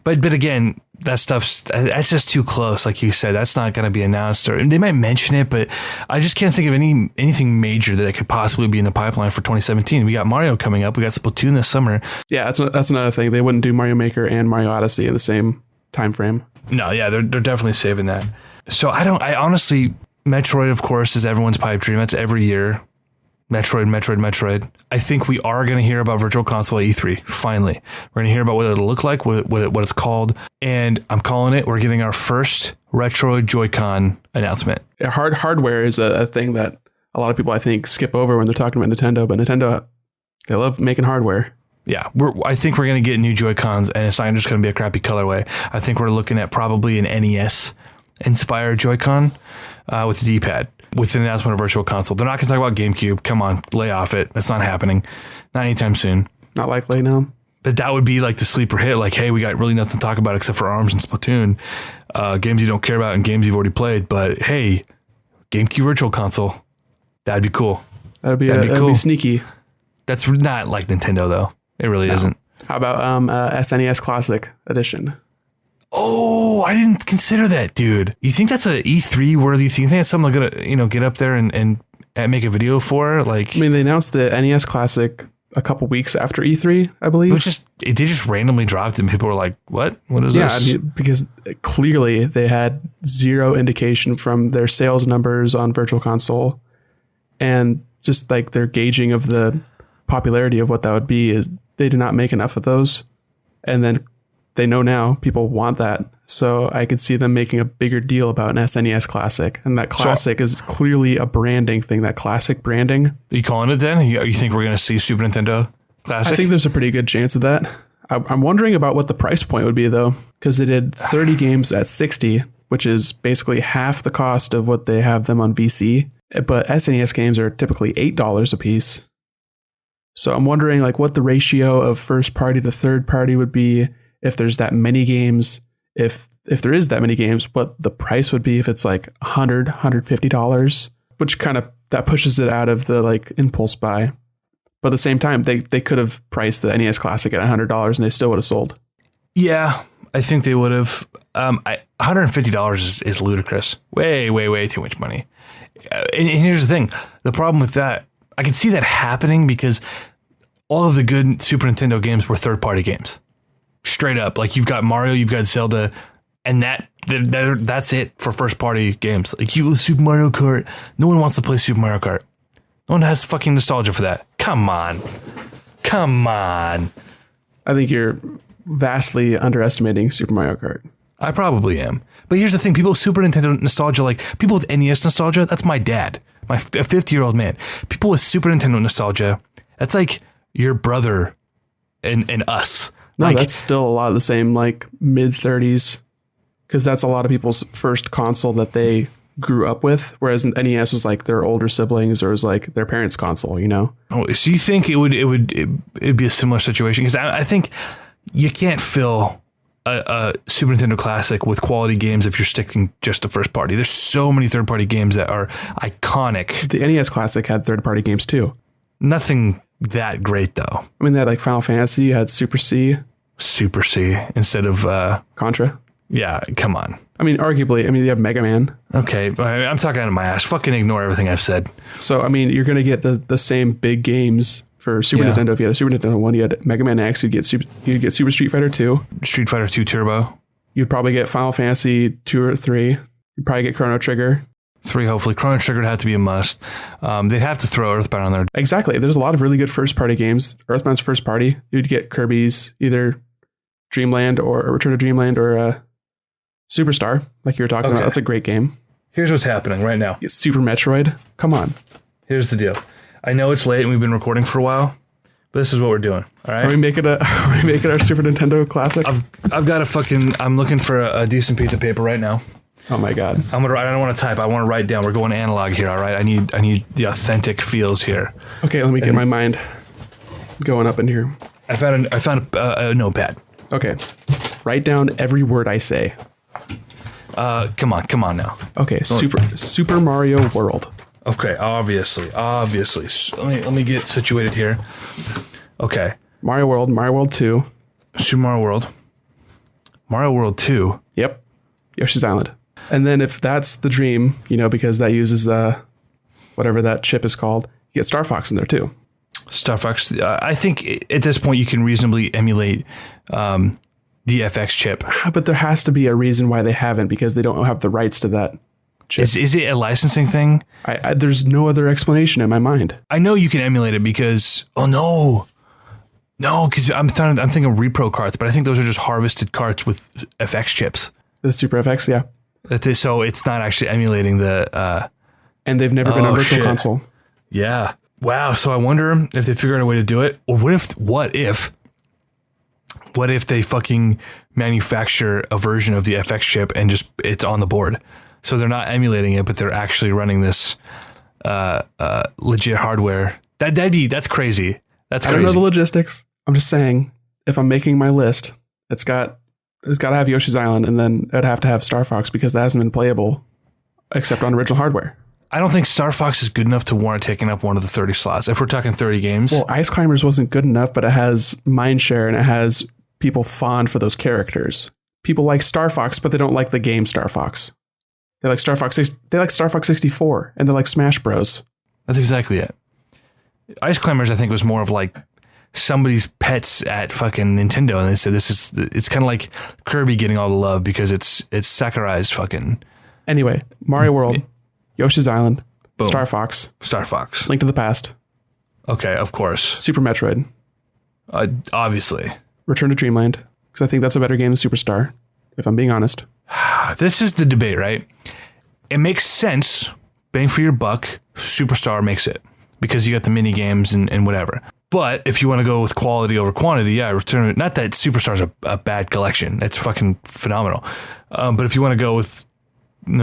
but again, that's just too close. Like you said, that's not going to be announced, or they might mention it, but I just can't think of anything major that could possibly be in the pipeline for 2017. We got Mario coming up. We got Splatoon this summer. Yeah, that's another thing. They wouldn't do Mario Maker and Mario Odyssey in the same time frame. No, yeah, they're definitely saving that. So I honestly, Metroid, of course, is everyone's pipe dream. That's every year. Metroid. I think we are going to hear about Virtual Console at E3. Finally, we're going to hear about what it'll look like, what it's called, and I'm calling it. We're getting our first retro Joy-Con announcement. Yeah, hardware is a thing that a lot of people, I think, skip over when they're talking about Nintendo. But Nintendo, they love making hardware. Yeah, I think we're going to get new Joy-Cons, and it's not just going to be a crappy colorway. I think we're looking at probably an NES-inspired Joy-Con with the D-pad, with an announcement of Virtual Console. They're not going to talk about GameCube. Come on, lay off it. That's not happening. Not anytime soon. Not likely, no. But that would be like the sleeper hit. Like, hey, we got really nothing to talk about except for ARMS and Splatoon. Games you don't care about and games you've already played. But hey, GameCube Virtual Console. That'd be cool. That'd be cool. Be sneaky. That's not like Nintendo, though. It really isn't. How about SNES Classic Edition? Oh, I didn't consider that, dude. You think that's a E3 worthy? You think that's something they're gonna, get up there and make a video for? Like, I mean, they announced the NES Classic a couple weeks after E3, I believe. They just randomly dropped it, and people were like, "What? What is this?" Yeah, because clearly they had zero indication from their sales numbers on Virtual Console, and just like their gauging of the popularity of what that would be is they did not make enough of those, and then they know now people want that. So I could see them making a bigger deal about an SNES Classic. And that Classic is clearly a branding thing, that Classic branding. Are you calling it then? You think we're going to see Super Nintendo Classic? I think there's a pretty good chance of that. I'm wondering about what the price point would be, though, because they did 30 games at 60, which is basically half the cost of what they have them on VC. But SNES games are typically $8 a piece. So I'm wondering like what the ratio of first party to third party would be if there's that many games. If there is that many games, what the price would be if it's like $100, $150, which kind of that pushes it out of the like impulse buy. But at the same time, they could have priced the NES Classic at $100 and they still would have sold. Yeah, I think they would have. $150 is ludicrous. Way too much money. And here's the thing. The problem with that, I can see that happening because all of the good Super Nintendo games were third-party games. Straight up. Like, you've got Mario, you've got Zelda, and that's it for first-party games. Like, Super Mario Kart. No one wants to play Super Mario Kart. No one has fucking nostalgia for that. Come on. I think you're vastly underestimating Super Mario Kart. I probably am. But here's the thing. People with Super Nintendo nostalgia, like people with NES nostalgia, that's my dad, a 50-year-old man. People with Super Nintendo nostalgia, that's like your brother and us. No, like, that's still a lot of the same, like mid-30s, because that's a lot of people's first console that they grew up with, whereas NES was like their older siblings or was like their parents' console, you know? Oh, so you think it'd be a similar situation? Because I think you can't fill a Super Nintendo Classic with quality games if you're sticking just to first party. There's so many third party games that are iconic. The NES Classic had third party games too. Nothing that great though. I mean, they had like Final Fantasy, you had Super C instead of Contra. Yeah, come on. I mean, arguably, you have Mega Man. Okay, I'm talking out of my ass. Fucking ignore everything I've said. So, I mean, you're going to get the same big games for Super Nintendo. If you had a Super Nintendo 1, you had Mega Man X, you'd get Super Street Fighter 2. Street Fighter 2 Turbo. You'd probably get Final Fantasy 2 or 3. You'd probably get Chrono Trigger. 3, hopefully. Chrono Trigger would have to be a must. They'd have to throw Earthbound on there. Exactly. There's a lot of really good first-party games. Earthbound's first party. You'd get Kirby's either Dreamland or Return to Dreamland or Superstar, like you were talking about. That's a great game. Here's what's happening right now. Super Metroid. Come on. Here's the deal. I know it's late and we've been recording for a while, but this is what we're doing. All right. Are we making our Super Nintendo Classic? I've got I'm looking for a decent piece of paper right now. Oh my God. I don't want to type. I want to write down. We're going analog here. All right. I need the authentic feels here. Okay. Let me get my mind going up in here. I found a notepad. Okay. Write down every word I say. Come on now. Okay, Super Mario World. Okay, obviously. So let me get situated here. Okay. Mario World 2. Super Mario World 2. Yep. Yoshi's Island. And then if that's the dream, because that uses whatever that chip is called, you get Star Fox in there too. Star Fox. I think at this point you can reasonably emulate the FX chip. But there has to be a reason why they haven't, because they don't have the rights to that. chip. Is it a licensing thing? There's no other explanation in my mind. I know you can emulate it because because I'm thinking repro carts, but I think those are just harvested carts with FX chips. The Super FX, yeah. So it's not actually emulating the. And they've never been on Virtual Console. Yeah. Wow. So I wonder if they figure out a way to do it, or what if they fucking manufacture a version of the FX chip and just it's on the board, so they're not emulating it, but they're actually running this legit hardware. That's crazy. That's crazy. I don't know the logistics. I'm just saying, if I'm making my list, it's got to have Yoshi's Island, and then it'd have to have Star Fox because that hasn't been playable except on original hardware. I don't think Star Fox is good enough to warrant taking up one of the 30 slots. If we're talking 30 games. Well, Ice Climbers wasn't good enough, but it has mindshare and it has people fond for those characters. People like Star Fox, but they don't like the game Star Fox. They like Star Fox 64, and they like Smash Bros. That's exactly it. Ice Climbers, I think, was more of like somebody's pets at fucking Nintendo, and they said it's kind of like Kirby getting all the love because it's Sakurai's fucking. Anyway, Mario World, Yoshi's Island, Boom. Star Fox, Link to the Past. Okay, of course. Super Metroid. Obviously. Return to Dreamland, because I think that's a better game than Superstar, if I'm being honest. This is the debate, right? It makes sense. Bang for your buck, Superstar makes it because you got the mini games and whatever. But if you want to go with quality over quantity, yeah, Return. Not that Superstar's a bad collection; it's fucking phenomenal. But if you want to go with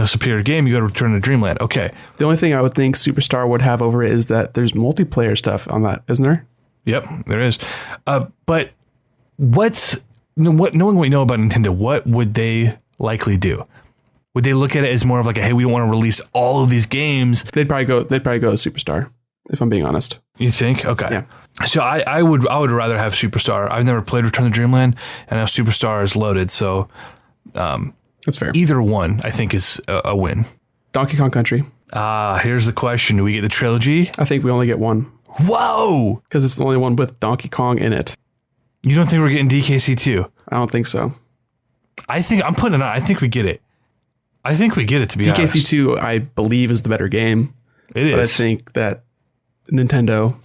superior game, you go to Return to Dreamland. Okay. The only thing I would think Superstar would have over it is that there's multiplayer stuff on that, isn't there? Yep, there is. But knowing what we know about Nintendo, what would they likely do? Would they look at it as more of like hey, we don't want to release all of these games? They'd probably go Superstar, if I'm being honest. You think? Okay. Yeah. So I would rather have Superstar. I've never played Return to Dreamland, and now Superstar is loaded, so that's fair. Either one, I think, is a win. Donkey Kong Country. Here's the question. Do we get the trilogy? I think we only get one. Whoa! Because it's the only one with Donkey Kong in it. You don't think we're getting DKC 2? I don't think so. I think I'm putting it on. I think we get it. To be honest. DKC 2, I believe, is the better game. It is. But I think that Nintendo,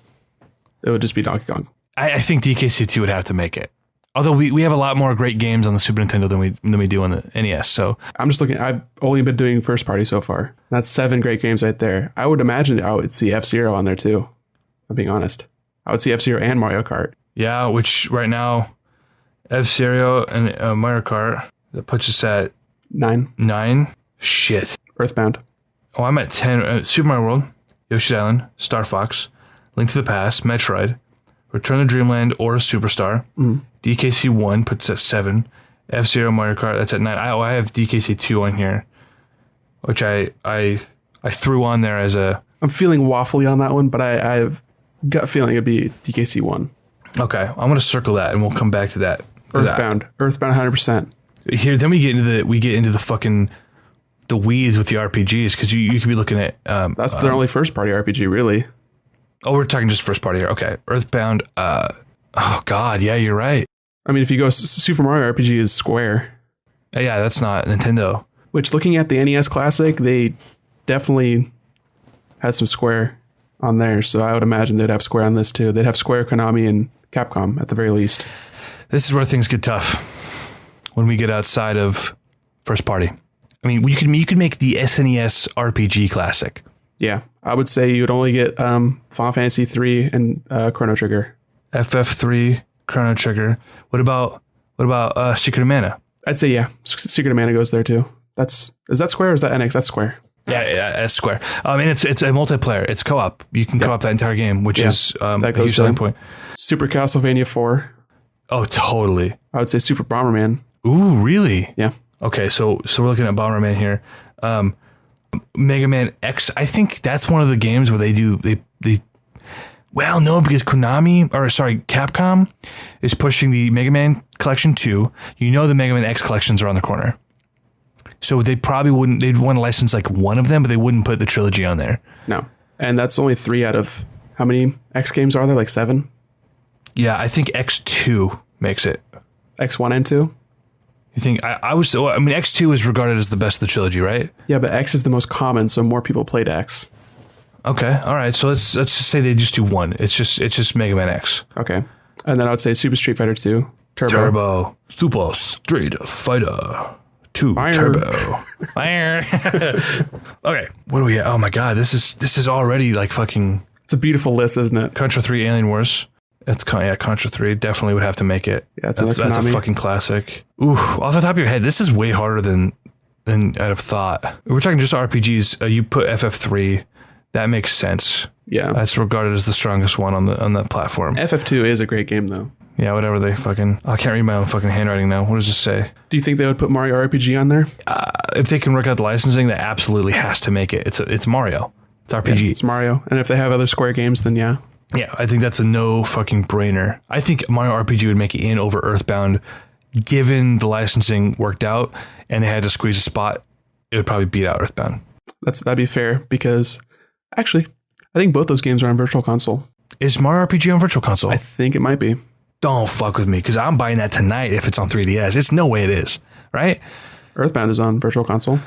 it would just be Donkey Kong. I think DKC 2 would have to make it. Although we have a lot more great games on the Super Nintendo than we do on the NES. So I'm just looking. I've only been doing first party so far. That's 7 great games right there. I would imagine I would see F-Zero on there too. I'm being honest. I would see F-Zero and Mario Kart. Yeah, which right now, F-Zero and Mario Kart, that puts us at 9. Shit. Earthbound. Oh, I'm at 10. Super Mario World, Yoshi's Island, Star Fox, Link to the Past, Metroid, Return to Dreamland, or Superstar. DKC 1 puts at 7. F-Zero, Mario Kart, that's at 9. I have DKC 2 on here, which I threw on there as a... I'm feeling waffly on that one, but I have gut feeling it'd be DKC 1. Okay, I'm going to circle that, and we'll come back to that. Earthbound 100%. Here, then we get into the fucking the weeds with the RPGs because you could be looking at that's their only first party RPG, really. Oh, we're talking just first party here. Okay, Earthbound. Oh God, yeah, you're right. I mean, if you go Super Mario RPG is Square. Yeah, that's not Nintendo. Which, looking at the NES Classic, they definitely had some Square on there, so I would imagine they'd have Square on this too. They'd have Square, Konami, and Capcom at the very least. This is where things get tough when we get outside of first party. I mean, you could make the SNES RPG Classic. Yeah, I would say you'd only get Final Fantasy 3 and Chrono Trigger. FF3, Chrono Trigger. What about Secret of Mana? I'd say yeah, Secret of Mana goes there too. Is that Square or is that NX? That's Square. Yeah, that's Square. And it's a multiplayer. It's co-op. You can co-op that entire game, which is that a huge selling point. Super Castlevania 4. Oh, totally. I would say Super Bomberman. Ooh, really? Yeah. Okay, so we're looking at Bomberman here. Mega Man X. I think that's one of the games where they well, no, because Capcom is pushing the Mega Man Collection 2. You know the Mega Man X collections are on the corner. So they probably wouldn't, they'd want to license like one of them, but they wouldn't put the trilogy on there. No. And that's only 3 out of, how many X games are there? Like 7? Yeah, I think X2 makes it. X1 and 2? You think I was? I mean, X2 is regarded as the best of the trilogy, right? Yeah, but X is the most common, so more people played X. Okay, all right. So let's just say they just do one. It's just Mega Man X. Okay, and then I would say Super Street Fighter 2, Turbo, Super Street Fighter 2 Fire. Turbo. Fire. Okay, what do we? Oh my God, this is already like fucking. It's a beautiful list, isn't it? Contra 3 Alien Wars. Contra 3 definitely would have to make it. Yeah, that's a fucking classic. Ooh, off the top of your head, this is way harder than I'd have thought. If we're talking just RPGs. You put FF3. That makes sense. Yeah, that's regarded as the strongest one on that platform. FF2 is a great game, though. Yeah, whatever they fucking. I can't read my own fucking handwriting now. What does this say? Do you think they would put Mario RPG on there? If they can work out the licensing, that absolutely has to make it. It's Mario. It's RPG. Yeah, it's Mario, and if they have other Square games, then yeah. Yeah, I think that's a no fucking brainer. I think Mario RPG would make it in over Earthbound, given the licensing worked out and they had to squeeze a spot. It would probably beat out Earthbound. That'd be fair because actually, I think both those games are on Virtual Console. Is Mario RPG on Virtual Console? I think it might be. Don't fuck with me because I'm buying that tonight if it's on 3DS. It's no way it is, right? Earthbound is on Virtual Console.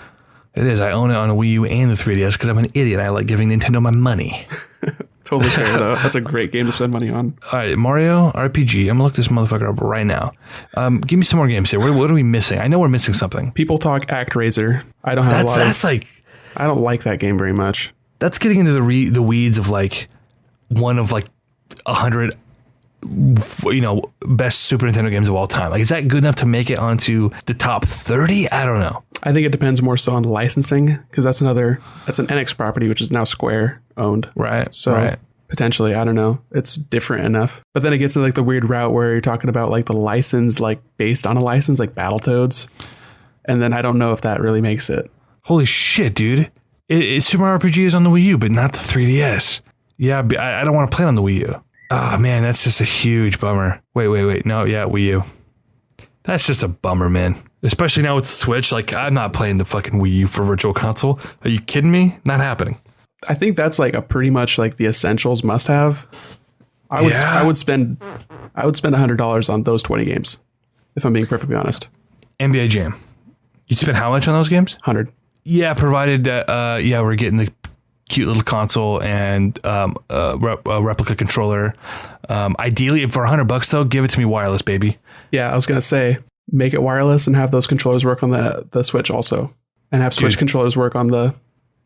It is. I own it on a Wii U and the 3DS because I'm an idiot. I like giving Nintendo my money. Totally fair, though. That's a great game to spend money on. All right, Mario RPG. I'm going to look this motherfucker up right now. Give me some more games here. What are we missing? I know we're missing something. People Talk ActRaiser. I don't have a lot I don't like that game very much. That's getting into the weeds of like one of like 100 best Super Nintendo games of all time. Like, is that good enough to make it onto the top 30? I don't know. I think it depends more so on licensing because that's an NX property, which is now Square owned. Right. So right. Potentially, I don't know. It's different enough. But then it gets into like the weird route where you're talking about like the license, like based on a license, like Battletoads. And then I don't know if that really makes it. Holy shit, dude. Super Mario RPG is on the Wii U, but not the 3DS. Yeah, I don't want to play it on the Wii U. Oh, man, that's just a huge bummer. Wait. No, yeah, Wii U. That's just a bummer, man. Especially now with the Switch. Like, I'm not playing the fucking Wii U for Virtual Console. Are you kidding me? Not happening. I think that's like a pretty much like the essentials must have. I would spend $100 on those 20 games, if I'm being perfectly honest. NBA Jam. You'd spend how much on those games? 100. Yeah, provided that we're getting the cute little console and a replica controller. Ideally, for $100 though, give it to me wireless, baby. Yeah, I was gonna say make it wireless and have those controllers work on the Switch also, and have Switch controllers work on the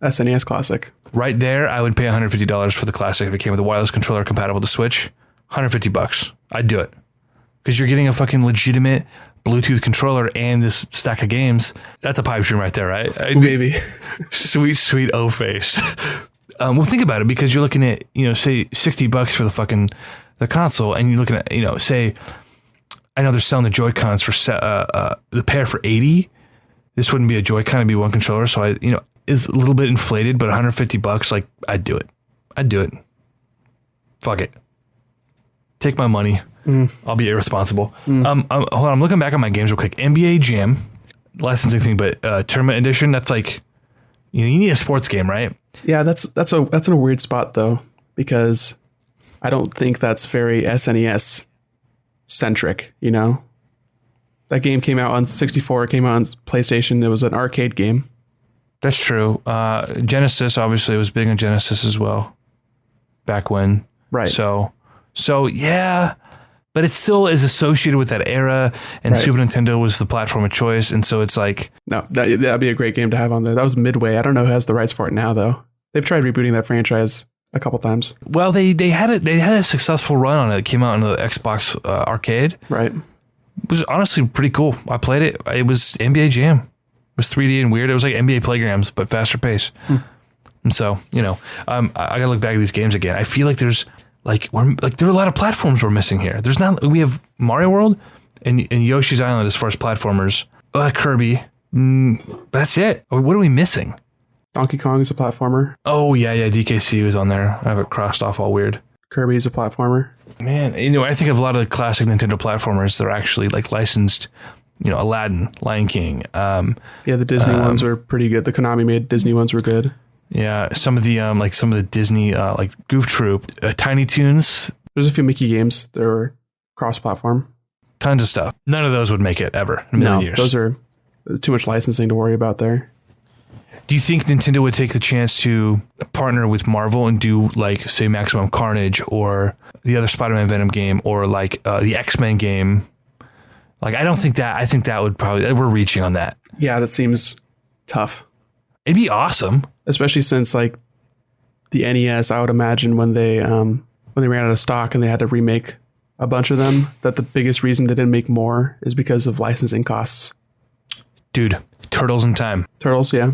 SNES Classic. Right there, I would pay $150 for the Classic if it came with a wireless controller compatible to Switch. $150. I'd do it because you're getting a fucking legitimate Bluetooth controller and this stack of games. That's a pipe dream right there, right? Maybe. Sweet O-face. Well, think about it because you're looking at, say $60 for the console, and you're looking at, say, I know they're selling the Joy-Cons for the pair for $80. This wouldn't be a Joy-Con, it'd be one controller. So it's a little bit inflated, but $150, like I'd do it. Fuck it. Take my money. I'll be irresponsible. Hold on, I'm looking back at my games real quick. NBA Jam, licensing thing, but Tournament Edition. That's like, you need a sports game, right? Yeah, that's in a weird spot though, because I don't think that's very SNES centric. That game came out on 64. It came out on PlayStation. It was an arcade game. That's true. Genesis obviously was big on Genesis as well, back when. Right. So yeah. But it still is associated with that era, and right. Super Nintendo was the platform of choice, and so it's like... No, that'd be a great game to have on there. That was Midway. I don't know who has the rights for it now, though. They've tried rebooting that franchise a couple times. Well, they had a successful run on it. It came out on the Xbox Arcade. Right. It was honestly pretty cool. I played it. It was NBA Jam. It was 3D and weird. It was like NBA Playgrounds, but faster pace. And so, I got to look back at these games again. I feel like there's... there are a lot of platforms we're missing here. We have Mario World and Yoshi's Island as far as platformers. Kirby. That's it. What are we missing? Donkey Kong is a platformer. Oh, yeah. DKC was on there. I have it crossed off all weird. Kirby is a platformer. Man, I think of a lot of the classic Nintendo platformers that are actually like licensed, Aladdin, Lion King. Yeah, the Disney ones are pretty good. The Konami made Disney ones were good. Yeah, some of the Disney Goof Troop, Tiny Toons. There's a few Mickey games that were cross-platform. Tons of stuff. None of those would make it ever in a million years. Those are too much licensing to worry about there. Do you think Nintendo would take the chance to partner with Marvel and do like, say, Maximum Carnage or the other Spider-Man Venom game or like the X-Men game? Like, I don't think that. I think that would probably, we're reaching on that. Yeah, that seems tough. It'd be awesome. Especially since like the NES, I would imagine when they ran out of stock and they had to remake a bunch of them, that the biggest reason they didn't make more is because of licensing costs. Dude, Turtles in Time. Turtles, yeah.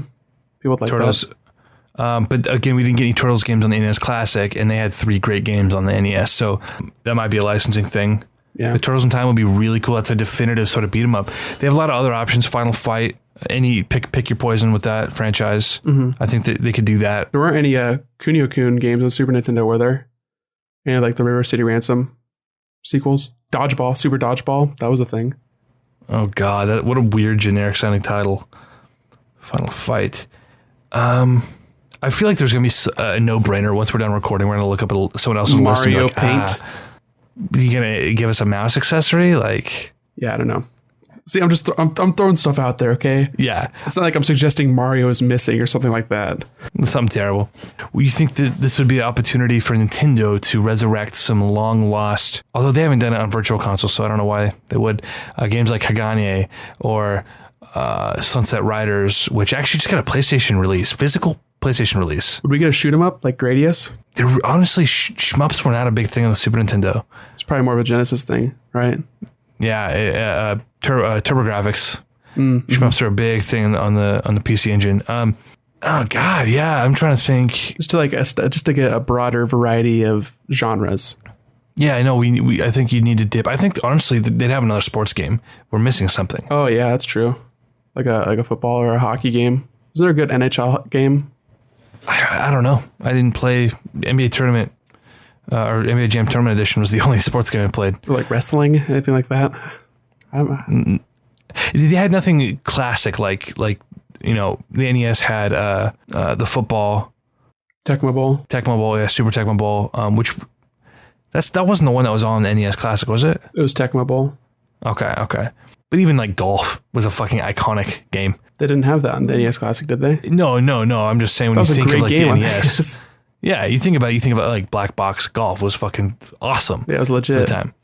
People like Turtles. that. But again, we didn't get any Turtles games on the NES Classic, and they had 3 great games on the NES, so that might be a licensing thing. Yeah. The Turtles in Time would be really cool. That's a definitive sort of beat 'em up. They have a lot of other options. Final Fight, any pick your poison with that franchise. Mm-hmm. I think that they could do that. There weren't any Kunio-kun games on Super Nintendo, were there? And like the River City Ransom sequels, Dodgeball, Super Dodgeball, that was a thing. Oh God, what a weird generic sounding title. Final Fight. I feel like there's gonna be a no-brainer. Once we're done recording, we're gonna look up someone else's list. Mario like, Paint. You gonna give us a mouse accessory? Like, yeah, I don't know. See, I'm just I'm throwing stuff out there, okay? Yeah, it's not like I'm suggesting Mario is missing or something like that. Something terrible. Well, you think that this would be an opportunity for Nintendo to resurrect some long lost, although they haven't done it on Virtual Console, so I don't know why they would. Games like Hagane or Sunset Riders, which actually just got a PlayStation release, physical PlayStation release. Would we get a shoot 'em up like Gradius? Honestly, shmups were not a big thing on the Super Nintendo. It's probably more of a Genesis thing, right? Yeah, TurboGrafx. Mm-hmm. Shmups are a big thing on the PC Engine. Oh God, yeah. I'm trying to think. Just to get a broader variety of genres. Yeah, I know. I think you need to dip. I think honestly they'd have another sports game. We're missing something. Oh yeah, that's true. Like a football or a hockey game. Is there a good NHL game? I don't know. I didn't play NBA Tournament or NBA Jam Tournament Edition was the only sports game I played. Or like wrestling, anything like that. I don't know. They had nothing classic like the NES had the football. Tecmo Bowl, yeah, Super Tecmo Bowl, which that wasn't the one that was on the NES Classic, was it? It was Tecmo Bowl. Okay. But even like golf was a fucking iconic game. They didn't have that on the NES Classic, did they? No. I'm just saying when you think of like the NES. Yeah, you think about like Black Box Golf was fucking awesome. Yeah, it was legit at the time.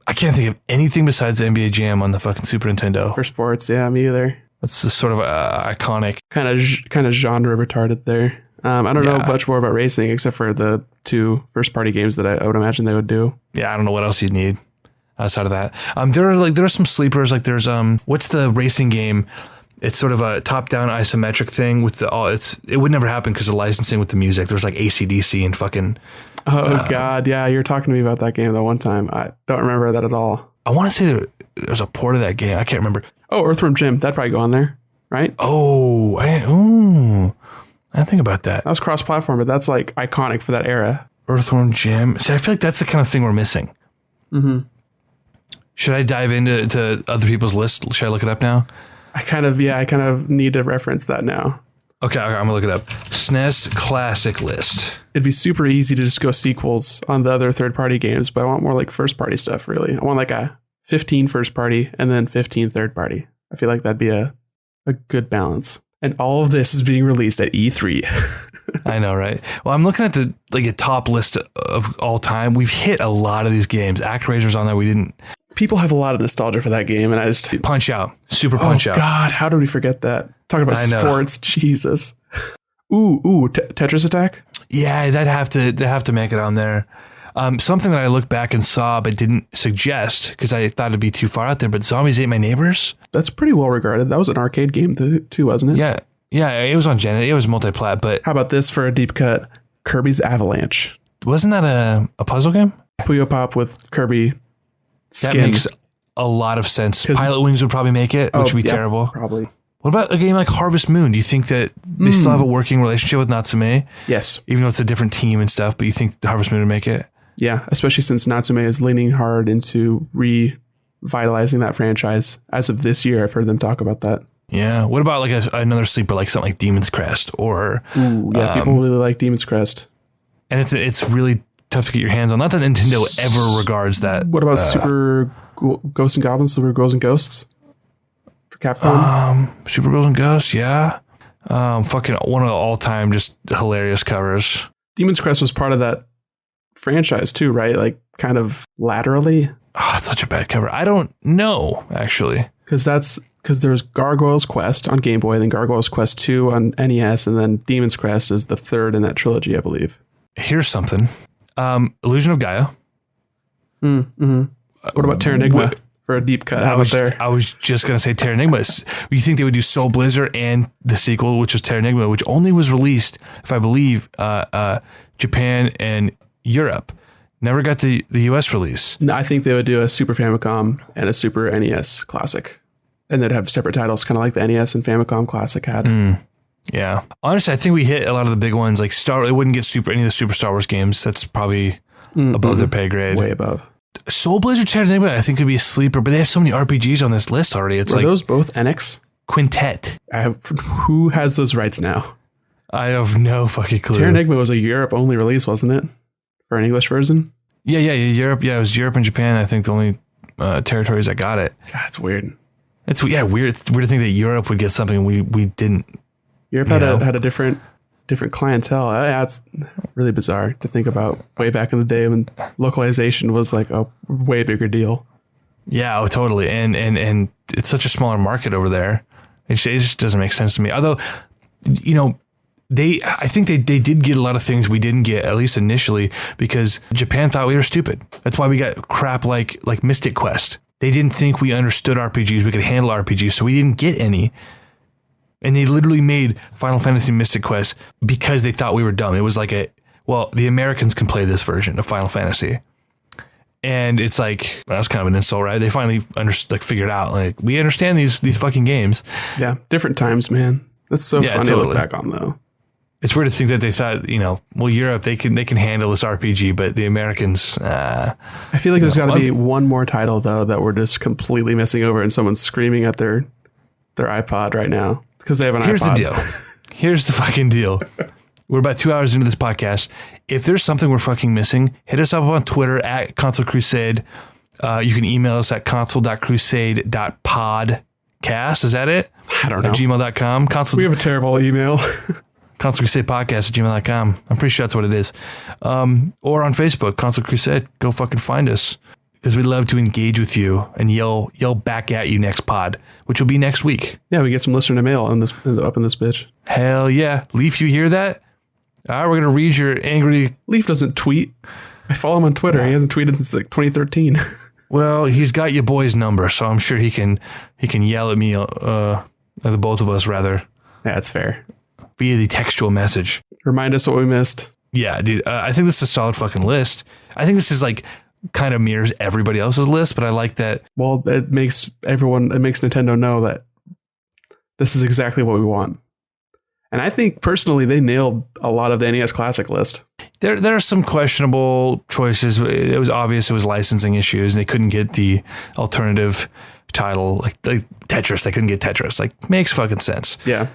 I can't think of anything besides the NBA Jam on the fucking Super Nintendo. For sports, yeah, me either. That's just sort of iconic. Kind of genre retarded there. I don't know much more about racing except for the 2 first-party games that I would imagine they would do. Yeah, I don't know what else you'd need outside of that. There are some sleepers. Like there's what's the racing game? It's sort of a top-down isometric thing with it would never happen because of licensing with the music. There's like AC/DC and fucking. Oh God, yeah, you were talking to me about that game that one time. I don't remember that at all. I want to say there's a port of that game. I can't remember. Oh, Earthworm Jim. That'd probably go on there, right? Oh, I didn't think about that. That was cross-platform, but that's like iconic for that era. Earthworm Jim. See, I feel like that's the kind of thing we're missing. Mm-hmm. Should I dive into other people's lists? Should I look it up now? I kind of need to reference that now. Okay, I'm gonna look it up. SNES Classic list. It'd be super easy to just go sequels on the other third-party games, but I want more like first-party stuff, really. I want like a 15 first-party and then 15 third-party. I feel like that'd be a good balance. And all of this is being released at E3. I know, right? Well, I'm looking at a top list of all time. We've hit a lot of these games. ActRaiser's on there. We didn't. People have a lot of nostalgia for that game, and I just Punch Out, Super Punch Out. Oh God, how did we forget that? Talking about sports, Jesus. Ooh, Tetris Attack. Yeah, they'd have to make it on there. Something that I looked back and saw but didn't suggest because I thought it'd be too far out there. But Zombies Ate My Neighbors. That's pretty well regarded. That was an arcade game too, wasn't it? Yeah, it was on Gen. It was multi-plat. But how about this for a deep cut? Kirby's Avalanche. Wasn't that a puzzle game? Puyo Pop with Kirby. Skin. That makes a lot of sense. Pilot Wings would probably make it, which would be terrible. Probably. What about a game like Harvest Moon? Do you think that they still have a working relationship with Natsume? Yes. Even though it's a different team and stuff, but you think Harvest Moon would make it? Yeah, especially since Natsume is leaning hard into revitalizing that franchise. As of this year, I've heard them talk about that. Yeah. What about like another sleeper, like something like Demon's Crest or... Ooh, yeah, people really like Demon's Crest. And it's really tough to get your hands on. Not that Nintendo ever regards that. What about Super Ghosts and Goblins, Super Ghouls and Ghosts for Capcom? Super Ghouls and Ghosts, yeah. Fucking one of the all-time just hilarious covers. Demon's Crest was part of that franchise too, right? Like kind of laterally. Oh, it's such a bad cover. I don't know, actually. Because there's Gargoyle's Quest on Game Boy, then Gargoyle's Quest 2 on NES, and then Demon's Crest is the third in that trilogy, I believe. Here's something. Illusion of Gaia. Mm-hmm. What about Terranigma for a deep cut? How about there? I was just going to say Terranigma. You think they would do Soul Blizzard and the sequel, which was Terranigma, which only was released, if I believe, Japan and Europe. Never got the US release. No, I think they would do a Super Famicom and a Super NES Classic. And they'd have separate titles, kind of like the NES and Famicom Classic had. Yeah. Honestly, I think we hit a lot of the big ones. Like it wouldn't get any of the Super Star Wars games. That's probably above their pay grade. Way above. Soul Blizzard Terranigma, I think, could be a sleeper, but they have so many RPGs on this list already. It's Are those both NX? Quintet. Who has those rights now? I have no fucking clue. Terranigma was a Europe-only release, wasn't it? For an English version? Yeah, Europe. Yeah, it was Europe and Japan, I think, the only territories that got it. God, it's weird. It's weird. It's weird to think that Europe would get something we didn't. Europe had a different clientele. Yeah, it's really bizarre to think about way back in the day when localization was like a way bigger deal. Yeah, oh, totally. And it's such a smaller market over there. It just doesn't make sense to me. Although, I think they did get a lot of things we didn't get, at least initially, because Japan thought we were stupid. That's why we got crap like Mystic Quest. They didn't think we understood RPGs, we could handle RPGs, so we didn't get any. And they literally made Final Fantasy Mystic Quest because they thought we were dumb. It was like the Americans can play this version of Final Fantasy. And it's like, that's kind of an insult, right? They finally figured out, like, we understand these fucking games. Yeah, different times, man. That's so funny to look back on, though. It's weird to think that they thought, Europe, they can handle this RPG, but the Americans... I feel like there's got to be one more title, though, that we're just completely missing over and someone's screaming at their iPod right now. Because they have an iPod. Here's the deal. Here's the fucking deal. We're about 2 hours into this podcast. If there's something we're fucking missing, hit us up on Twitter at Console Crusade. You can email us at console.crusade.podcast. Is that it? I don't know. At gmail.com. We have a terrible email. Console Crusade Podcast at gmail.com. I'm pretty sure that's what it is. Or on Facebook, Console Crusade. Go fucking find us. Because we'd love to engage with you and yell back at you next pod, which will be next week. Yeah, we get some listener mail up in this bitch. Hell yeah. Leaf, you hear that? All right, we're going to read your angry... Leaf doesn't tweet. I follow him on Twitter. Yeah. He hasn't tweeted since 2013. Well, he's got your boy's number, so I'm sure he can yell at me, the both of us, rather. Yeah, that's fair. Via the textual message. Remind us what we missed. Yeah, dude. I think this is a solid fucking list. I think this is kind of mirrors everybody else's list, but I like that. Well, it makes Nintendo know that this is exactly what we want. And I think personally they nailed a lot of the NES Classic list. There are some questionable choices. It was obvious it was licensing issues. They couldn't get the alternative title, like Tetris. They couldn't get Tetris. Makes fucking sense. Yeah.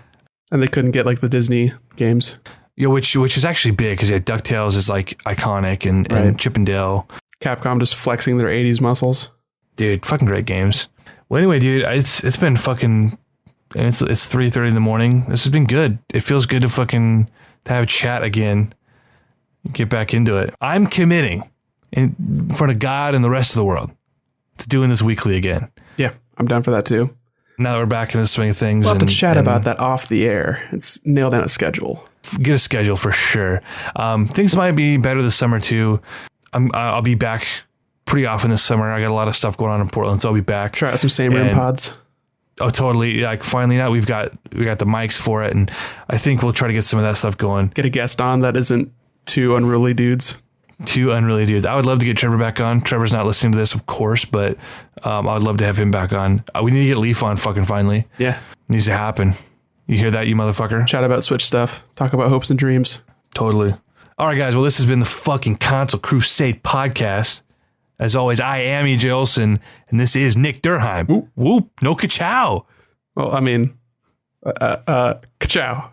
And they couldn't get the Disney games. Yeah, which is actually big because DuckTales is iconic and Chip and Dale. Capcom just flexing their 80s muscles. Dude, fucking great games. Well, anyway, dude, it's been fucking... It's 3:30 in the morning. This has been good. It feels good to have a chat again. Get back into it. I'm committing in front of God and the rest of the world to doing this weekly again. Yeah, I'm down for that too. Now that we're back in the swing of things. We'll have to chat about that off the air. It's nail down a schedule. Get a schedule for sure. Things might be better this summer too. I'll be back pretty often this summer. I got a lot of stuff going on in Portland, so I'll be back. Try out some same room pods. Oh, totally. Finally now we got the mics for it, and I think we'll try to get some of that stuff going. Get a guest on that isn't two unruly dudes. I would love to get Trevor back on. Trevor's not listening to this, of course, but I would love to have him back on. We need to get Leaf on fucking finally. Yeah. It needs to happen. You hear that, you motherfucker? Chat about Switch stuff. Talk about hopes and dreams. Totally. All right, guys. Well, this has been the fucking Console Crusade podcast. As always, I am EJ Olsen, and this is Nick Durheim. Whoop, no ka-chow. Well, I mean, ka-chow.